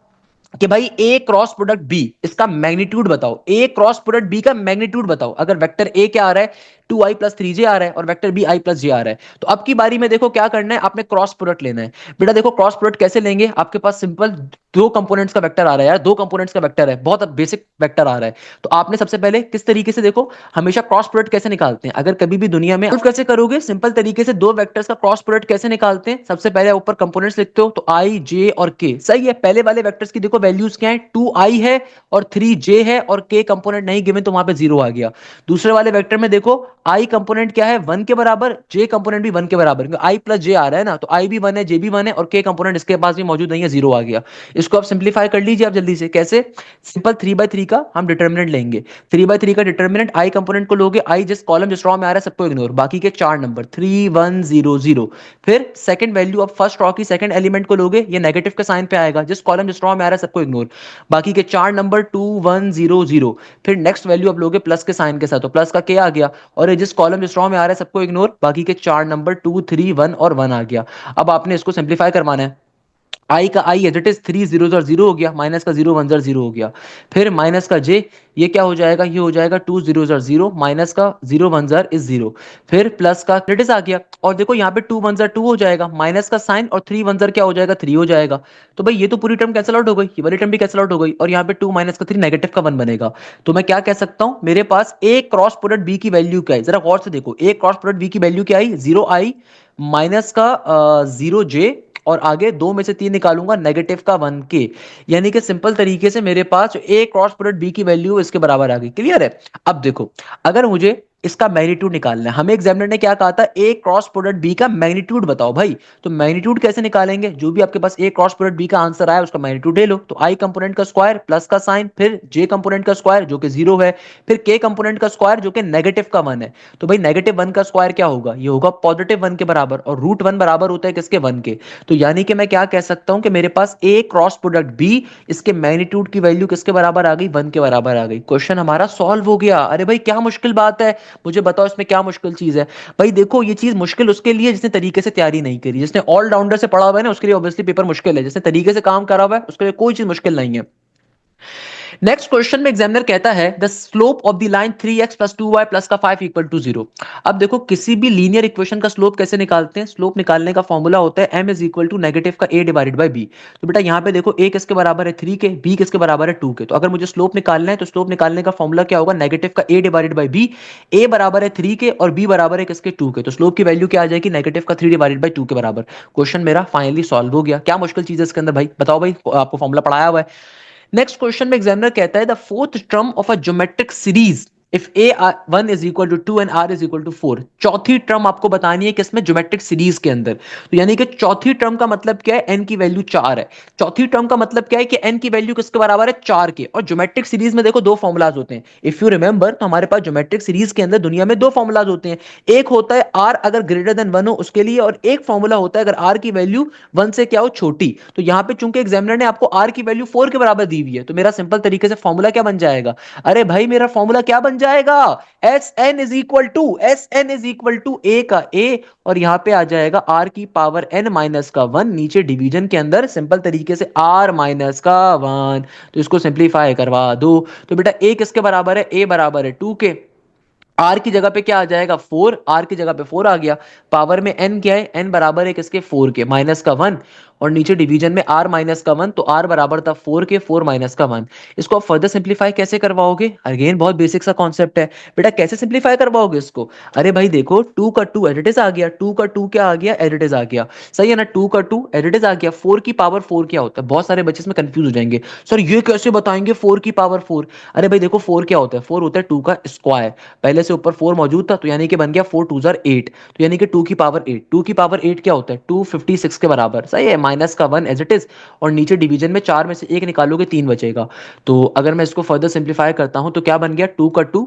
कि भाई ए क्रॉस प्रोडक्ट बी इसका मैग्नीट्यूड बताओ, ए क्रॉस प्रोडक्ट बी का मैग्नीट्यूड बताओ, अगर वेक्टर ए क्या आ रहा है 2i प्लस 3j आ रहा है और वेक्टर बी i प्लस जे आ रहा है, तो अब की बारी में देखो क्या करना है, आपने क्रॉस प्रोडक्ट लेना है। बेटा देखो क्रॉस प्रोडक्ट कैसे लेंगे, आपके पास सिंपल दो कंपोनेंट्स का वेक्टर आ रहा है यार, दो कंपोनेंट्स का वेक्टर है, बहुत बेसिक वेक्टर आ रहा है, तो आपने सबसे पहले किस तरीके से देखो हमेशा क्रॉस प्रोडक्ट कैसे निकालते हैं, अगर कभी भी दुनिया में कैसे करोगे, सिंपल तरीके से दो वेक्टर्स का क्रॉस प्रोडक्ट कैसे निकालते हैं, सबसे पहले ऊपर कंपोनेंट्स लिखते हो तो i j और k, सही है, पहले वाले वेक्टर्स की देखो वैल्यूज क्या है 2i है और 3j है और k कंपोनेंट नहीं गिवन तो वहां पे जीरो आ गया। दूसरे वाले वेक्टर में देखो i कंपोनेंट क्या है 1 के बराबर, j कंपोनेंट भी 1 के बराबर, क्योंकि i प्लस j आ रहा है ना, तो i भी 1 है j भी 1 है और k कंपोनेंट इसके पास भी मौजूद नहीं है, जीरो आ गया। इसको आप सिंप्लीफाई कर लीजिए आप जल्दी से, कैसे, सिंपल 3/3 का हम डिटर्मिनेंट लेंगे, 3/3 का डिटर्मिनेंट i कंपोनेंट को लोगे, i जिस कॉलम जिस रॉ में आ रहा है सबको इग्नोर, बाकी के चार नंबर 3 1 0 0, फिर second value of first raw की सेकंड एलिमेंट को लोगे, ये नेगेटिव के साइन पे आएगा, जिस कॉलम जिस रॉ में आ रहा है सबको इग्नोर, बाकी के चार नंबर 2 1 0 0, फिर नेक्स्ट वैल्यू आप लोगे प्लस के साइन के साथ, तो प्लस का के आ गया, और ये जिस कॉलम जिस रॉ में आ रहा है सबको इग्नोर, बाकी के चार नंबर 2 3 1 और 1 आ गया। अब आपने इसको सिंप्लीफाई करवाना है, आई का आई एज इट इज 3 0 0 हो गया, माइनस का 0 1 0 हो गया, फिर माइनस का जे, ये क्या हो जाएगा, ये हो जाएगा 2 0 0, माइनस का 0 1 इज 0, फिर प्लस का क्रिटिस आ गया, और देखो यहाँ पे 2 1 2 हो जाएगा, माइनस का साइन और 3 1 क्या हो जाएगा 3 हो जाएगा, तो भाई ये तो पूरी टर्म कैंसिल आउट हो गई, ये वाली टर्म भी कैंसिल आउट हो गई, और यहाँ पे 2 माइनस का 3 नेगेटिव का 1 बनेगा। तो मैं क्या कह सकता हूँ, मेरे पास ए क्रॉस प्रोडक्ट बी की वैल्यू क्या है, जरा गौर से देखो, ए क्रॉस प्रोडक्ट बी की वैल्यू क्या आई 0i माइनस का 0j, और आगे दो में से तीन निकालूंगा नेगेटिव का 1k, यानी कि सिंपल तरीके से मेरे पास ए क्रॉस प्रोडक्ट बी की वैल्यू इसके बराबर आ गई, क्लियर है। अब देखो अगर मुझे इसका मैग्नीट्यूड निकालना है, हमें एग्जामिनर ने क्या कहा था, ए क्रॉस प्रोडक्ट बी का मैग्नीट्यूड बताओ भाई, तो मैग्नीट्यूड कैसे निकालेंगे, जो भी आपके पास ए क्रॉस प्रोडक्ट बी का आंसर आया उसका मैग्नीट्यूड ले लो, तो आई कंपोनेंट का स्क्वायर प्लस का साइन, फिर जे कंपोनेंट का स्क्वायर जो कि 0 है, फिर के कंपोनेंट का स्क्वायर जो कि नेगेटिव का 1 है, तो भाई नेगेटिव 1 का स्क्वायर क्या होगा, ये होगा पॉजिटिव 1 के बराबर, और रूट 1 बराबर होता है किसके 1 के, तो यानी कि मैं क्या कह सकता हूं कि मेरे पास ए क्रॉस प्रोडक्ट बी इसके मैग्नीट्यूड की वैल्यू किसके बराबर आ गई 1 के बराबर आ गई। क्वेश्चन हमारा सॉल्व हो गया। अरे भाई क्या मुश्किल बात है, मुझे बताओ इसमें क्या मुश्किल चीज है। भाई देखो ये चीज मुश्किल उसके लिए जिसने तरीके से तैयारी नहीं करी, जिसने ऑलराउंडर से पढ़ा हुआ है ना उसके लिए ऑब्वियसली पेपर मुश्किल है, जिसने तरीके से काम करा हुआ है उसके लिए कोई चीज मुश्किल नहीं है। नेक्स्ट क्वेश्चन में एग्जामिनर कहता है the slope of the line 3x plus 2y plus का 5 इक्वल टू 0। अब देखो किसी भी लीनियर इक्वेशन का स्लोप कैसे निकालते हैं, स्लोप निकालने का फॉर्मूला होता है m is equal to negative का a डिवाइडेड बाय b। तो बेटा यहाँ पे देखो a किसके बराबर है 3 के, b किसके बराबर है 2 के, तो अगर मुझे स्लोप निकालना है तो स्लोप निकालने का फॉर्मूला क्या होगा, नेगेटिव का a divided by b, a बराबर है 3 के और b बराबर है किसके 2 के, तो स्लोप की वैल्यू क्या आ जाएगी नेगेटिव का 3 डिवाइडेड बाय 2 के बराबर। क्वेश्चन मेरा फाइनली सॉल्व हो गया। क्या मुश्किल चीज है इसके अंदर भाई, बताओ भाई, आपको फॉर्मूला पढ़ाया हुआ है। नेक्स्ट क्वेश्चन में एग्जामिनर कहता है the fourth term of a geometric series if A1 is equal to 2 and R is equal to 4, चौथी टर्म आपको बतानी है किसमें, ज्योमेट्रिक सीरीज के अंदर। तो यानी कि चौथी टर्म का मतलब क्या है, n की वैल्यू 4 है। चौथी टर्म का मतलब क्या है कि n की वैल्यू किसके बराबर है, 4 के। और ज्योमेट्रिक सीरीज में देखो दो फॉर्मुलाज होते हैं, इफ यू रिमेंबर, तो हमारे पास ज्योमेट्रिक सीरीज के अंदर दुनिया में दो फॉर्मुलाज होते हैं। एक होता है r अगर ग्रेटर देन 1 हो उसके लिए, और एक फॉर्मूला होता है अगर r की वैल्यू 1 से क्या हो, छोटी। तो यहां पे चूंकि एग्जामिनर ने आपको r की वैल्यू 4 के बराबर दी हुई है, तो मेरा सिंपल तरीके से फॉर्मूला क्या बन जाएगा, अरे भाई मेरा फॉर्मूला क्या बन जाएगा, S N is equal to A का ए, और यहां पे आ जाएगा आर की पावर एन माइनस का 1, नीचे डिवीजन के अंदर सिंपल तरीके से आर माइनस का 1। तो इसको सिंप्लीफाई करवा दो, तो बेटा ए किसके बराबर है, ए बराबर है 2 के। आर की जगह पे क्या आ जाएगा 4, आर की जगह पे 4 आ गया। पावर में एन क्या है, एन बराबर है किसके, 4 के, माइनस का 1। और नीचे डिवीजन में आर माइनस का 1, तो आर बराबर था 4 के, 4 माइनस का 1। इसको आप फर्दर सिंप्लीफाई कैसे करवाओगे, अगेन बहुत बेसिक सा कॉन्सेप्ट है बेटा, कैसे सिंप्लीफाई करवाओगे इसको। अरे भाई देखो 2 का 2 एज इट इज आ गया, 2 का 2 क्या आ गया, एज इट इज आ गया। सही है ना, 2 का 2 एज इट इज आ गया। 4 की पावर 4 क्या होता है, बहुत सारे बच्चे इसमें कंफ्यूज हो जाएंगे, सर ये कैसे बताएंगे 4 की पावर 4। अरे भाई देखो 4 क्या होता है, 4 होता है 2 का स्क्वायर, पहले से ऊपर 4 मौजूद था, तो यानी कि बन गया 4 टू जार 8, तो यानी कि 2 की पावर 8, 2 की पावर 8 क्या होता है, 256 के बराबर। सही है, माइनस का 1 एज इट इज, और नीचे डिवीजन में 4 में से 1 निकालोगे 3 बचेगा। तो अगर मैं इसको फर्दर सिंप्लीफाई करता हूं तो क्या बन गया, 2 का 2,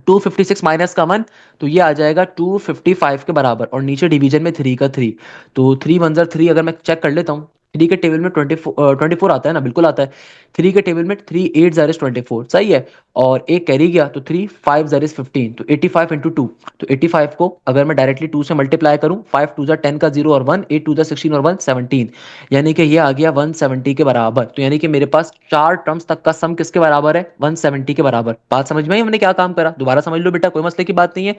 256 माइनस का 1, तो ये आ जाएगा 255 के बराबर, और नीचे डिवीजन में 3 का 3, तो 3 वन जार 3, अगर मैं चेक कर लेता हूँ, 3 के टेबल में 24 आता है ना, बिल्कुल आता है। 3 के टेबल में 3 8 जार इज 24, सही है। और एक कैरी गया तो 3 5 जार इज 15, तो 85 इंटू 2, तो 85 को अगर मैं डायरेक्टली 2 से मल्टीप्लाई करूं, 5 टू जार 10 का 0 और 1, 8 टू जार 16 और 1 17, यानी कि ये आ गया 170 के बराबर। तो यानी कि मेरे पास चार टर्म्स तक का सम किसके बराबर है, 170 के बराबर। बात समझ में आई हमने क्या काम करा, दोबारा समझ लो बेटा, कोई मसले की बात नहीं है।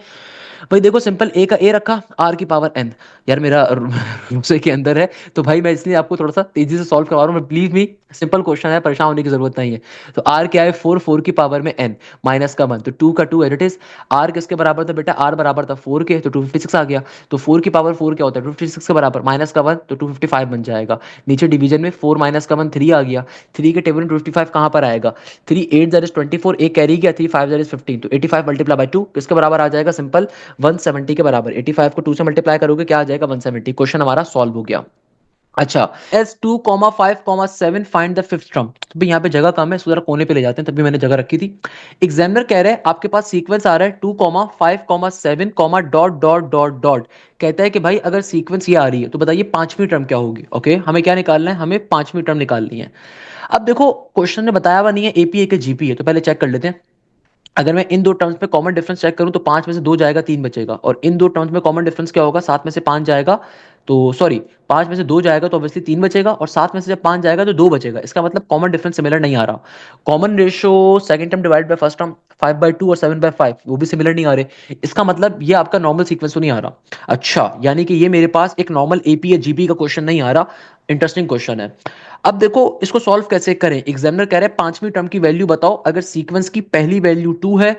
भाई देखो सिंपल, ए का ए रखा, आर की पावर एन, यार मेरा रूपसे के अंदर है, तो भाई मैं इसलिए आपको थोड़ा सा तेजी से सॉल्व करवा रहा हूँ, प्लीज मी, सिंपल क्वेश्चन है, परेशान होने की जरूरत नहीं है। तो आर क्या है, 4, 4 की पावर में एन माइनस का 1, तो 2 का 2 एज इट इज। आर किसके बराबर था बेटा, आर बराबर था 4 के, तो 256 आ गया। तो 4 की पावर 4 क्या होता है, 256 के बराबर, माइनस का 1, तो 255 बन जाएगा। नीचे डिवीजन में 4 माइनस का 1 3 आ गया, 3 के टेबल में 255 कहाँ पर आएगा, 3 8 दैट इज 24, एक कैरी गया, 3 5 दैट इज 15, तो 85 मल्टीप्लाई बाय 2 किसके बराबर आ जाएगा, सिंपल 170 के बराबर। 85 को 2 से मल्टीप्लाई करोगे क्या आ जाएगा, 170। क्वेश्चन हमारा सॉल्व हो गया। अच्छा, S 2,5,7 find the fifth term. तो भाई यहाँ पे जगह कम है, इसको जरा कोने पे ले जाते हैं, तभी मैंने जगह रखी थी। एग्जामिनर कह रहा है आपके पास सीक्वेंस आ रहा है 2,5,7 डॉट डॉट डॉट डॉट, कहता है कि भाई अगर सीक्वेंस ये आ रही है तो बताइए पांचवी टर्म क्या होगी। ओके, हमें क्या निकालना है, हमें पांचवी टर्म निकालनी है। अब देखो क्वेश्चन ने बताया हुआ नहीं है एपीए के जीपी है, तो पहले चेक कर लेते हैं। अगर मैं इन दो टर्म्स में कॉमन डिफरेंस चेक करूं तो 5 में से 2 जाएगा, 3 बचेगा, और इन दो टर्म्स में कॉमन डिफरेंस क्या होगा, 7 में से 5 जाएगा, तो सॉरी, 5 में से 2 जाएगा तो ऑब्वियसली 3 बचेगा, और 7 में से जब 5 जाएगा तो 2 बचेगा। इसका मतलब कॉमन डिफरेंस सिमिलर नहीं आ रहा। Common ratio second term divide by first term, 5/2 और 7/5, वो भी सिमिलर नहीं आ रहे। इसका मतलब ये आपका नॉर्मल सीक्वेंस तो नहीं आ रहा। अच्छा, यानी कि ये मेरे पास एक नॉर्मल एपी या जीपी का क्वेश्चन नहीं आ रहा। इंटरेस्टिंग क्वेश्चन है। अब देखो इसको सॉल्व कैसे करें, एग्जामिनर कह रहे हैं पांचवी टर्म की वैल्यू बताओ, अगर सीक्वेंस की पहली वैल्यू 2 है,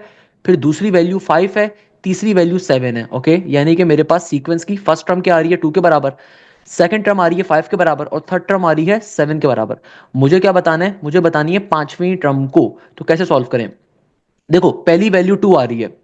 फिर दूसरी वैल्यू 5 है, तीसरी वैल्यू 7 है। ओके, यानी कि मेरे पास सीक्वेंस की फर्स्ट टर्म क्या आ रही है, 2 के बराबर, सेकंड टर्म आ रही है 5 के बराबर, और थर्ड टर्म आ रही है 7 के बराबर। मुझे क्या बताना है, मुझे बतानी है पांचवी टर्म को। तो कैसे सॉल्व करें, देखो पहली वैल्यू 2 आ रही है,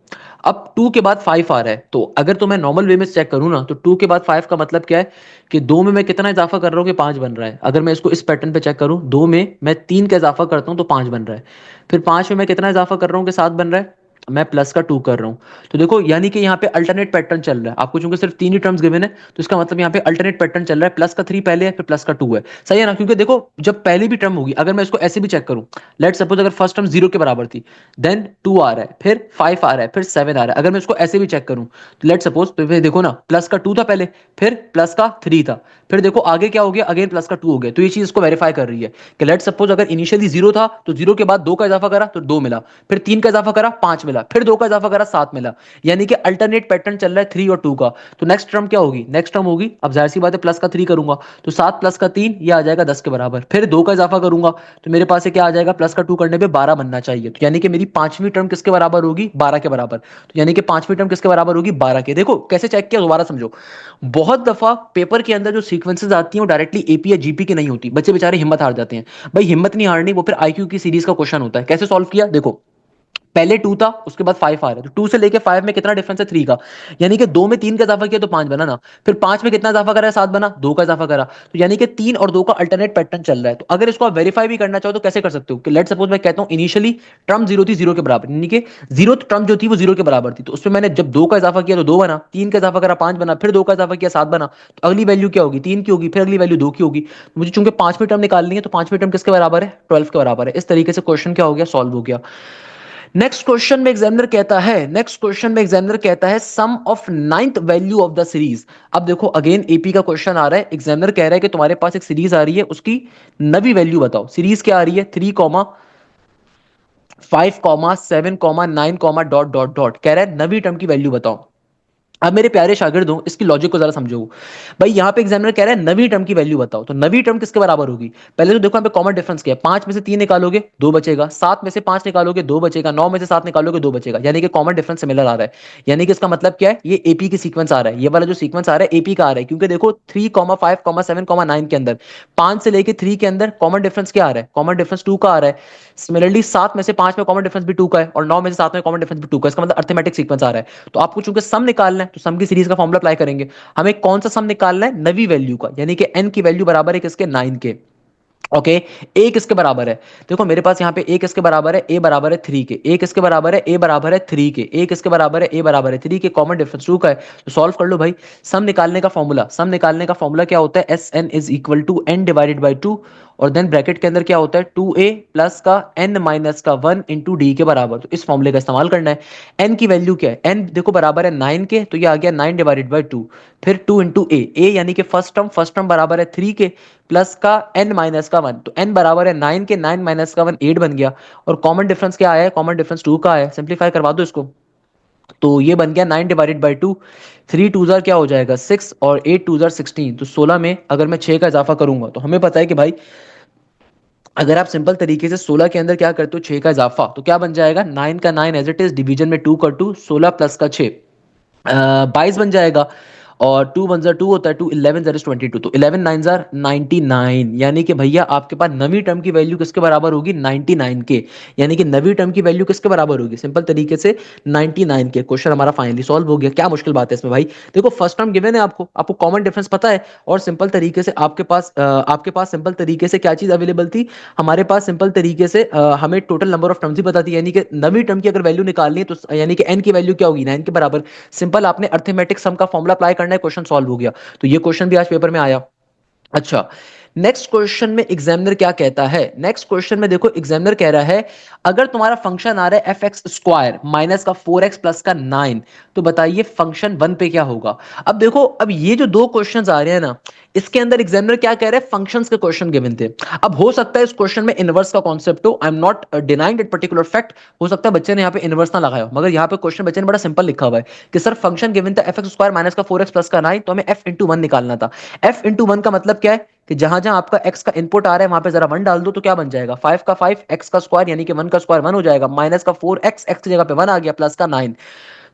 अब 2 के बाद 5 आ रहा है, तो अगर तो मैं नॉर्मल वे में चेक करूं ना, तो 2 के बाद 5 का मतलब क्या है कि 2 में मैं कितना इजाफा कर रहा हूं कि 5 बन रहा है। अगर मैं इसको इस पैटर्न पे चेक करूं, 2 में मैं 3 का इजाफा करता हूं तो 5 बन रहा है, फिर 5 में मैं कितना इजाफा कर रहा हूं कि 7 बन रहा है, मैं प्लस का 2 कर रहा हूं। तो देखो यानी कि यहाँ पे अल्टरनेट पैटर्न चल रहा है, आपको चूंकि सिर्फ 3 ही टर्म्स गिवन है, तो इसका मतलब यहाँ पे अल्टरनेट पैटर्न चल रहा है, प्लस का 3 पहले है फिर प्लस का 2 है। सही है ना, क्योंकि देखो जब पहली भी टर्म होगी, अगर मैं इसको ऐसे भी चेक करूं, लेट सपोज अगर फर्स्ट टर्म 0 के बराबर थी, देन 2 आ रहा है, फिर 5 आ रहा है, फिर 7 आ रहा है। अगर मैं इसको ऐसे भी चेक करूं तो लेट सपोज, तो फिर देखो ना, प्लस का 2 था पहले, फिर प्लस का 3 था, फिर देखो आगे क्या हो गया, अगेन प्लस का 2 हो गया। तो ये चीज इसको वेरीफाई कर रही है कि लेट सपोज अगर इनिशियली 0 था तो 0 के बाद 2 का इजाफा करा तो 2 मिला, फिर 3 का इजाफा करा 5 मिला, फिर 2 का इजाफा करा 7 मिला, यानी कि अल्टरनेट पैटर्न चल रहा है 3 और 2 का। तो नेक्स्ट टर्म क्या होगी, नेक्स्ट टर्म होगी, अब जाहिर सी बात है प्लस का 3 करूंगा तो 7 प्लस का 3 ये आ जाएगा 10 के बराबर, फिर 2 का इजाफा करूंगा तो मेरे पास क्या आ जाएगा, प्लस का 2 करने पे 12 बनना चाहिए। तो यानी कि मेरी पांचवी टर्म किसके बराबर होगी, 12 के बराबर। तो यानी कि पांचवी टर्म किसके बराबर होगी, 12 के। देखो कैसे चेक किया, दोबारा समझो। बहुत दफा पेपर के अंदर जो सीक्वेंसेस आती हैं वो डायरेक्टली एपी या जीपी की नहीं होती, बच्चे बेचारे हिम्मत हार जाते हैं। भाई हिम्मत नहीं हारनी, वो फिर आईक्यू की सीरीज का क्वेश्चन होता है। कैसे सॉल्व किया, देखो पहले 2 था, उसके बाद 5 आ रहा है, तो 2 से लेके 5 में कितना डिफरेंस है? 3 का। यानी कि 2 में 3 का इजाफा किया तो 5 बना ना, फिर 5 में कितना इजाफा करा है? 7 बना, 2 का इजाफा करा, तो यानी कि 3 और 2 का अल्टरनेट पैटर्न चल रहा है। तो अगर इसको आप वेरीफाई भी करना चाहो तो कैसे कर सकते हो कि लेट सपोज मैं कहता हूं इनिशियली टर्म 0 थी 0 के बराबर, यानी कि 0 टर्म जो थी वो 0 के बराबर थी, तो उसमें मैंने जब 2 का इजाफा किया तो 2 बना, 3 का इजाफा करा 5 बना, फिर 2 का इजाफा किया 7 बना, तो अगली वैल्यू क्या होगी? 3 की होगी, फिर अगली वैल्यू 2 की होगी। तो मुझे चूंकि 5वीं टर्म निकालनी है, तो 5वीं टर्म किसके बराबर है? 12 के बराबर है। इस तरीके से क्वेश्चन क्या हो गया? सॉल्व हो गया। नेक्स्ट क्वेश्चन में एग्जामिनर कहता है sum of ninth value of the series. अब देखो अगेन एपी का क्वेश्चन आ रहा है, एग्जामिनर कह रहा है कि तुम्हारे पास एक सीरीज आ रही है, उसकी नवी वैल्यू बताओ। सीरीज क्या आ रही है? 3,5,7,9 डॉट डॉट डॉट, कह रहा है नवी टर्म की वैल्यू बताओ। अब मेरे प्यारे शागिर्द हो, इसकी लॉजिक को जरा समझो। भाई यहां पे एग्जामिनर कह रहा है नवी टर्म की वैल्यू बताओ, तो नवी टर्म किसके बराबर होगी? पहले तो देखो यहाँ पे कॉमन डिफरेंस क्या है? 5 में से 3 निकालोगे 2 बचेगा, 7 में से 5 निकालोगे 2 बचेगा, 9 में से 7 निकालोगे 2 बचेगा, यानी कि कॉमन डिफरेंस सिमिलर आ रहा है। यानी कि इसका मतलब क्या है? ये एपी की सीक्वेंस आ रहा है, ये वाला जो सीक्वेंस आ रहा है एपी का आ रहा है, क्योंकि देखो 3,5,7,9 के अंदर 5 से लेके 3 के अंदर कॉमन डिफरेंस क्या आ रहा है? कॉमन डिफरेंस 2 का आ रहा है। सिमिलरली 7 में से 5 में कॉमन डिफरेंस भी 2 का है, और 9 में से 7 में कॉमन डिफरेंस भी 2 का है, इसका मतलब अर्थमेटिक सीक्वेंस आ रहा है। तो आपको चूंकि सम निकालना है, तो सम की सीरीज का फॉर्मुला अप्लाई करेंगे। हमें कौन सा सम निकालना है? नवी वैल्यू का, यानी कि n की वैल्यू बराबर है किसके? 9 के। ओके, ए किसके बराबर है? देखो मेरे पास यहाँ पे ए किसके बराबर है? ए बराबर है 3 के। ए किसके बराबर है? ए बराबर है 3 के। ए किसके बराबर है? ए बराबर है 3 के। कॉमन डिफरेंस 2 का है, तो सॉल्व कर लो भाई। सम निकालने का फॉर्मूला क्या होता है? S N is equal to N divided by two, और देन ब्रैकेट के अंदर क्या होता है? 2a प्लस का n माइनस का 1 इंटू डी के बराबर। तो इस फॉर्मूले का इस्तेमाल करना है। n की वैल्यू क्या है? n देखो बराबर है 9 के, तो ये आ गया 9 डिवाइडेड बाई 2, फिर 2 इंटू ए यानी कि फर्स्ट टर्म बराबर है 3 के, प्लस का n माइनस का 1, तो n बराबर है 9 के, 9 माइनस का 1 8 बन गया। और कॉमन डिफरेंस क्या आया है? कॉमन डिफरेंस 2 का आया है। सिंप्लीफाई करवा दो इसको, तो ये बन गया 9 डिवाइडेड बाई 2। 3 टू जार क्या हो जाएगा? 6, और 8 टू जार 16, तो 16 में अगर मैं 6 का इजाफा करूंगा, तो हमें पता है कि भाई अगर आप सिंपल तरीके से 16 के अंदर क्या करते हो? 6 का इजाफा, तो क्या बन जाएगा? 9 का 9 एज इट इज, डिवीजन में 2 कर 2, 16 प्लस का 6 22 बन जाएगा। और 2 वन जार 2 होता है, 2 11 जार 22, तो 11 9 जार 99, यानी कि भैया आपके पास नवी टर्म की वैल्यू किसके बराबर होगी? 99 के। यानी कि नवी टर्म की वैल्यू किसके बराबर होगी? सिंपल तरीके से 99 के। क्वेश्चन हमारा फाइनली सॉल्व हो गया। क्या मुश्किल बात है इसमें भाई? देखो फर्स्ट टर्म गिवन है, आपको कॉमन डिफरेंस पता है, और सिंपल तरीके से आपके पास सिंपल तरीके से क्या चीज अवेलेबल थी? हमारे पास सिंपल तरीके से हमें टोटल नंबर ऑफ टर्म्स ही पता थी, यानी कि नवी टर्म की अगर वैल्यू निकालनी है, तो यानी कि n की वैल्यू क्या होगी? 9 के बराबर। सिंपल आपने अर्थमेटिक सम का फॉर्मुला अप्लाई करना है, क्वेश्चन सॉल्व हो गया। तो ये क्वेश्चन भी आज पेपर में आया। अच्छा, नेक्स्ट क्वेश्चन में एग्जामिनर क्या कहता है? नेक्स्ट क्वेश्चन में देखो एग्जामिनर कह रहा है अगर तुम्हारा फंक्शन आ रहा है एफ एक्स स्क्वायर माइनस का 4x प्लस का 9, तो बताइए फंक्शन 1 पे क्या होगा? अब देखो, अब ये जो दो क्वेश्चंस आ रहे हैं ना, इसके अंदर एग्जामिनर क्या कह रहे हैं? फंक्शंस के क्वेश्चन गिवन थे। अब हो सकता है इस क्वेश्चन में इनवर्स का कॉन्सेप्ट हो, I am not denying that particular fact. हो सकता है बच्चे ने यहाँ पे इनवर्स ना लगाया हो, मगर यहाँ पे क्वेश्चन बच्चे ने बड़ा सिंपल लिखा हुआ है कि सर फंक्शन गिवन था एफ एक्स स्क्वायर माइनस का 4x प्लस का 9, तो हमें f इंटू 1 निकालना था। f इंटू 1 का मतलब क्या है कि जहां जहां आपका x का इनपुट आ रहा है वहां पे जरा 1 डाल दो, तो क्या बन जाएगा? 5 का 5, x का स्क्वायर यानी कि 1 का स्क्वायर 1 हो जाएगा, माइनस का 4x, x की जगह पे 1 आ गया, प्लस का 9।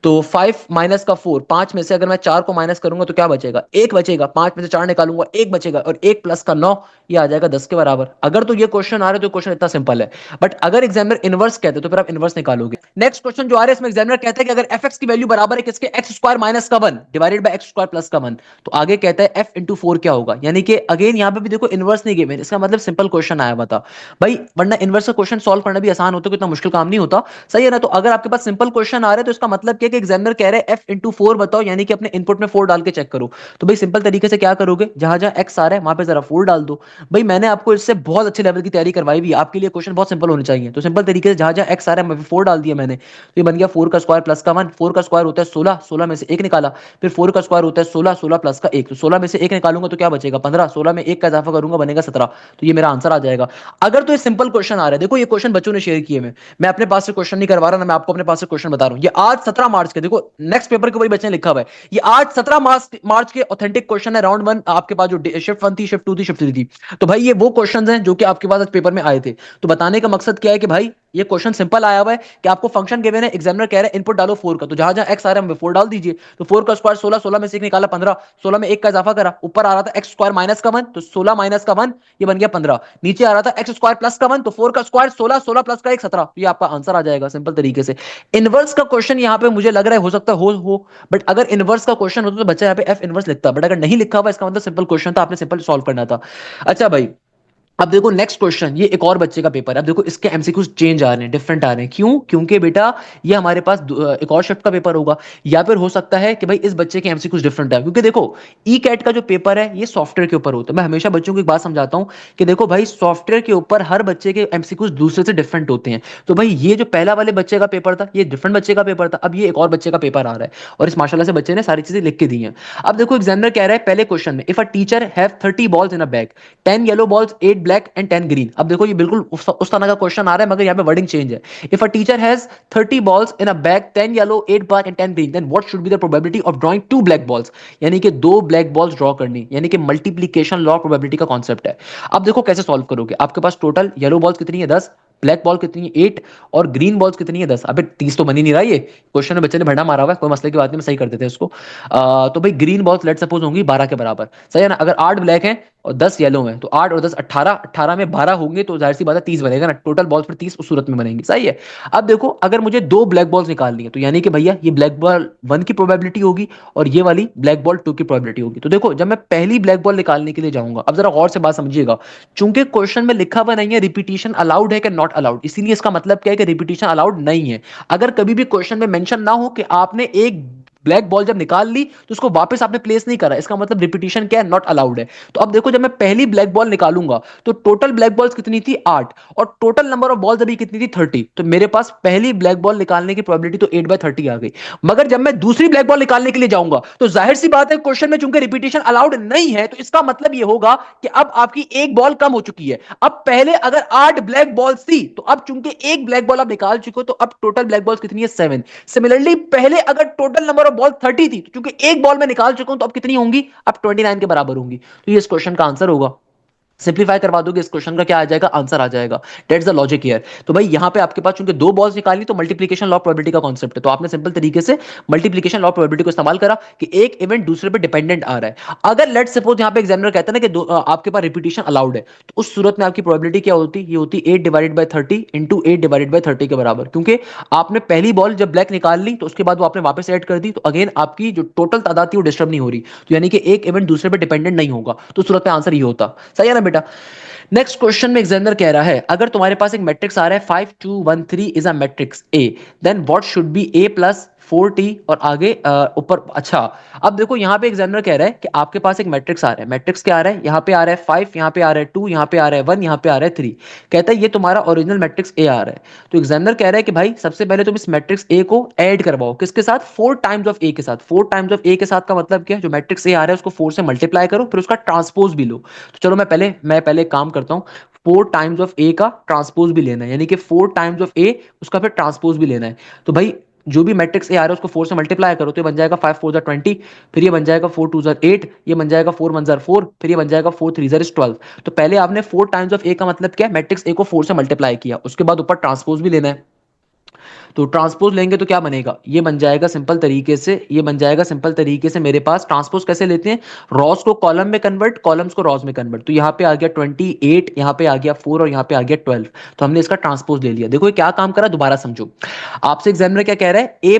तो 5 माइनस का 4, 5 में से अगर मैं 4 को माइनस करूंगा तो क्या बचेगा? 1 बचेगा। 5 में से 4 निकालूंगा 1 बचेगा, और 1 प्लस का 9, ये आ जाएगा 10 के बराबर। अगर तो ये क्वेश्चन आ रहा है तो क्वेश्चन इतना सिंपल है, बट अगर एग्जामिनर इनवर्स कहते तो फिर आप इनवर्स निकालोगे। नेक्स्ट क्वेश्चन जो आ रहा है इसमें एग्जामिनर कहता है कि अगर एफ एक्स की वैल्यू बराबर है किसके? एक्स स्क्वायर माइनस का 1 divided by X square plus का 1, तो आगे कहता है एफ इंटू 4 क्या होगा? यानी कि अगेन यहाँ पे भी देखो इनवर्स नहीं गिवन, इसका मतलब सिंपल क्वेश्चन आया बता भाई, वरना इनवर्स का क्वेश्चन सॉल्व करना भी आसान होता है, इतना मुश्किल काम नहीं होता। सही है ना? तो अगर आपके पास सिंपल क्वेश्चन आ रहा है तो इसका मतलब क्या है कि एग्जामिनर कह रहे हैं एफ इंटू 4 बताओ, यानी कि अपने इनपुट में 4 डाल के चेक करो। तो भाई सिंपल तरीके से क्या करोगे? जहां जहां एक्स आ रहा है वहां पे जरा 4 डाल दो। भाई मैंने आपको इससे बहुत अच्छे लेवल की तैयारी करवाई हुई है, आपके लिए क्वेश्चन बहुत सिंपल होने चाहिए। तो सिंपल तरीके से जहां जहां एक्स आ रहा है 4 डाल दिया मैंने, तो ये बन गया 4 का स्क्वायर प्लस का 1। 4 का स्क्वायर होता है 16, 16 में से 1 निकाला, फिर 4 का स्क्वायर होता है 16, 16 प्लस का 1, तो 16 में से 1 निकालूंगा तो क्या बचेगा? 15, 16 में 1 का इजाफा करूंगा बनेगा 17, तो ये मेरा आंसर आ जाएगा। अगर तो ये सिंपल क्वेश्चन आ रहा है, देखो ये क्वेश्चन बच्चों ने शेयर किए, मैं अपने पास से क्वेश्चन नहीं करवा रहा ना, मैं आपको अपने पास से क्वेश्चन बता रहा हूं। ये आज 17 मार्च के, देखो नेक्स्ट पेपर के वही बच्चे ने लिखा हुआ है, ये आज 17 मार्च के ऑथेंटिक क्वेश्चन है। राउंड 1 आपके पास जो शिफ्ट 1 थी, शिफ्ट 2 थी, शिफ्ट 3 थी, तो भाई ये वो क्वेश्चंस हैं जो कि आपके पास आज पेपर में आए थे। तो बताने का मकसद क्या है कि भाई ये क्वेश्चन सिंपल आया हुआ है कि आपको फंक्शन गिवन है, एग्जामिनर कह रहा है इनपुट डालो 4 का, तो जहां जहां x आ रहा है 4 डाल दीजिए। तो 4 का स्क्वायर 16, 16 में से 1 निकाला 15, 16 में 1 का इजाफा करा, ऊपर आ रहा था x स्क्वायर माइनस का 1, तो 16 माइनस का 1 ये बन गया 15, नीचे आ रहा था x स्क्वायर प्लस का 1, तो 4 का स्क्वायर 16, 16 प्लस का 1 17, ये आपका आंसर आ जाएगा सिंपल तरीके से। इनवर्स का क्वेश्चन यहां पे मुझे लग रहा है हो सकता हो, बट अगर इनवर्स का क्वेश्चन होता तो बच्चा यहां पे f इनवर्स लिखता, बट अगर नहीं लिखा हुआ इसका मतलब सिंपल क्वेश्चन था, आपने सिंपल सॉल्व करना था। अच्छा भाई, अब देखो नेक्स्ट क्वेश्चन, ये एक और बच्चे का पेपर है। अब देखो इसके एमसीक्यूज चेंज आ रहे हैं, डिफरेंट आ रहे हैं, क्यों? क्योंकि बेटा ये हमारे पास एक और शिफ्ट का पेपर होगा, या फिर हो सकता है कि भाई इस बच्चे के एमसीक्यूज डिफरेंट है, क्योंकि देखो ई कैट का जो पेपर है ये सॉफ्टवेयर के ऊपर होता है। मैं हमेशा बच्चों को एक बात समझाता हूं कि देखो भाई सॉफ्टवेयर के ऊपर हर बच्चे के एमसीक्यूज दूसरे से डिफरेंट होते हैं। तो भाई ये जो पहला वाले बच्चे का पेपर था ये डिफरेंट बच्चे का पेपर था, अब ये एक और बच्चे का पेपर आ रहा है, और इस माशाल्लाह से बच्चे ने सारी चीजें लिख के दी हैं। अब देखो एग्जामिनर कह रहा है पहले क्वेश्चन में, if a teacher have 30 balls in a bag, 10 yellow balls, 8 black and 10 green. अब देखो ये बिल्कुल उस तरह का क्वेश्चन आ रहा है, मगर यहाँ पे वर्डिंग चेंज है। If a teacher has 30 balls in a bag, 10 yellow, 8 black and 10 green, then what should be the probability of drawing 2 black balls? यानी कि 2 ब्लैक बॉल्स ड्रॉ करनी, यानी कि मल्टीप्लीकेशन लॉ प्रोबेबिलिटी का कॉन्सेप्ट है। अब देखो कैसे सॉल्व करोगे, आपके पास टोटल येलो बॉल्स कितनी है 10, ब्लैक बॉल कितनी है 8, और ग्रीन बॉल्स कितनी है 10। अबे 30 तो बन ही नहीं रहा, ये क्वेश्चन में बच्चे ने भंडा मारा हुआ है, कोई मसले की बात नहीं, मैं सही कर देते हैं इसको। तो भाई ग्रीन बॉल्स लेट सपोज होंगी 12 के बराबर, सही है ना? अगर 8 ब्लैक हैं और 10 येलो हैं तो 8 और 10 18, 18 में 12 होंगे तो जाहिर सी बात है 30 बनेगा ना, टोटल बॉल्स फिर 30 उस सूरत में बनेंगी, सही है। अब देखो अगर मुझे 2 ब्लैक बॉल्स निकालनी है, तो यानी कि भैया ये ब्लैक बॉल 1 की प्रोबेबिलिटी होगी और ये वाली ब्लैक बॉल 2 की प्रोबेबिलिटी होगी। तो देखो जब मैं पहली ब्लैक बॉल निकालने के लिए जाऊंगा, अब जरा गौर से बात समझिएगा, चूंकि क्वेश्चन में लिखा हुआ नहीं है रिपीटिशन अलाउड है कि नॉट अलाउड, इसीलिए इसका मतलब क्या है कि रिपीटिशन अलाउड नहीं है। अगर कभी भी क्वेश्चन में मेंशन ना हो कि आपने एक ब्लैक बॉल जब निकाल ली तो उसको वापस आपने प्लेस नहीं करा, इसका मतलब रिपीटिशन क्या है, नॉट अलाउड है। तो अब देखो जब मैं पहली ब्लैक बॉल निकालूंगा तो टोटल ब्लैक बॉल्स कितनी थी 8, और टोटल नंबर ऑफ बॉल्स अभी कितनी थी 30, तो मेरे पास पहली ब्लैक बॉल निकालने की प्रोबेबिलिटी तो 8/30 आ गई। मगर जब मैं दूसरी ब्लैक बॉल निकालने के लिए जाऊंगा तो जाहिर सी बात है क्वेश्चन में चूंकि रिपीटिशन अलाउड नहीं है, तो इसका मतलब यह होगा कि अब आपकी एक बॉल कम हो चुकी है। अब पहले अगर 8 ब्लैक बॉल्स थी तो अब चूंकि एक ब्लैक बॉल आप निकाल चुके हो तो अब टोटल ब्लैक बॉल्स कितनी है 7। सिमिलरली पहले अगर टोटल नंबर ऑफ बॉल 30 थी, तो चूंकि एक बॉल में निकाल चुका हूं तो अब कितनी होंगी, अब 29 के बराबर होंगी। तो ये इस क्वेश्चन का आंसर होगा। सिंप्लीफाई करवा दोगे इस क्वेश्चन का क्या आ जाएगा, आंसर आ जाएगा। That's the logic here. तो भाई यहां पे आपके पास चूंकि 2 बॉल्स निकालनी तो मल्टीप्लिकेशन लॉ प्रोबेबिलिटी का कॉन्सेप्ट है, तो आपने सिंपल तरीके से मल्टीप्लिकेशन लॉ प्रोबेबिलिटी को इस्तेमाल करा कि एक इवेंट दूसरे पे डिपेंडेंट आ रहा है। अगर लेट्स सपोज यहां पे एग्जामिनर कहता है ना कि आपके पास रिपीटिशन अलाउड है, तो उस सूरत में आपकी प्रोबेबिलिटी क्या होती, ये होती 8/30 इंटू 8/30 के बराबर, क्योंकि आपने पहली बॉल जब ब्लैक निकाल ली तो उसके बाद वो आपने वापस ऐड कर दी, तो अगेन आपकी जो टोटल तादाद थी वो डिस्टर्ब नहीं हो रही, तो यानी कि एक इवेंट दूसरे पे डिपेंडेंट नहीं होगा, तो सूरत में आंसर ये होता। सही है ना बेटा? नेक्स्ट क्वेश्चन में एग्जामिनर कह रहा है अगर तुम्हारे पास एक मैट्रिक्स आ रहा है 5 2 1 3 is a matrix A, then what should be A plus 4t और आगे ऊपर। अच्छा, अब देखो यहां पे एग्जामिनर कह रहा है कि आपके पास एक मैट्रिक्स आ रहा है, मैट्रिक्स क्या आ रहा है, यहां पे आ रहा है 5, यहां पे आ रहा है 2, यहां पे आ रहा है 1, यहां पे आ रहा है 3। कहता है ये तुम्हारा ओरिजिनल मैट्रिक्स ए आ रहा है। तो एग्जामिनर कह रहा है कि भाई सबसे पहले तुम इस मैट्रिक्स ए को ऐड करवाओ किसके साथ, 4 टाइम्स ऑफ ए के साथ। 4 टाइम्स ऑफ ए के साथ का मतलब क्या है, जो मैट्रिक्स ए आ रहा है उसको 4 से मल्टीप्लाई करो, फिर उसका ट्रांसपोज भी लो। तो चलो मैं पहले एक काम करता हूं, 4 टाइम्स ऑफ ए का ट्रांसपोज भी लेना है, यानी कि 4 टाइम्स ऑफ ए उसका फिर ट्रांसपोज भी लेना है। तो भाई जो भी मैट्रिक्स ए आ रहा है उसको 4 से मल्टीप्लाई करो, तो ये बन जाएगा 5 4 20, फिर ये बन जाएगा 4 2 8, ये बन जाएगा 4 1 4, फिर ये बन जाएगा 4 3 12। तो पहले आपने 4 टाइम्स ऑफ ए का मतलब क्या है, मैट्रिक्स ए को 4 से मल्टीप्लाई किया, उसके बाद ऊपर ट्रांसपोज भी लेना है। तो ट्रांसपोज लेंगे तो क्या बनेगा, ये बन जाएगा सिंपल तरीके से, ये बन जाएगा सिंपल तरीके से मेरे पास। ट्रांसपोज कैसे लेते हैं, रॉस को कॉलम में कन्वर्ट, कॉलम्स को रॉस में कन्वर्ट। तो यहाँ पे आ गया 28, यहाँ पे आ गया 4 और यहाँ पे आ गया 12, तो हमने इसका ट्रांसपोज ले लिया। देखो ये क्या काम करा, दोबारा समझो। आपसे एग्जामिनर क्या कह रहा है, ए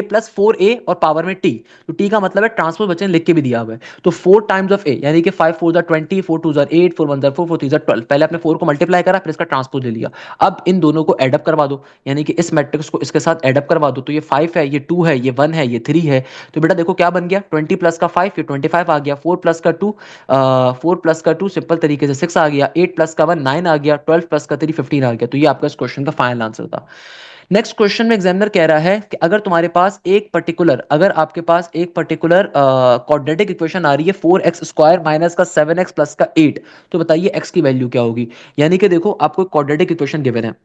प्लस 4a और पावर में टी, तो टी का मतलब है ट्रांसपोज, बच्चे ने लिख के भी दिया हुआ है। तो 4 टाइम्स ऑफ ए यानी कि 5 4 20, 4 2 8, 4 1 4, 4 3 12। पहले आपने 4 को मल्टीप्लाई करा, फिर इसका ट्रांसपोज ले लिया। अब इन दोनों को एडअप करवा दो, यानी कि इस मैट्रिक्स को इसके साथ एडअप करवा दो, तो ये 5 है, ये 2 है, ये 1 है, ये 3 है। तो बेटा देखो क्या बन गया, 20 प्लस का 5 ये 25 आ गया, 4 प्लस का 2 सिंपल तरीके से 6 आ गया, 8 प्लस का 1 9 आ गया, 12 प्लस का 3 15 आ गया। तो ये आपका इस क्वेश्चन का फाइनल आंसर था। नेक्स्ट क्वेश्चन में एग्जामिनर कह रहा है कि अगर तुम्हारे पास अगर आपके पास एक पर्टिकुलर क्वाड्रेटिक इक्वेशन आ रही है 4x² माइनस का 7x प्लस का 8, तो बताइए x की वैल्यू क्या होगी। यानी कि देखो आपको क्वाड्रेटिक इक्वेशन गिवन है,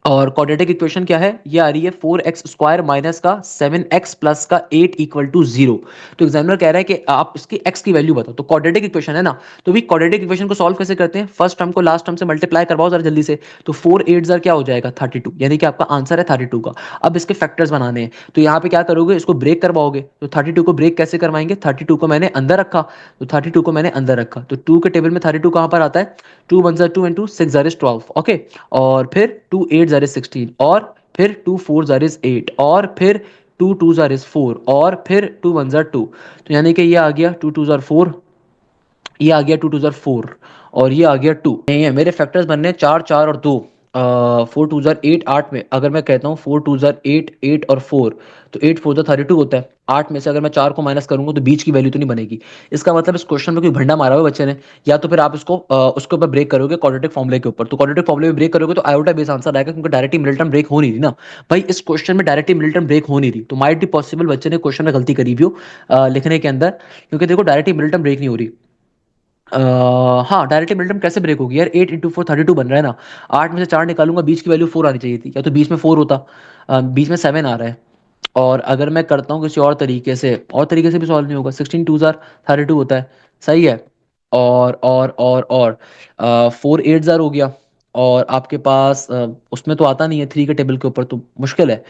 और क्वाड्रेटिक इक्वेशन क्या है, ये आ रही है 4x² माइनस का 7x प्लस का 8 इक्वल टू 0। तो एग्जामिनर कह रहा है कि आप इसकी x की वैल्यू बताओ। तो क्वाड्रेटिक इक्वेशन है ना, तो भी क्वाड्रेटिक इक्वेशन को सॉल्व कैसे करते हैं, फर्स्ट टर्म को लास्ट टर्म से मल्टीप्लाई करवाओ जरा जल्दी से। तो 4 8 क्या हो जाएगा 32, यानी कि आपका आंसर है 32 का। अब इसके फैक्टर्स बनाने हैं, तो यहाँ पे क्या करोगे, इसको ब्रेक करवाओगे। तो 32 को ब्रेक कैसे करवाएंगे, 32 को मैंने अंदर रखा, तो 32 को मैंने अंदर रखा, तो 2 के टेबल में 32 कहाँ पर आता है, 2 1 2 इंटू 6 12, ओके। और फिर 2 8 16, और फिर 2 4 8, और फिर 2 2 4, और फिर 2 1 2। तो यानी कि ये आ गया 2 2 4, ये आ गया 2 2 4, और ये आ गया 2। नहीं है मेरे फैक्टर्स बनने 4 4 और 2, 4 2 8 8 में अगर मैं कहता हूँ 4 2 8 8 और 4, तो 8 4 32 होता है। 8 में से अगर मैं 4 को माइनस करूंगा तो बीच की वैल्यू तो नहीं बनेगी। इसका मतलब इस क्वेश्चन में कोई भंडा मारा हुआ है बच्चे ने, या तो फिर आप इसको उसके ऊपर ब्रेक करोगे क्वाड्रेटिक फॉर्मूले के ऊपर। तो क्वाड्रेटिक फॉर्मूले में ब्रेक करोगे तो आयोटा बेस आंसर आएगा, क्योंकि डायरेक्टली मिडिल टर्म ब्रेक हो नहीं रही ना भाई। इस क्वेश्चन में डायरेक्टली मिडिल टर्म ब्रेक हो नहीं रही, तो माइट बी पॉसिबल बच्चे ने क्वेश्चन में गलती करी भी हो लिखने के अंदर, क्योंकि देखो डायरेक्टली मिडिल टर्म ब्रेक नहीं हो रही। हाँ डायरेक्टली मिडल कैसे ब्रेक होगी यार, 8 इंटू 4 32 बन रहा है ना। 8 में से 4 निकालूंगा, बीच की वैल्यू 4 आनी चाहिए थी, या तो बीच में 4 होता, बीच में 7 आ रहा है। और अगर मैं करता हूँ किसी और तरीके से भी सॉल्व नहीं होगा, 16 2 32 होता है, सही है। और 4 8 हो गया, और आपके पास उसमें तो आता नहीं है 3 के टेबल के ऊपर, तो मुश्किल है।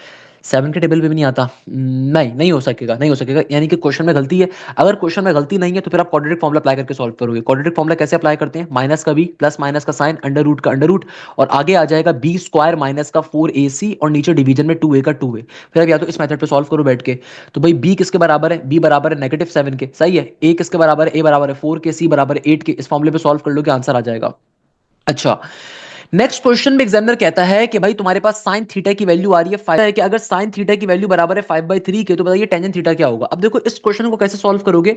7 के टेबल पे भी नहीं आता, नहीं नहीं हो सकेगा, नहीं हो सकेगा, यानी कि क्वेश्चन में गलती है। अगर क्वेश्चन में गलती नहीं है तो फिर आप क्वाड्रेटिक फॉर्मूला अप्लाई करके सॉल्व करोगे। क्वाड्रेटिक फॉर्मूला कैसे अप्लाई करते हैं, माइनस का बी प्लस माइनस का साइन अंडर रूट का अंडर रूट, और आगे आ जाएगा बी स्क्वायर माइनस का 4ac, और नीचे डिवीजन में 2a का 2a। फिर आप या तो इस मेथड पे सॉल्व करो बैठ के। तो भाई बी किसके बराबर है, बी बराबर है -7 के, सही है। ए किसके बराबर है, ए बराबर है 4 के, सी बराबर है 8 के। इस फॉर्मूले पे सॉल्व कर लो कि आंसर आ जाएगा। अच्छा, नेक्स्ट क्वेश्चन में एग्जामिनर कहता है कि भाई तुम्हारे पास साइन थीटा की वैल्यू आ रही है 5 है, कि अगर साइन थीटा की वैल्यू बराबर है 5/3 के, तो बताइए टेंजेंट थीटा क्या होगा। अब देखो इस क्वेश्चन को कैसे सॉल्व करोगे,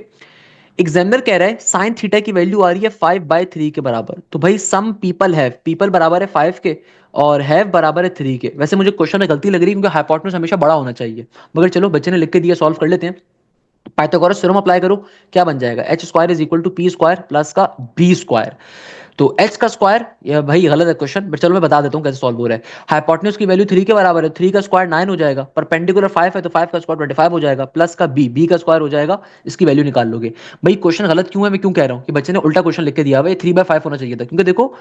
एग्जामिनर कह रहा है साइन थीटा की वैल्यू आ रही है 5/3 के बराबर। तो भाई सम पीपल हैव, पीपल बराबर है 5 के, और हैव बराबर है 3 के। वैसे मुझे क्वेश्चन में गलती लग रही है, क्योंकि हाइपोटेन्यूज हमेशा बड़ा होना चाहिए, मगर चलो बच्चे ने लिख के दिया, सॉल्व कर लेते हैं। पाइथागोरस थ्योरम अप्लाई करो, क्या बन जाएगा, H square is equal to P square plus का बी स्क्वायर। तो h का स्क्वायर, ये भाई गलत है क्वेश्चन, बट चलो मैं बता देता हूँ कैसे सॉल्व हो रहा है। हाइपोटेन्यूज की वैल्यू 3 के बराबर है, 3 का स्क्वायर 9 हो जाएगा, परपेंडिकुलर 5 है तो 5 का स्क्वायर 25 हो जाएगा, प्लस का b का स्क्वायर हो जाएगा, इसकी वैल्यू निकाल लोगे। भाई क्वेश्चन गलत क्यों है, मैं क्यों कह रहा हूँ कि बच्चे ने उल्टा क्वेश्चन लिख के दिया हुआ है, 3/5 होना चाहिए था। क्योंकि देखो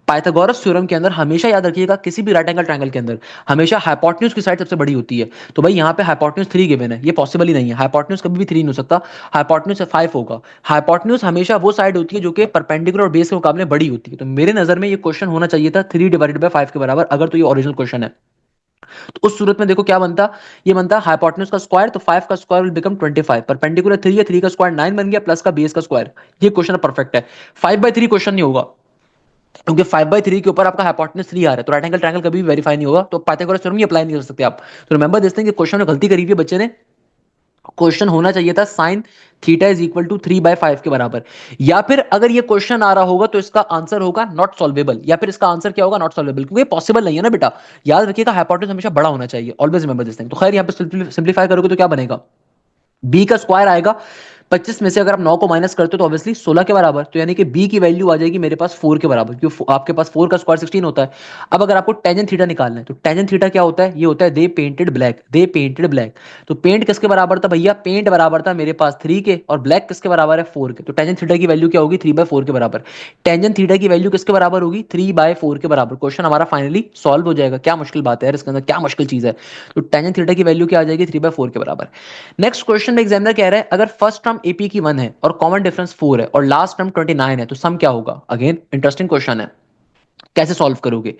पाइथागोरस थ्योरम के अंदर हमेशा याद रखिएगा, किसी भी राइट एंगल ट्रायंगल के अंदर हमेशा हाइपोटेन्यूज की साइड सबसे बड़ी होती है। तो भाई यहाँ पे हाइपोटेन्यूज 3 गिवन है, ये पॉसिबल ही नहीं है, हाइपोटेन्यूज कभी भी 3 नहीं हो सकता, हाइपोटेन्यूज 5 होगा। हाइपोटेन्यूज हमेशा वो साइड होती है जो कि परपेंडिकुलर और बेस के मुकाबले बड़ी होती है। तो मेरे नजर में ये क्वेश्चन होना चाहिए था 3/5 के बराबर, अगर तो ये ओरिजिनल क्वेश्चन है। तो उस सूरत में देखो क्या बनता, ये बनता हाइपोटेन्यूज का स्क्वायर, तो 5 का स्क्वायर विल बिकम 25, परपेंडिकुलर 3 है, 3 का स्क्वायर 9 बन गया, प्लस का बेस का स्क्वायर। ये क्वेश्चन परफेक्ट है, 5/3 क्वेश्चन नहीं होगा, क्योंकि 5/3 के ऊपर आपका हाइपोटेन्यूज 3 आ रहा है, तो राइट एंगल ट्रायंगल कभी भी वेरीफाई नहीं होगा, तो पाइथागोरस थ्योरम अप्लाई नहीं कर सकते आप। तो रिमेंबर दिस थिंग कि क्वेश्चन में गलती करी हुई है बच्चे ने, क्वेश्चन होना चाहिए था sine theta is equal to 3/5 के बराबर। या फिर अगर ये क्वेश्चन आ रहा होगा तो इसका आंसर होगा नॉट सॉल्वेबल, या फिर इसका आंसर क्या होगा, नॉट सॉल्वेबल, क्योंकि पॉसिबल नहीं है ना बेटा। याद रखिएगा हाइपोटेन्यूज हमेशा बड़ा होना चाहिए, ऑलवेज रिमेंबर दिस थिंग। तो खैर यहाँ पे सिंप्लीफाई करोगे तो क्या बनेगा, बी का स्क्वायर आएगा 25 में से अगर आप 9 को माइनस करते हो तो ऑब्वियसली 16 के बराबर, तो यानी कि बी की वैल्यू आ जाएगी मेरे पास 4 के बराबर, क्योंकि आपके पास 4 का स्क्वायर 16 होता है। अब अगर आपको टेंजेंट थीटा निकालना है, तो टेंजेंट थीटा क्या होता है, ये होता है दे painted black, they painted black. तो पेंट किसके बराबर था भैया, पेंट बराबर था मेरे पास 3 के, और ब्लैक किसके बराबर है 4 के। तो टेंजेंट थीटा की वैल्यू क्या होगी, 3/4 के बराबर। टेंजेंट थीटा की वैल्यू किसके बराबर होगी, 3/4 के बराबर। क्वेश्चन हमारा फाइनली सॉल्व हो जाएगा। क्या मुश्किल बात है यार इसके अंदर, क्या मुश्किल चीज है। तो टेंजेंट थीटा की वैल्यू क्या आ जाएगी, 3/4 के बराबर। नेक्स्ट क्वेश्चन में एग्जामिनर कह रहा है अगर फर्स्ट टर्म एपी की 1 है और कॉमन डिफरेंस 4 है और लास्ट टर्म 29 है, तो सम क्या होगा। अगेन इंटरेस्टिंग क्वेश्चन है, कैसे सॉल्व करोगे।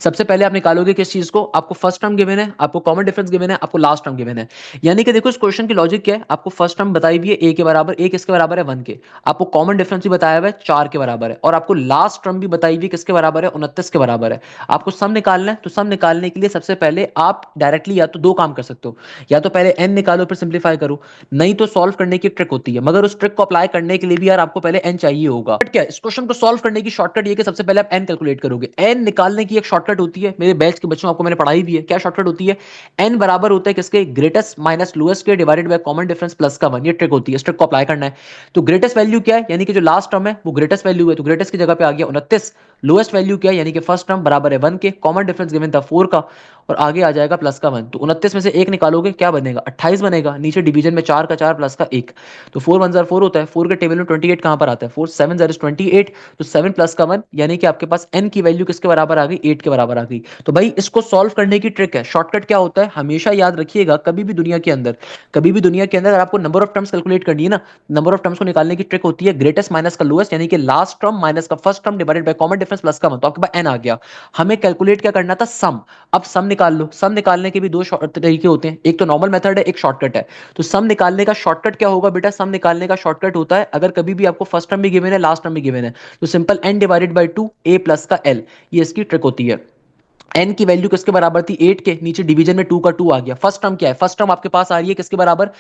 सबसे पहले आप निकालोगे किस चीज को, आपको फर्स्ट टर्म गिवन है, आपको कॉमन डिफरेंस गिवन है, आपको लास्ट टर्म गिवन है। यानी कि देखो इस क्वेश्चन की लॉजिक क्या है, आपको फर्स्ट टर्म बताई हुई है ए के बराबर, ए किसके बराबर है 1 के, आपको कॉमन डिफरेंस भी बताया हुआ है 4 के बराबर है, और आपको लास्ट टर्म भी बताई हुई किसके बराबर है 29 के बराबर है। आपको सम निकालना है, तो सम निकालने के लिए सबसे पहले आप डायरेक्टली या तो दो काम कर सकते हो, या तो पहले एन निकालो फिर सिंप्लीफाई करो, नहीं तो सॉल्व करने की ट्रिक होती है, मगर उस ट्रिक को अप्लाई करने के लिए भी यार आपको पहले एन चाहिए होगा। बट क्या इस क्वेश्चन को सॉल्व करने की शॉर्टकट ये कि सबसे पहले आप एन कैलकुलेट कैलकुलेट करोगे? एन निकालने की एक शॉर्टकट होती है, मेरे बैच के बच्चों आपको मैंने पढ़ाई भी है। क्या शॉर्टकट होती है? एन बराबर होता है किसके? ग्रेटेस्ट माइनस लोएस्ट के divided by common difference plus का 1। ये ट्रिक होती है, इस ट्रिक को अप्लाई करना है। तो ग्रेटेस्ट वैल्यू क्या है? यानी कि जो लास्ट टर्म है वो ग्रेटेस्ट वैल्यू है, तो ग्रेटेस्ट की जगह पे आ गया 29। लोएस्ट वैल्यू क्या है? यानी कि फर्स्ट टर्म बराबर है 1 के, कॉमन डिफरेंस गिवन था 4 का, और आगे आ जाएगा प्लस का 1। तो 29 में से एक निकालोगे क्या बनेगा? 28 बनेगा। नीचे डिवीजन में 4 का 4 प्लस का 1, तो 4 1 4 होता है। 4 के टेबल में 28 कहां पर आता है? 4 7 0 28, तो 7 प्लस का 1, यानी कि आपके पास n की वैल्यू किसके बराबर आ गई? 8 के बराबर आ गई। तो भाई इसको सॉल्व करने की ट्रिक है, शॉर्टकट क्या होता है हमेशा याद रखिएगा। कभी भी दुनिया के अंदर, कभी भी दुनिया के अंदर अगर आपको नंबर ऑफ टर्म्स कैलकुलेट करनी है ना, नंबर ऑफ टर्म्स को निकालने की ट्रिक होती है ग्रेटेस्ट माइनस का लोएस्ट, यानी कि लास्ट टर्म माइनस का first term divided by common difference plus का 1। तो आपके पास n आ गया। हमें कैलकुलेट क्या करना था? सम। अब सम निकाल लो। सम निकालने के भी दो तरीके होते हैं, एक तो नॉर्मल मेथड है, एक शॉर्टकट है। तो सम निकालने का शॉर्टकट क्या होगा बेटा? सम निकालने का शॉर्टकट होता है, अगर कभी भी आपको फर्स्ट टर्म भी गिवन है, लास्ट टर्म भी गिवन है, तो simple n divided by 2 a plus का l, ये इसकी ट्रिक होती है। n की वैल्यू किसके बराबर थी? 8 के। नीचे डिवीजन में 2 का 2 आ गया। फर्स्ट टर्म क्या है? फर्स्ट टर्म आपके पास आ रही है किसके बराबर?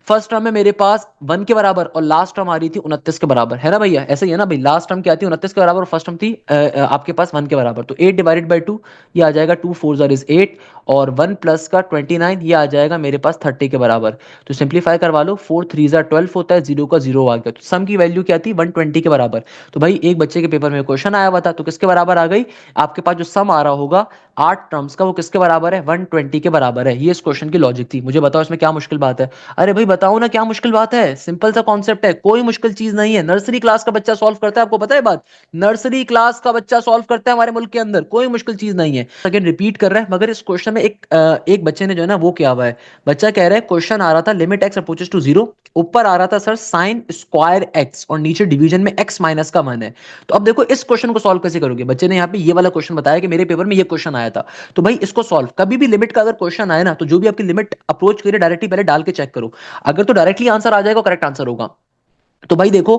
फर्स्ट टर्म में मेरे पास 1 के बराबर, और लास्ट टर्म आ रही थी 29 के बराबर, है ना भैया? ऐसे ही है ना भाई? लास्ट टर्म क्या थी? 29 के बराबर, और फर्स्ट टर्म थी आपके पास 1 के बराबर। तो 8 डिवाइडेड बाय 2, ये आ जाएगा 2 4 जार इज 8, और 1 प्लस का 29, ये आ जाएगा मेरे पास 30 के बराबर। तो सिंप्लीफाई करवा लो, 4 3 जार 12 होता है, 0 का 0 आ गया। तो सम की वैल्यू क्या थी? 120 के बराबर। तो भाई एक बच्चे के पेपर में क्वेश्चन आया हुआ था, तो किसके बराबर आ गई? आपके पास जो सम आ रहा होगा 8 टर्म्स का, वो किसके बराबर है? 120 के बराबर है। ये इस क्वेश्चन की लॉजिक थी। मुझे बताओ इसमें क्या मुश्किल बात है? अरे भाई बताओ ना, क्या मुश्किल बात है? सिंपल सा कॉन्सेप्ट है, कोई मुश्किल चीज नहीं है। नर्सरी क्लास का बच्चा सॉल्व करता है, आपको पता है बात? नर्सरी क्लास का बच्चा सॉल्व करता है हमारे मुल्क के अंदर, कोई मुश्किल चीज नहीं है। अगेन रिपीट कर रहा है, मगर इस क्वेश्चन में एक बच्चे ने जो है ना वो किया हुआ है। बच्चा कह रहा है, क्वेश्चन आ रहा था लिमिट एक्स अप्रोचेस टू 0, ऊपर आ रहा था सर साइन स्क्वायर एक्स, और नीचे डिवीजन में एक्स माइनस का 1 है। तो अब देखो इस क्वेश्चन को सॉल्व कैसे करोगे? बच्चे ने यहाँ पे ये वाला क्वेश्चन बताया कि मेरे पेपर में ये क्वेश्चन आया था। तो भाई इसको सॉल्व, कभी भी लिमिट का अगर क्वेश्चन आए ना, तो जो भी आपकी लिमिट अप्रोच करिए डायरेक्टली पहले डाल के चेक करो। अगर तो डायरेक्टली आंसर आ जाएगा, करेक्ट आंसर होगा। तो भाई देखो,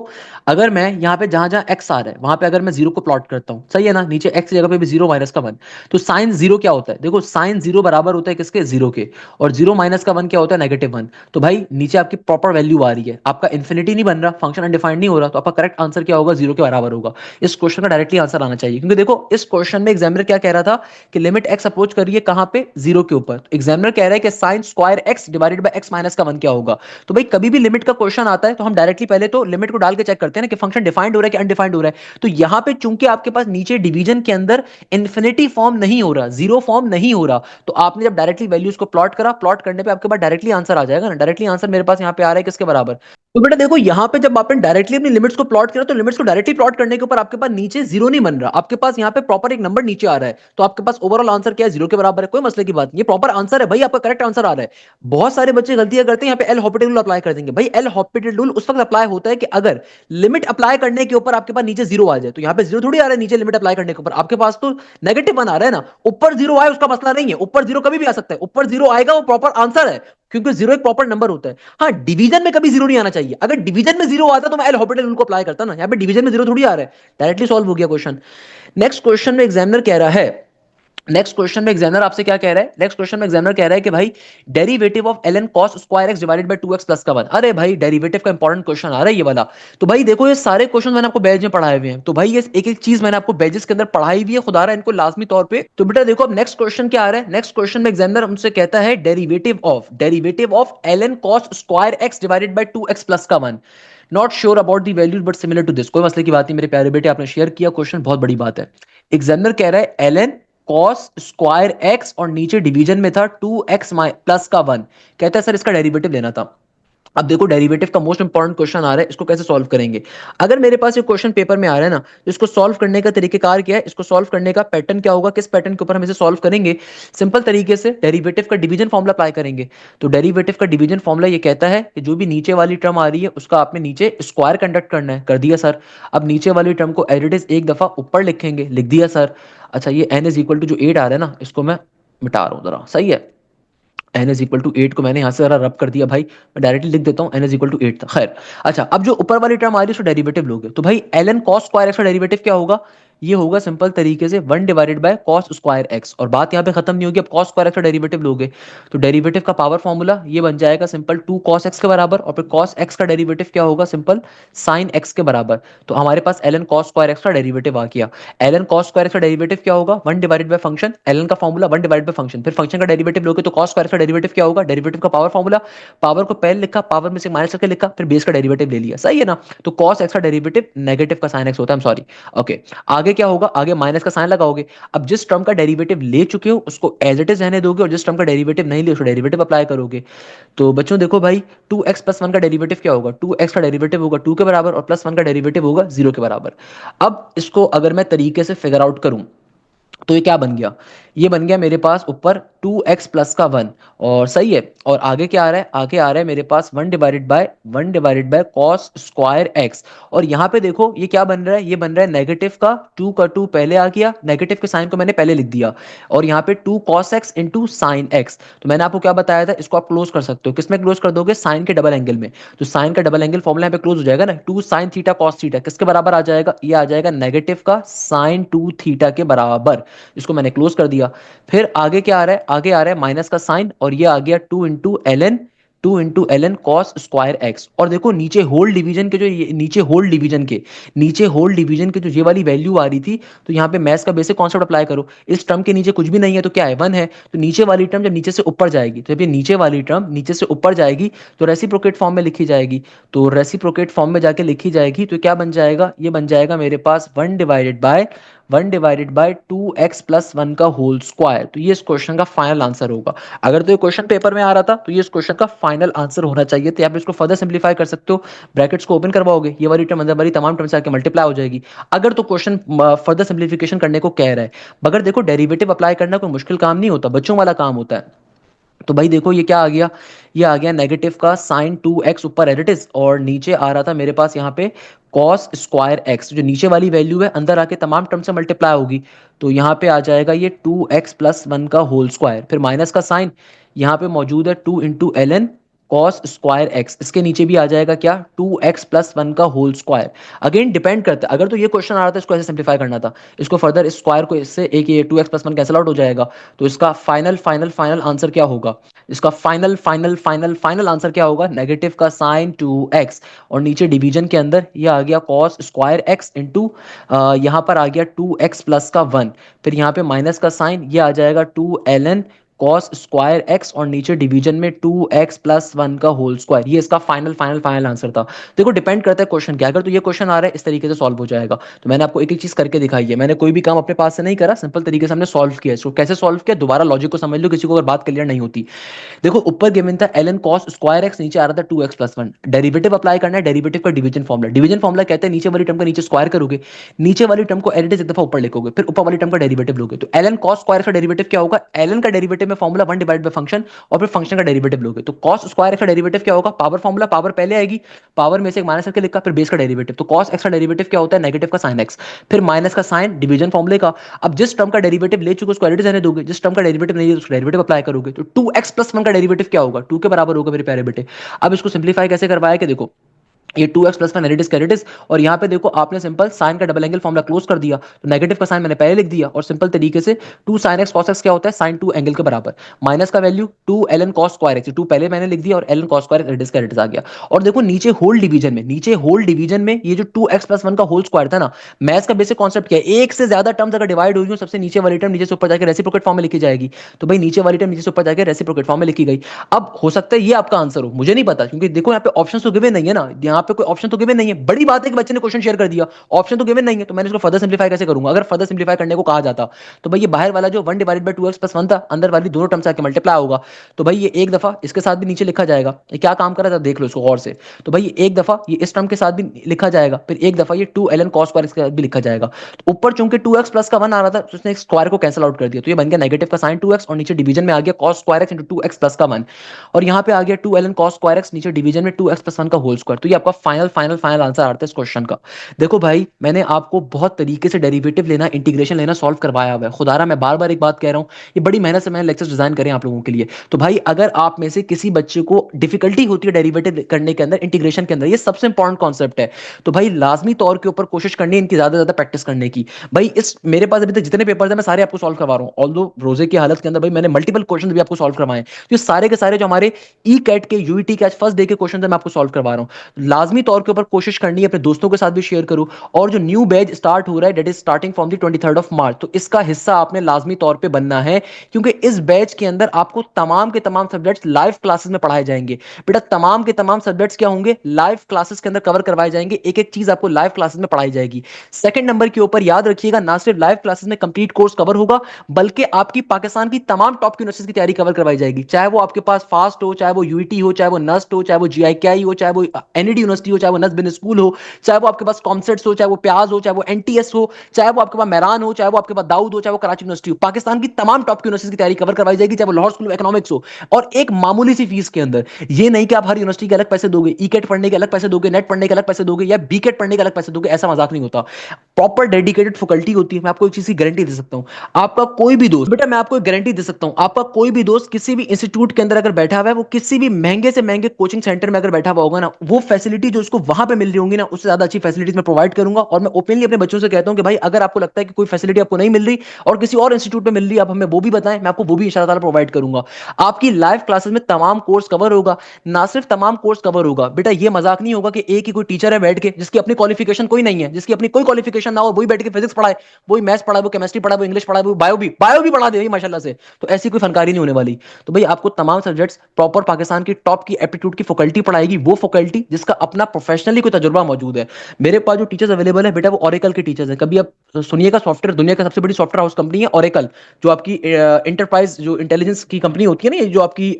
अगर मैं यहाँ पे जहां जहां एक्स आ रहा है वहां पे अगर मैं जीरो को प्लॉट करता हूं, सही है ना? नीचे एक्स की जगह पे भी 0 माइनस का 1, तो साइन जीरो क्या होता है? देखो साइन जीरो बराबर होता है किसके? 0 के। और 0 माइनस का 1 क्या होता है? -1। तो भाई नीचे आपकी प्रॉपर वैल्यू आ रही है, आपका इन्फिनिटी नहीं बन रहा, फंक्शन अनडिफाइंड नहीं हो रहा, तो आपका करेक्ट आंसर क्या होगा? 0 के बराबर होगा। इस क्वेश्चन का डायरेक्टली आंसर आना चाहिए, क्योंकि देखो इस क्वेश्चन में एग्जामिनर क्या कह रहा था कि लिमिट एक्स अप्रोच करिए कहां पे? 0 के ऊपर। तो एग्जामिनर कह रहा है कि sign square X divided by x minus का 1 क्या होगा? तो भाई कभी भी लिमिट का क्वेश्चन आता है तो हम डायरेक्टली पहले तो लिमिट को डाल के चेक करते हैं ना कि फंक्शन डिफाइंड हो रहा है कि अनडिफाइंड हो रहा है। तो यहां पे चूंकि आपके पास नीचे डिवीजन के अंदर इंफिनिटी फॉर्म नहीं हो रहा, जीरो फॉर्म नहीं हो रहा, तो आपने जब डायरेक्टली वैल्यूज को प्लॉट करा, प्लॉट करने पे आपके पास डायरेक्टली आंसर आ जाएगा ना। डायरेक्टली आंसर मेरे पास यहां पे आ रहा है किसके बराबर? तो बेटा देखो यहां पे जब आपने डायरेक्टली अपनी लिमिट्स को प्लॉट किया, तो लिमिट्स को डायरेक्टली प्लॉट करने के ऊपर आपके पास नीचे जीरो नहीं बन रहा, आपके पास यहां पे प्रॉपर एक नंबर नीचे आ रहा है। तो आपके पास ओवरऑल आंसर क्या है? 0 के बराबर है। कोई मसले की बात नहीं, ये प्रॉपर आंसर है भाई, आपका करेक्ट आंसर आ रहा है। बहुत सारे बच्चे गलतियां करते हैं, यहाँ पे एल हॉपिटल रूल अप्लाई कर देंगे। भाई एल हॉपिटल रूल उस वक्त अप्लाई होता है कि अगर लिमिट अप्लाई करने के ऊपर आपके पास नीचे जीरो आ जाए। तो यहाँ पे जीरो थोड़ी आ रहा है नीचे लिमिट अप्लाई करने के ऊपर, आपके पास तो नेगेटिव 1 आ रहा है ना। ऊपर जीरो आए उसका मसला नहीं है, ऊपर जीरो कभी भी आ सकता है, ऊपर जीरो आएगा वो प्रॉपर आंसर है, क्योंकि जीरो एक प्रॉपर नंबर होता है। हाँ डिवीजन में कभी जीरो नहीं आना चाहिए, अगर डिवीजन में जीरो आता तो मैं एल हॉपिटल रूल को अप्लाई करता ना। यहाँ पे डिवीजन में जीरो थोड़ी आ रहा है, डायरेक्टली सॉल्व हो गया क्वेश्चन। नेक्स्ट क्वेश्चन में एग्जामिनर कह रहा है, नेक्स्ट क्वेश्चन में एग्जामिनर आपसे क्या कह रहा है? नेक्स्ट क्वेश्चन में एग्जामिनर कह रहा है कि भाई derivative of ln cos square x divided by 2x plus का 1। अरे भाई डेरिवेटिव का इंपॉर्टेंट क्वेश्चन आ रहा है ये वाला। तो भाई देखो ये सारे क्वेश्चन मैंने आपको बैच में पढ़ाए हुए हैं, तो भाई ये एक एक चीज मैंने आपको बैचेस के अंदर पढ़ाई हुई है, खुदा रहा इनको लाजमी तौर पे। तो बेटा देखो अब नेक्स्ट क्वेश्चन क्या आ रहा है? नेक्स्ट क्वेश्चन में एग्जामिनर हमसे कहता है derivative of ln cos square x divided by 2x plus का 1। Not sure about the values but similar to this. कोई मसले की बात नहीं मेरे प्यारे बेटे, आपने शेयर किया क्वेश्चन, बहुत बड़ी बात है। एग्जामिनर कह रहा है ln cos स्क्वायर x, और नीचे डिवीजन में था 2x प्लस का 1, कहता है सर इसका डेरिवेटिव लेना था। अब देखो डेरिवेटिव का मोस्ट इंपॉर्टेंट क्वेश्चन आ रहा है, इसको कैसे सॉल्व करेंगे? अगर मेरे पास ये क्वेश्चन पेपर में आ रहा है ना, तो इसको सॉल्व करने का तरीकेकार क्या है? इसको सॉल्व करने का पैटर्न क्या होगा? किस पैटर्न के ऊपर हम इसे सॉल्व करेंगे? सिंपल तरीके से डेरिवेटिव का डिवीजन फॉर्मुला अप्लाई करेंगे। तो डेरिवेटिव का डिवीजन फॉर्मुला ये कहता है कि जो भी नीचे वाली टर्म आ रही है उसका आपने नीचे स्क्वायर कंडक्ट करना है। कर दिया सर। अब नीचे वाली टर्म को एज इट इज एक दफा ऊपर लिखेंगे, लिख दिया सर। अच्छा ये n इज इक्वल टू जो 8 आ रहा है ना, इसको मैं मिटा रहा हूं जरा, सही है? n इज इक्वल टू 8 को मैंने यहां से जरा रब कर दिया भाई, मैं डायरेक्टली लिख देता हूं n इज इक्वल टू 8 था। खैर अच्छा, अब जो ऊपर वाली टर्म आ रही है उसका डेरिवेटिव लोगे, तो भाई ln cos स्क्वायर x का डेरिवेटिव क्या होगा? ये होगा सिंपल तरीके से 1/cos² x, और बात यहाँ पे खत्म नहीं होगी। अब cos² x का डेरिवेटिव लोगे तो डेरिवेटिव का पावर फॉर्मूला ये बन जाएगा सिंपल 2 cos x के बराबर, और फिर cos x का डेरिवेटिव क्या होगा सिंपल sin x के बराबर। तो हमारे पास ln cos² x का डेरिवेटिव आ गया। ln cos² x का डेरिवेटिव क्या होगा 1/फंक्शन, ln का फॉर्मूला 1/फंक्शन, फिर फंक्शन का डेरिवेटिव लोगे तो cos² x का डेरिवेटिव क्या होगा, डेरिवेटिव का पावर फॉर्मूला, पावर को पहले लिखा, पावर में से माइनस करके लिखा, फिर बेस का डेरिवेटिव ले लिया, सही है ना। तो cos x का डेरिवेटिव नेगेटिव का sin x होता है, सॉरी। ओके, आगे क्या होगा, आगे माइनस का साइन लगाओगे। अब जिस टर्म का डेरिवेटिव ले चुके हो उसको एज इट इज रहने दोगे, और जिस टर्म का डेरिवेटिव नहीं ले उसको डेरिवेटिव अप्लाई करोगे। तो बच्चों देखो भाई, 2x+1 का डेरिवेटिव क्या होगा, 2x का डेरिवेटिव होगा 2 के बराबर, और +1 का डेरिवेटिव होगा 0 के बराबर। अब इसको अगर मैं तरीके से फिगर आउट करूं तो ये क्या बन गया, ये बन गया मेरे पास ऊपर 2x+1, और सही है। और आगे क्या आ रहा है, आगे आ रहा है मेरे पास 1/cos²x। और यहाँ पे देखो ये क्या बन रहा है, ये बन रहा है नेगेटिव का 2 का 2 पहले आ गया, नेगेटिव के साइन को मैंने पहले लिख दिया, और यहाँ पे 2 cos x into sine x. तो मैंने आपको क्या बताया था, इसको आप क्लोज कर सकते हो, किसमें क्लोज कर दोगे, साइन के डबल एंगल में। तो साइन का डबल एंगल फॉर्मूला यहाँ पे क्लोज हो जाएगा ना, 2 sin θ cos θ किसके बराबर आ जाएगा, ये आ जाएगा नेगेटिव का sin 2θ के बराबर। इसको मैंने क्लोज कर दिया। फिर आगे क्या आ रहा है, आगे आ रहा है माइनस का साइन, और ये आ गया 2 इंटू ln और देखो नीचे होल डिवीजन के जो नीचे होल डिवीजन के जो ये वाली वैल्यू आ रही थी, तो यहाँ पे मैथ्स का बेसिक कॉन्सेप्ट अप्लाई करो। इस टर्म के नीचे कुछ भी नहीं है तो क्या है, 1 है। तो नीचे वाली टर्म जब नीचे से ऊपर जाएगी, तो जब ये नीचे वाली टर्म नीचे से ऊपर जाएगी तो रेसिप्रोकेट फॉर्म में लिखी जाएगी। तो रेसिप्रोकेट फॉर्म में जाके लिखी जाएगी तो क्या बन जाएगा, ये बन जाएगा मेरे पास 1/2x+1 का होल स्क्वायर। तो ये इस क्वेश्चन का फाइनल आंसर होगा। अगर तो ये क्वेश्चन पेपर में आ रहा था तो ये इस क्वेश्चन का फाइनल आंसर होना चाहिए। तो आप इसको फर्दर सिंप्लीफाई कर सकते हो, ब्रैकेट्स को ओपन करवाओगे, ये वाली टर्म अंदर वाली तमाम टर्म से आके मल्टीप्लाई हो जाएगी। अगर तो क्वेश्चन फर्दर सिंप्लीफिकेशन करने को कह रहा है, मगर देखो डेरिवेटिव अप्लाई करना कोई मुश्किल काम नहीं होता, बच्चों वाला काम होता है। तो भाई देखो ये क्या आ गया, ये आ गया नेगेटिव का sin 2x ऊपर एज इट इज, और नीचे आ रहा था मेरे पास यहाँ पे cos²x, जो नीचे वाली वैल्यू है अंदर आके तमाम टर्म से मल्टीप्लाई होगी। तो यहाँ पे आ जाएगा ये 2x+1 का होल स्क्वायर, फिर माइनस का साइन यहाँ पे मौजूद है 2 इंटू ln cos²x, इसके नीचे भी आ जाएगा क्या 2x+1 का होल स्क्वायर। अगेन डिपेंड करता है, अगर तो ये क्वेश्चन आ रहा था इसको ऐसे सिंप्लीफाई करना था, इसको फर्दर इस स्क्वायर को इससे एक ये 2x+1 कैंसिल आउट हो जाएगा। तो इसका फाइनल फाइनल फाइनल आंसर क्या होगा, इसका final final final final answer क्या होगा, नेगेटिव का sin 2x, और नीचे डिवीजन के अंदर ये आ गया cos²x इंटू यहाँ पर आ गया 2x+1, फिर यहाँ पे माइनस का साइन, ये आ जाएगा 2ln cos²x, और नीचे डिवीजन में 2x+1 का होल स्क्वायर। ये इसका फाइनल फाइनल फाइनल आंसर था। देखो डिपेंड करता है क्वेश्चन क्या, अगर तो ये क्वेश्चन आ रहा है इस तरीके से सॉल्व हो जाएगा। तो मैंने आपको एक एक चीज करके दिखाई है, मैंने कोई भी काम अपने पास से नहीं करा, सिंपल तरीके से हमने सॉल्व किया। इसको कैसे सॉल्व किया, दोबारा लॉजिक को समझ लो, किसी को अगर बात क्लियर नहीं होती। देखो ऊपर गिवन था ln cos²x, नीचे आ रहा था 2x+1, डेरिवेटिव अप्लाई करना है, डेरिवेटिव का डिवीजन फॉर्मूला, डिवीजन फॉर्मूला कहते हैं नीचे वाली टर्म का नीचे स्क्वायर करोगे, नीचे वाली टर्म को एज एक दफा ऊपर लिखोगे, फिर ऊपर वाली टर्म का डेरिवेटिव लोगे। तो ln cos² का डेरिवेटिव क्या होगा, ln का डेरिवेटिव में फॉर्मूला 1/फंक्शन, और फिर फंक्शन का डेरिवेटिव लोगे। तो cos² का डेरिवेटिव क्या होगा, पावर फॉर्मूला, पावर पहले आएगी, पावर में से एक माइनस करके लिखा, फिर बेस का डेरिवेटिव। तो cos x का डेरिवेटिव क्या होता है, नेगेटिव का sin x, फिर माइनस का साइन डिवीजन फॉर्मूले का। अब जिस टर्म का डेरिवेटिव ले चुके उसको एज इट इज रहने दोगे, जिस टर्म का डेरिवेटिव नहीं है उसको डेरिवेटिव अप्लाई करोगे। तो 2x+1 का डेरिवेटिव क्या होगा, 2 के बराबर होगा मेरे प्यारे बेटे। अब इसको सिंप्लीफाई कैसे करवाया कि देखो ये 2x+1 एडिटिस कैरेटिस, और यहाँ पे देखो आपने सिंपल साइन का डबल एंगल फॉर्मूला क्लोज कर दिया, तो नेगेटिव का साइन मैंने पहले लिख दिया, और सिंपल तरीके से 2 sin x cos x क्या होता है, sin 2 एंगल के बराबर, माइनस का वैल्यू 2ln cos²x, 2 पहले मैंने लिख दिया और ln cos² एडिटिस कैरेटिस आ गया। और देखो नीचे होल डिवीजन में, नीचे होल डिवीजन में ये जो 2x+1 का होल स्क्वायर था ना, मैथ्स का बेसिक कॉन्सेप्ट क्या है, एक से ज्यादा टर्म्स अगर डिवाइड हो रही हो, सबसे नीचे वाली टर्म नीचे से ऊपर जाकर रेसिप्रोकेट फॉर्म में लिखी जाएगी। तो भाई नीचे वाली टर्म नीचे से ऊपर जाकर रेसिप्रोकेट फॉर्म में लिखी गई। अब हो सकता है ये आपका आंसर हो, मुझे नहीं पता, क्योंकि देखो यहाँ पे ऑप्शन तो गिवन नहीं है ना, यहाँ पे कोई ऑप्शन तो गिवन नहीं है। बड़ी बात है कि बच्चे ने क्वेश्चन शेयर कर दिया, ऑप्शन तो गिवन नहीं है, तो मैंने इसको फर्दर सिंप्लीफाई कैसे करूंगा। अगर फर्दर सिंप्लीफाई करने को कहा जाता तो भाई ये बाहर वाला जो 1/2x+1 था, अंदर वाली दोनों टर्म से आके मल्टीप्लाई होगा। तो भाई ये एक दफा इसके साथ भी नीचे लिखा जाएगा, ये क्या काम कर रहा था देख लो इसको गौर से। तो भाई ये एक दफा ये इस टर्म के साथ भी लिखा जाएगा, फिर एक दफा ये 2ln cos² के साथ भी लिखा जाएगा। तो ऊपर चूंकि 2x प्लस का 1 आ रहा था, तो उसने एक स्क्वायर को कैंसिल आउट कर दिया, तो ये बन गया नेगेटिव का sin 2x, और नीचे डिवीजन में आ गया cos² x into 2x plus का 1, और यहाँ पे आ गया 2ln cos²x, नीचे डिवीजन में 2x+1 का होल स्क्वायर। तो ये आपका आपका फाइनल फाइनल फाइनल आंसर आता है इस क्वेश्चन का। देखो भाई, मैंने आपको बहुत तरीके से डेरिवेटिव लेना, इंटीग्रेशन लेना सॉल्व करवाया हुआ है। खुदारा मैं बार बार एक बात कह रहा हूं, ये बड़ी मेहनत से मैंने लेक्चर्स डिजाइन करे आप लोगों के लिए। तो भाई अगर आप में से किसी बच्चे को डिफिकल्टी होती है डेरिवेटिव करने के अंदर, इंटीग्रेशन के अंदर, ये सबसे इंपॉर्टेंट कॉन्सेप्ट है, तो भाई लाजमी तौर के ऊपर कोशिश करनी है इनकी ज्यादा से ज्यादा प्रैक्टिस करने की। भाई इस मेरे पास अभी तक जितने पेपर्स हैं मैं सारे आपको सॉल्व करवा रहा हूं। ऑल्दो रोजे की हालत के अंदर भाई मैंने मल्टीपल क्वेश्चन भी आपको सॉल्व करवाए हैं, तो ये सारे के सारे जो हमारे ई कैट के यूईटी के आज फर्स्ट डे के क्वेश्चन है मैं आपको सॉल्व करवा रहा हूं। लाजमी तौर के ऊपर कोशिश करनी है, अपने दोस्तों के साथ भी शेयर करो। और जो न्यू बैच स्टार्ट हो रहा है date is starting from the 23rd of March, तो इसका हिस्सा आपने लाजमी तौर पे बनना है, क्योंकि इस बैच के अंदर आपको तमाम के तमाम सब्जेक्ट्स लाइव क्लासेस में पढ़ाए जाएंगे। बेटा तमाम के तमाम सब्जेक्ट्स क्या होंगे, लाइव क्लासेस के अंदर कवर करवाए जाएंगे, एक एक चीज आपको लाइव क्लासेस में पढ़ाई जाएगी। सेकंड नंबर के ऊपर याद रखिएगा, ना सिर्फ लाइव क्लासेस में कंप्लीट कोर्स कवर होगा, बल्कि आपकी पाकिस्तान की तमाम टॉप यूनिवर्सिटीज की तैयारी कवर करवाई जाएगी, चाहे वो आपके पास फास्ट हो, चाहे वो यूईटी हो, चाहे वो नस्ट हो, चाहे वो जीआईकेआई हो, चाहे वो एनईडी यूनिवर्सिटी हो, चाहे वो नस्ट बिजनेस स्कूल हो, चाहे वो आपके पास कॉमसेट्स हो, चाहे वो प्याज हो, चाहे वो एनटीएस हो, चाहे वो आपके पास मेहरान हो, चाहे वो आपके पास दाऊद हो, चाहे वो कराची यूनिवर्सिटी हो। पाकिस्तान की तमाम टॉप यूनिवर्सिटीज की तैयारी कवर करवाई जाएगी, चाहे वो लाहौर स्कूल ऑफ इकोनॉमिक्स हो, और एक मामूली सी फीस के अंदर। ये नहीं कि आप हर यूनिवर्सिटी के अलग पैसे दोगे, ई कैट पढ़ने के अलग पैसे दोगे, नेट पढ़ने के अलग पैसे दोगे, या बी कैट पढ़ने के अलग पैसे दोगे, ऐसा मजाक नहीं होता। प्रॉपर डेडिकेटेड फैकल्टी होती है। मैं आपको एक चीज की गारंटी दे सकता हूं, आपका कोई भी दोस्त, बेटा मैं आपको एक गारंटी दे सकता हूं, आपका कोई भी दोस्त किसी भी इंस्टीट्यूट के अंदर अगर बैठा हुआ है, वो किसी भी महंगे से महंगे कोचिंग सेंटर में अगर बैठा हुआ होगा ना, वो फैसिलिटी जो उसको वहां पे मिल रही होंगी ना, उससे ज्यादा अच्छी फैसिलिटीज मैं प्रोवाइड करूंगा। और मैं ओपनली अपने बच्चों से कहता हूं कि भाई अगर आपको लगता है कि कोई फैसिलिटी आपको नहीं मिल रही और किसी और इंस्टीट्यूट में मिल रही है, आप हमें वो भी बताएं, मैं आपको वो भी इंशाल्लाह प्रोवाइड करूंगा। आपकी लाइव क्लासेस में तमाम कोर्स कवर होगा। ना सिर्फ तमाम कोर्स कवर होगा, बेटा ये मजाक नहीं होगा कि एक ही कोई टीचर है बैठ के जिसकी अपनी क्वालिफिकेशन कोई नहीं है, जिसकी अपनी कोई क्वालिफिकेशन ना हो, वही बैठ के फिजिक्स पढ़ाए, वही मैथ्स पढ़ाए, वो केमिस्ट्री पढ़ाए, वो इंग्लिश पढ़ाए, वो बायो भी पढ़ा दे माशाल्लाह से। तो ऐसी कोई फनकारी नहीं होने वाली। तो भाई आपको तमाम सब्जेक्ट्स प्रॉपर पाकिस्तान की टॉप की एप्टीट्यूड की फैकल्टी पढ़ाएगी, वो फैकल्टी जिसका अपना प्रोफेशनली कोई तजुर्बा मौजूद है। मेरे पास जो टीचर्स अवेलेबल है बेटा, वो ओरेकल के टीचर्स हैं। कभी आप सुनिएगा, सॉफ्टवेयर दुनिया का सबसे बड़ी सॉफ्टवेयर हाउस कंपनी है ओरेकल, जो आपकी इंटरप्राइज जो इंटेलिजेंस की कंपनी होती है ना, ये जो आपकी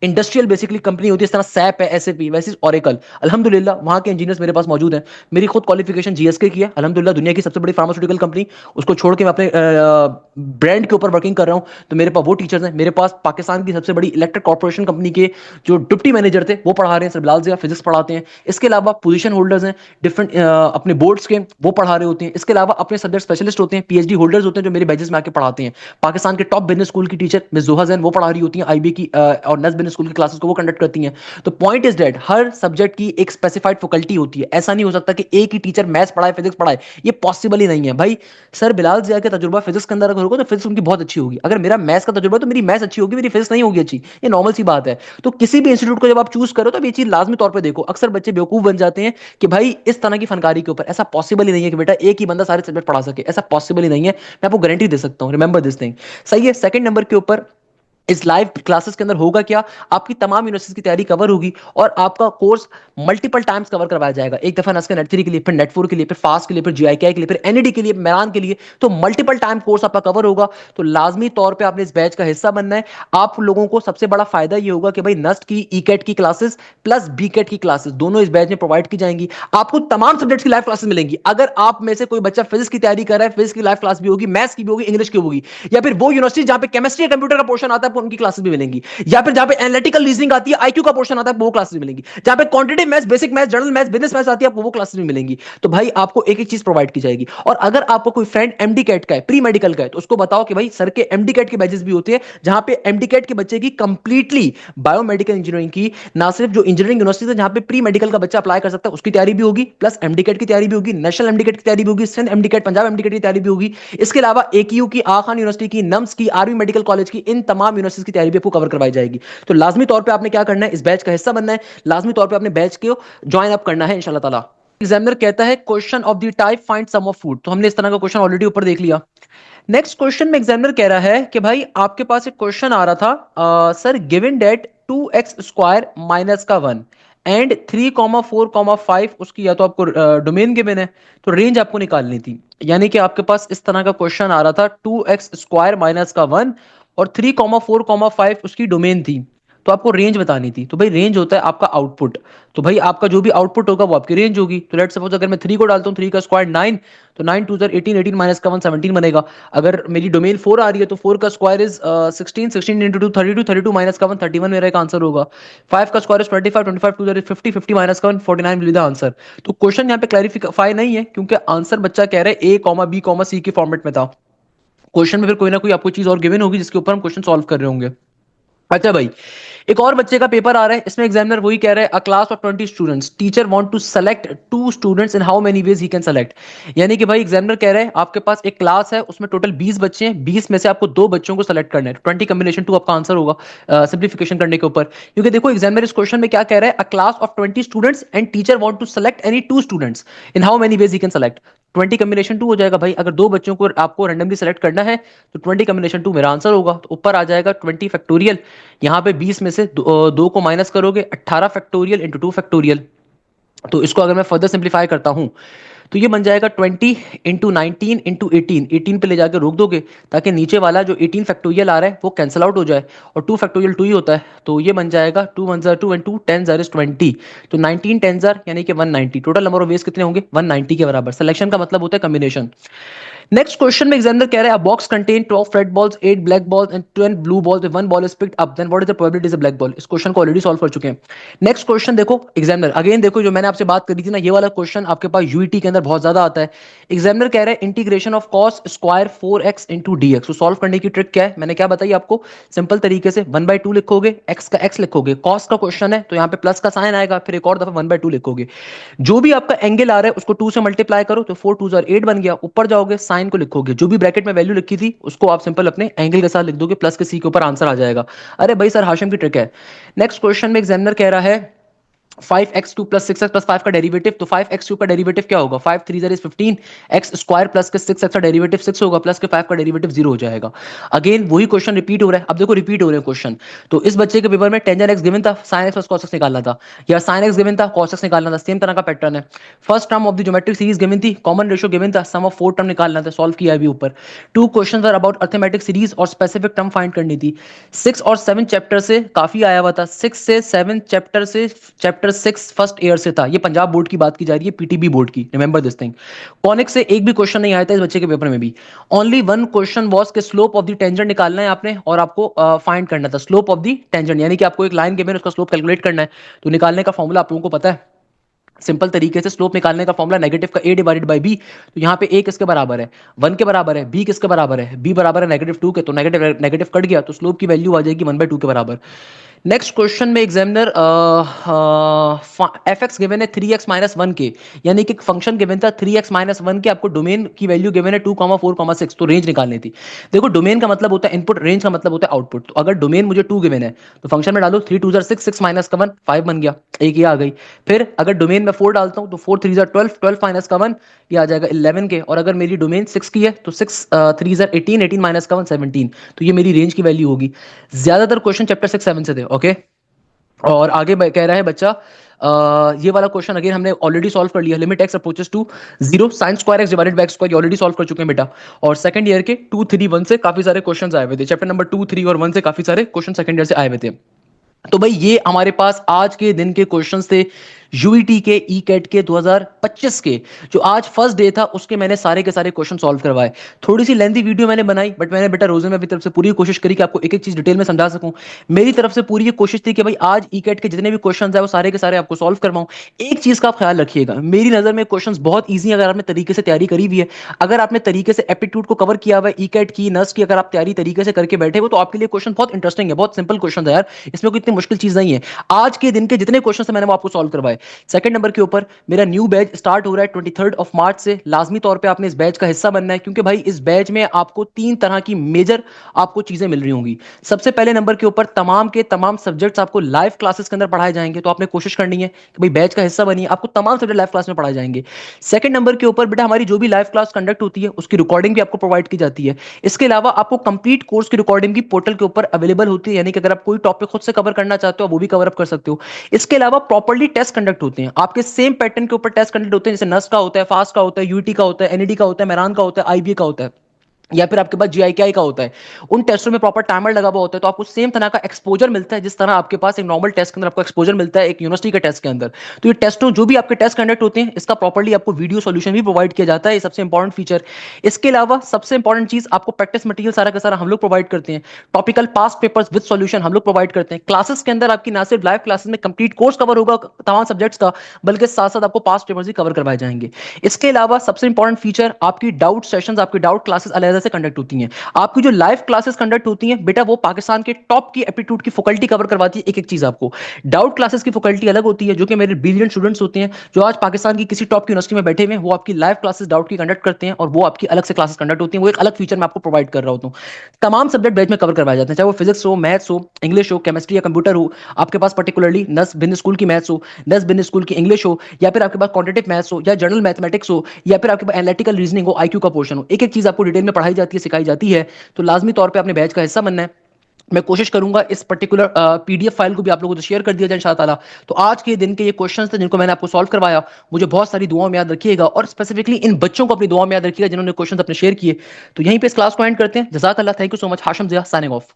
इंडस्ट्रियल बेसिकली कंपनी होती है, इस तरह सैप है, एसएपी, वैसे ओरेकल। अल्हम्दुलिल्लाह वहां के इंजीनियर्स मेरे पास मौजूद हैं। मेरी खुद क्वालिफिकेशन जीएसके की है, अल्हम्दुलिल्लाह दुनिया की सबसे बड़ी फार्मास्यूटिकल कंपनी, उसको छोड़ के मैं अपने ब्रांड के ऊपर वर्किंग कर रहा हूं। तो मेरे पास वो टीचर्स हैं। मेरे पास पाकिस्तान की सबसे बड़ी इलेक्ट्रिक कॉर्पोरेशन कंपनी के जो डिप्टी मैनेजर थे वो पढ़ा रहे हैं, सर बिलाल जिया फिजिक्स पढ़ाते हैं। इसके अलावा पोजीशन होल्डर्स हैं डिफरेंट अपने बोर्ड्स के, वो पढ़ा रहे होते हैं। इसके अलावा अपने सब्जेक्ट स्पेशलिस्ट होते हैं, पीएचडी होल्डर्स होते हैं, जो मेरे बैचेस में आके पढ़ाते हैं। पाकिस्तान के टॉप बिजनेस स्कूल की टीचर मिस जोहा जैन, वो पढ़ा रही होती हैं आईबी की और नस बिजनेस स्कूल की क्लासेस को वो कंडक्ट करती हैं। तो point is that her subject की एक स्पेसिफाइड फैकल्टी होती है। ऐसा नहीं हो सकता कि एक ही टीचर मैथ्स पढ़ाए, फिजिक्स पढ़ाए, ये पॉसिबल ही नहीं है भाई। सर बिलाल जिया का तजुर्बा फिजिक्स के अंदर अगर होगा तो फिजिक्स उनकी बहुत अच्छी होगी। अगर मेरा मैथ्स का तजुर्बा तो मेरी मैथ्स अच्छी होगी, मेरी फिजिक्स नहीं होगी अच्छी। ये नॉर्मल सी बात है। तो किसी भी इंस्टीट्यूट को जब आप चूज करो तो ये चीज लाजमी तौर पर देखो। अक्सर बच्चे बेवकूफ बन जाते हैं कि भाई इस तरह की फनकारी के ऊपर, ऐसा पॉसिबल ही नहीं है कि बेटा एक ही बंदा सारे सब्जेक्ट पढ़ा सके, ऐसा पॉसिबल ही नहीं है। मैं आपको गारंटी दे सकता हूं, रिमेंबर दिस थिंग। सही है। सेकंड नंबर के ऊपर इस लाइव क्लासेस के अंदर होगा क्या, आपकी तमाम यूनिवर्सिटीज की तैयारी कवर होगी और आपका कोर्स मल्टीपल टाइम्स कवर करवाया जाएगा। एक दफा नस्का नेट 3 के लिए, फिर नेट 4 के लिए, फिर फास्ट के लिए, फिर जीआईकेआई के लिए, फिर एनईडी के लिए, मेरान के लिए, तो मल्टीपल टाइम कोर्स आपका कवर होगा। तो लाजमी तौर पे आपने इस बैच का हिस्सा बनना है। आप लोगों को सबसे बड़ा फायदा ये होगा कि भाई नस्ट की ई कैट की क्लासेस प्लस बी कैट की क्लासेस दोनों इस बैच में प्रोवाइड की जाएंगी। आपको तमाम सब्जेक्ट्स की लाइव क्लासेस मिलेंगी। अगर आप में से कोई बच्चा फिजिक्स की तैयारी कर रहा है, फिजिक्स की लाइव क्लास भी होगी, मैथ्स की भी होगी, इंग्लिश की होगी, या फिर वो यूनिवर्सिटी जहां पे केमिस्ट्री या कंप्यूटर का पोर्शन आता है, आपको उनकी क्लासेस भी मिलेंगी। या फिर जहां पे एनालिटिकल रीजनिंग आती है, आईक्यू का पोर्शन आता है, वो क्लासेस मिलेंगी। जहां पे quantitative maths, basic maths, general maths, business maths आती है, आपको वो क्लासेस भी मिलेंगी। तो भाई आपको एक एक चीज प्रोवाइड की जाएगी। और अगर आपको कोई फ्रेंड एमडी कैट का है, प्री मेडिकल का है, तो उसको बताओ कि भाई सर के एमडी कैट के बैचेस भी होते हैं, जहां पे एमडी कैट के बच्चे की कंप्लीटली बायोमेडिकल इंजीनियरिंग की, ना सिर्फ जो इंजीनियरिंग यूनिवर्सिटी है जहां पे प्री मेडिकल का बच्चा अप्लाई कर सकता है, उसकी तैयारी भी होगी, प्लस एमडी कैट की तैयारी भी होगी, नेशनल एमडी कैट की तैयारी भी होगी, Sindh MDCAT, Punjab MDCAT की तैयारी भी होगी। इसके अलावा एकीयू की, आगा खान यूनिवर्सिटी की, नम्स की, आर्मी मेडिकल कॉलेज की, इन तमाम यूनिवर्सिटीज की तैयारी भी आपको कवर करवाई जाएगी। तो लाजमी तौर पे आपने क्या करना है, इस बैच का हिस्सा बनना है, लाजमी तौर पे अपने बैच को ज्वाइन अप करना है इंशाल्लाह ताला। एग्जामिनर कहता है question of the type find sum of food, तो हमने इस तरह का क्वेश्चन ऑलरेडी ऊपर देख लिया। नेक्स्ट क्वेश्चन में एग्जामिनर कह रहा है कि भाई आपके पास एक क्वेश्चन आ रहा था, sir given date 2x² minus का 1 एंड 3,4,5 उसकी या तो आपको डोमेन गिवन है, तो रेंज आपको निकालनी थी। यानी कि आपके पास इस तरह का क्वेश्चन आ रहा था 2x² माइनस का 1 और 3,4,5 उसकी डोमेन थी। तो आपको रेंज बतानी थी। तो भाई रेंज होता है आपका आउटपुट, तो भाई आपका जो भी आउटपुट होगा वो आपकी रेंज होगी। तो लेट्स सपोज अगर मैं 3 को डालता हूँ, 3 का स्क्वायर 9, तो 9 टू 18, 18 माइनस का 1 17 बनेगा। अगर मेरी डोमेन 4 आ रही है तो 4 का स्क्वायर इज 16, 16 इंटू 2 32, 32 माइनस का 1 31 मेरा एक आंसर होगा। 5 का स्क्वायर इज 25, 25 टू 50, 50 माइनस का 1 49 विल बी द आंसर। तो क्वेश्चन यहाँ पे क्लैरिफाई नहीं है, क्योंकि आंसर बच्चा कह रहा है ए कॉमा बी कॉमा सी के फॉर्मेट में था। क्वेश्चन में फिर कोई ना कोई आपको चीज और गिवन होगी जिसके ऊपर हम क्वेश्चन सॉल्व कर रहे होंगे। अच्छा भाई, एक और बच्चे का पेपर आ रहा है, इसमें एग्जामिनर वही कह रहा है, a class of 20 students, teacher want to select 2 students in how many ways he can select. यानी कि भाई एग्जामिनर कह रहा है आपके पास एक क्लास है, उसमें टोटल 20 बच्चे हैं, 20 में से आपको 2 बच्चों को सेलेक्ट करना है। 20 कॉम्बिनेशन 2 आपका आंसर होगा सिंप्लीफिकेशन करने के ऊपर। क्योंकि देखो एग्जामिनर इस क्वेश्चन में क्या कह रहा है, a class of 20 students and teacher want to select any 2 students in how many ways he can select. 20 combination 2 हो जाएगा भाई, अगर 2 बच्चों को आपको रैंडमली सेलेक्ट करना है तो 20 कॉम्बिनेशन 2 मेरा आंसर होगा। तो ऊपर आ जाएगा 20 फैक्टोरियल, यहाँ पे 20 में से 2 को माइनस करोगे, 18 फैक्टोरियल इंटू 2 फैक्टोरियल। तो इसको अगर मैं फर्दर सिंप्लीफाई करता हूं तो ये बन जाएगा 20 इंटू 19 इंटू 18, 18 पे ले जाकर रोक दोगे ताकि नीचे वाला जो 18 फैक्टोरियल आ रहा है वो कैंसिल आउट हो जाए, और 2 फैक्टोरियल 2 ही होता है। तो ये बन जाएगा 2 1 2 एंड 2 10 इज 20। तो 19 10 यानी कि 190, टोटल नंबर ऑफ वेज कितने होंगे, 190 के बराबर। सिलेक्शन का मतलब होता है कॉम्बिनेशन। नेक्स्ट क्वेश्चन में एग्जामिनर कह रहा है, box contain 12 red balls, 8 black balls and 12 blue balls, if one ball is picked up then what is the probability is a black ball. इस क्वेश्चन को ऑलरेडी सॉल्व कर चुके हैं। Next question देखो एग्जामिनर, अगेन देखो जो मैंने आपसे बात करी थी ना, ये वाला क्वेश्चन आपके पास यूईटी के अंदर बहुत ज्यादा आता है। एग्जामिनर कह रहा है integration of cos square 4x into DX. तो सॉल्व करने की ट्रिक क्या है, मैंने क्या बताई आपको, सिंपल तरीके से 1/2 लिखोगे, x का x लिखोगे, कॉस का क्वेश्चन है तो यहाँ पे प्लस का साइन आएगा, फिर एक और दफा 1/2 लिखोगे। जो भी आपका एंगल आ रहा है उसको 2 से मल्टीप्लाई करो तो 4 2 8 बन गया। ऊपर जाओगे साइन को लिखोगे, जो भी ब्रैकेट में वैल्यू लिखी थी उसको आप सिंपल अपने एंगल के साथ लिख दोगे, प्लस के सी के ऊपर आंसर आ जाएगा। अरे भाई सर हाशिम की ट्रिक है। नेक्स्ट क्वेश्चन में एग्जामिनर कह रहा है 5x3 प्लस 6x प्लस 5 का डेरिवेटिव। तो 5x3 का डेरिवेटिव क्या होगा, 5 3 इज 15, एक्स स्क्वायर प्लस के 6x का डेरिवेटिव 6 होगा, प्लस के 5 का डेरिवेटिव 0 हो जाएगा। अगेन वही क्वेश्चन रिपीट हो रहा है। अब देखो रिपीट हो रहे हैं क्वेश्चन, तो इस बच्चे के पेपर में टेंजेंट एक्स गिवन था, sine x plus cos x निकालना था, या साइन एक्स गिवन था कॉस एक्स निकालना था, सेम तरह का पैटर्न है। First term of the geometric series given थी, कॉमन रेशियो गिवन था, सम ऑफ 4 टर्म निकालना था, सॉल्व किया अभी ऊपर। 2 questions are about arithmetic series और स्पेसिफिक टर्म फाइंड करनी थी। 6 और 7 चैप्टर से काफी आया हुआ था, 6 से 7 चैप्टर से चैप्टर 6 फर्स्ट ईयर से था। ये पंजाब बोर्ड की बात की जा रही है, पीटीबी बोर्ड की, रिमेंबर दिस थिंग। कॉनिक से एक भी क्वेश्चन नहीं आया था इस बच्चे के पेपर में भी। ओनली वन क्वेश्चन वाज के स्लोप ऑफ द टेंजेंट निकालना है आपने, और आपको फाइंड करना था स्लोप ऑफ द टेंजेंट, यानी कि आपको एक लाइन गिवन है उसका स्लोप कैलकुलेट करना है। तो निकालने का फॉर्मूला आप लोगों को पता है, सिंपल तरीके से स्लोप निकालने का फॉर्मूला नेगेटिव का a डिवाइडेड बाय b। तो यहाँ पे a किसके बराबर है, 1 के बराबर है, b किसके बराबर है, b बराबर है -2 के, तो नेगेटिव नेगेटिव कट गया तो स्लोप की वैल्यू आ जाएगी 1/2 के बराबर। नेक्स्ट क्वेश्चन में एग्जामिनर एफ एक्स गिवन है 3x माइनस 1 के, यानी कि फंक्शन गिवन था 3x माइनस 1 के, आपको डोमेन की वैल्यू गिवन है 2, 4, 6, तो रेंज निकालनी थी। देखो डोमेन का मतलब होता है इनपुट, रेंज का मतलब होता है आउटपुट। तो अगर डोमेन मुझे 2 गिवन है तो फंक्शन में डालो 3 2 6, 6 माइनस का 1 5 बन गया, एक ये आ गई। फिर अगर डोमेन में 4 डालता हूं तो 4 3 12, 12 माइनस का 1 ये आ जाएगा 11 के, और अगर मेरी डोमेन 6 की है तो 6 3 18, 18 माइनस का 1 17, तो ये मेरी रेंज की वैल्यू होगी। ज्यादातर क्वेश्चन चैप्टर 6 7 से थे, ओके। और आगे कह रहा है बच्चा ये वाला क्वेश्चन अगेन हमने ऑलरेडी सॉल्व कर लिया, limit X approaches to 0 sine square X divided by X square, already solve कर चुके हैं बेटा। और सेकंड ईयर के 2 3 1 से काफी सारे क्वेश्चंस आए हुए थे, चैप्टर नंबर 2 3 और 1 से काफी सारे क्वेश्चन सेकंड ईयर से आए हुए थे। तो भाई ये हमारे पास आज के दिन के क्वेश्चंस थे यूईटी के, ई कैट के 2025 के। जो आज फर्स्ट डे था उसके मैंने सारे के सारे क्वेश्चन सॉल्व करवाए। थोड़ी सी लेंथी वीडियो मैंने बनाई, बट मैंने बेटा रोजे में अपनी तरफ से पूरी कोशिश करी कि आपको एक एक चीज डिटेल में समझा सकूं। मेरी तरफ से पूरी ये कोशिश थी कि भाई आज ई कैट के जितने भी क्वेश्चन है वो सारे के सारे आपको सॉल्व करवाऊं। एक चीज का आप ख्याल रखिएगा, मेरी नजर में क्वेश्चन बहुत ईजी अगर आपने तरीके से तैयारी करी हुई है, अगर आपने तरीके से एप्टीट्यूड को कवर किया हुआ है, ई कैट की, नर्स की अगर आप तैयारी तरीके से करके बैठे हो तो आपके लिए क्वेश्चन बहुत इंटरेस्टिंग है, बहुत सिंपल क्वेश्चन है यार, इसमें कोई इतनी मुश्किल चीज नहीं है। आज के दिन के जितने क्वेश्चन मैंने वो आपको सॉल्व करवाए। सेकंड नंबर के ऊपर मेरा न्यू बैच स्टार्ट हो रहा है 23 ऑफ मार्च से, लाजमी तौर पे आपने इस बैच का हिस्सा बनना है, क्योंकि भाई इस बैच में आपको 3 तरह की मेजर आपको चीजें मिल रही होंगी। सबसे पहले नंबर के ऊपर तमाम के तमाम सब्जेक्ट्स आपको लाइव क्लासेस के अंदर पढ़ाए जाएंगे, तो आपने कोशिश करनी है कि भाई बैच का हिस्सा बनिए, आपको तमाम सब्जेक्ट लाइव क्लास में पढ़ाए जाएंगे। सेकंड नंबर के ऊपर बेटा हमारी जो भी लाइव क्लास कंडक्ट होती है उसकी रिकॉर्डिंग भी आपको प्रोवाइड की जाती है। इसके अलावा आपको कंप्लीट कोर्स की रिकॉर्डिंग भी पोर्टल के ऊपर अवेलेबल होती है, यानी कि अगर आप कोई टॉपिक खुद से कवर करना चाहते हो वो भी कवर अप कर सकते हो। इसके अलावा प्रॉपर्ली टेस्ट कंडक्ट होते हैं, आपके सेम पैटर्न के ऊपर टेस्ट कंडक्ट होते हैं, जैसे नस का होता है, फास्ट का होता है, यूटी का होता है, एनईडी का होता है, मेरान का होता है, आईबीए का होता है। या फिर आपके पास जीआईकेआई का होता है, उन टेस्टों में प्रॉपर टाइमर लगा हुआ होता है, तो आपको सेम तरह का एक्सपोजर मिलता है जिस तरह आपके पास एक नॉर्मल टेस्ट के अंदर आपको एक्सपोजर मिलता है एक यूनिवर्सिटी के टेस्ट के अंदर। तो ये टेस्टों जो भी आपके टेस्ट कंडक्ट होते हैं, इसका प्रॉपर्ली आपको वीडियो सॉल्यूशन भी प्रोवाइड किया जाता है, ये सबसे इंपॉर्टेंट फीचर। इसके अलावा सबसे इंपॉर्टेंट चीज, आपको प्रैक्टिस मटेरियल सारा का सारा हम लोग प्रोवाइड करते हैं, topical past papers with solution हम लोग प्रोवाइड करते हैं। क्लासेस के अंदर आपकी ना सिर्फ लाइव क्लासेस में कंप्लीट कोर्स कवर होगा तमाम सब्जेक्ट्स का, बल्कि साथ साथ आपको पास्ट पेपर्स भी कवर करवाए जाएंगे। इसके अलावा सबसे इंपॉर्टेंट फीचर, आपकी डाउट सेशंस, आपकी डाउट क्लासेस अलग से कंडक्ट होती हैं। आपकी जो लाइव क्लासेस कंडक्ट होती हैं बेटा, वो पाकिस्तान के टॉप की एप्टीट्यूड की फैकल्टी कवर करवाती है। एक एक चीज आपको, डाउट क्लासेस की फैकल्टी अलग होती है, जो कि मेरे ब्रिलियंट स्टूडेंट्स होते हैं जो आज पाकिस्तान की किसी टॉप की यूनिवर्सिटी में बैठे हुए हैं, वो आपकी लाइव क्लासेस डाउट की कंडक्ट करते हैं, और वो आपकी अलग से क्लासेस कंडक्ट होती हैं। वो एक अलग फीचर मैं आपको प्रोवाइड कर रहा होता हूँ। तमाम सब्जेक्ट बैच में कवर करवाए जाते हैं, चाहे वो फिजिक्स हो, मैथ्स हो, इंग्लिश हो, केमिस्ट्री या कंप्यूटर हो, आपके पास पर्टिकुलरली नस बिन स्कूल की मैथ्स हो, नस बिन स्कूल की इंग्लिश हो, या फिर आपके पास क्वांटिटेटिव मैथ्स हो, या जनरल मैथमेटिक्स हो, या फिर आपके पास एनालिटिकल रीजनिंग हो, आईक्यू का पोर्शन हो, एक एक चीज आपको डिटेल में पढ़ाई जाती है, सिखाई जाती है। तो लाजमी तौर पे अपने बैच का हिस्सा बनना है। मैं कोशिश करूंगा इस पर्टिकुलर पीडीएफ फाइल को भी आप लोगों को शेयर कर दिया जाए इंशाअल्लाह ताला। तो आज के दिन के ये क्वेश्चंस थे जिनको मैंने आपको सॉल्व करवाया, मुझे बहुत सारी दुआओं में याद रखिएगा, और स्पेसिफिकली इन बच्चों को अपनी दुआओं में याद रखिएगा जिन्होंने क्वेश्चंस अपने शेयर किए। तो यहीं पे इस क्लास को एंड करते हैं। जज़ाकल्लाह, thank you so much. Hashim Zia signing of.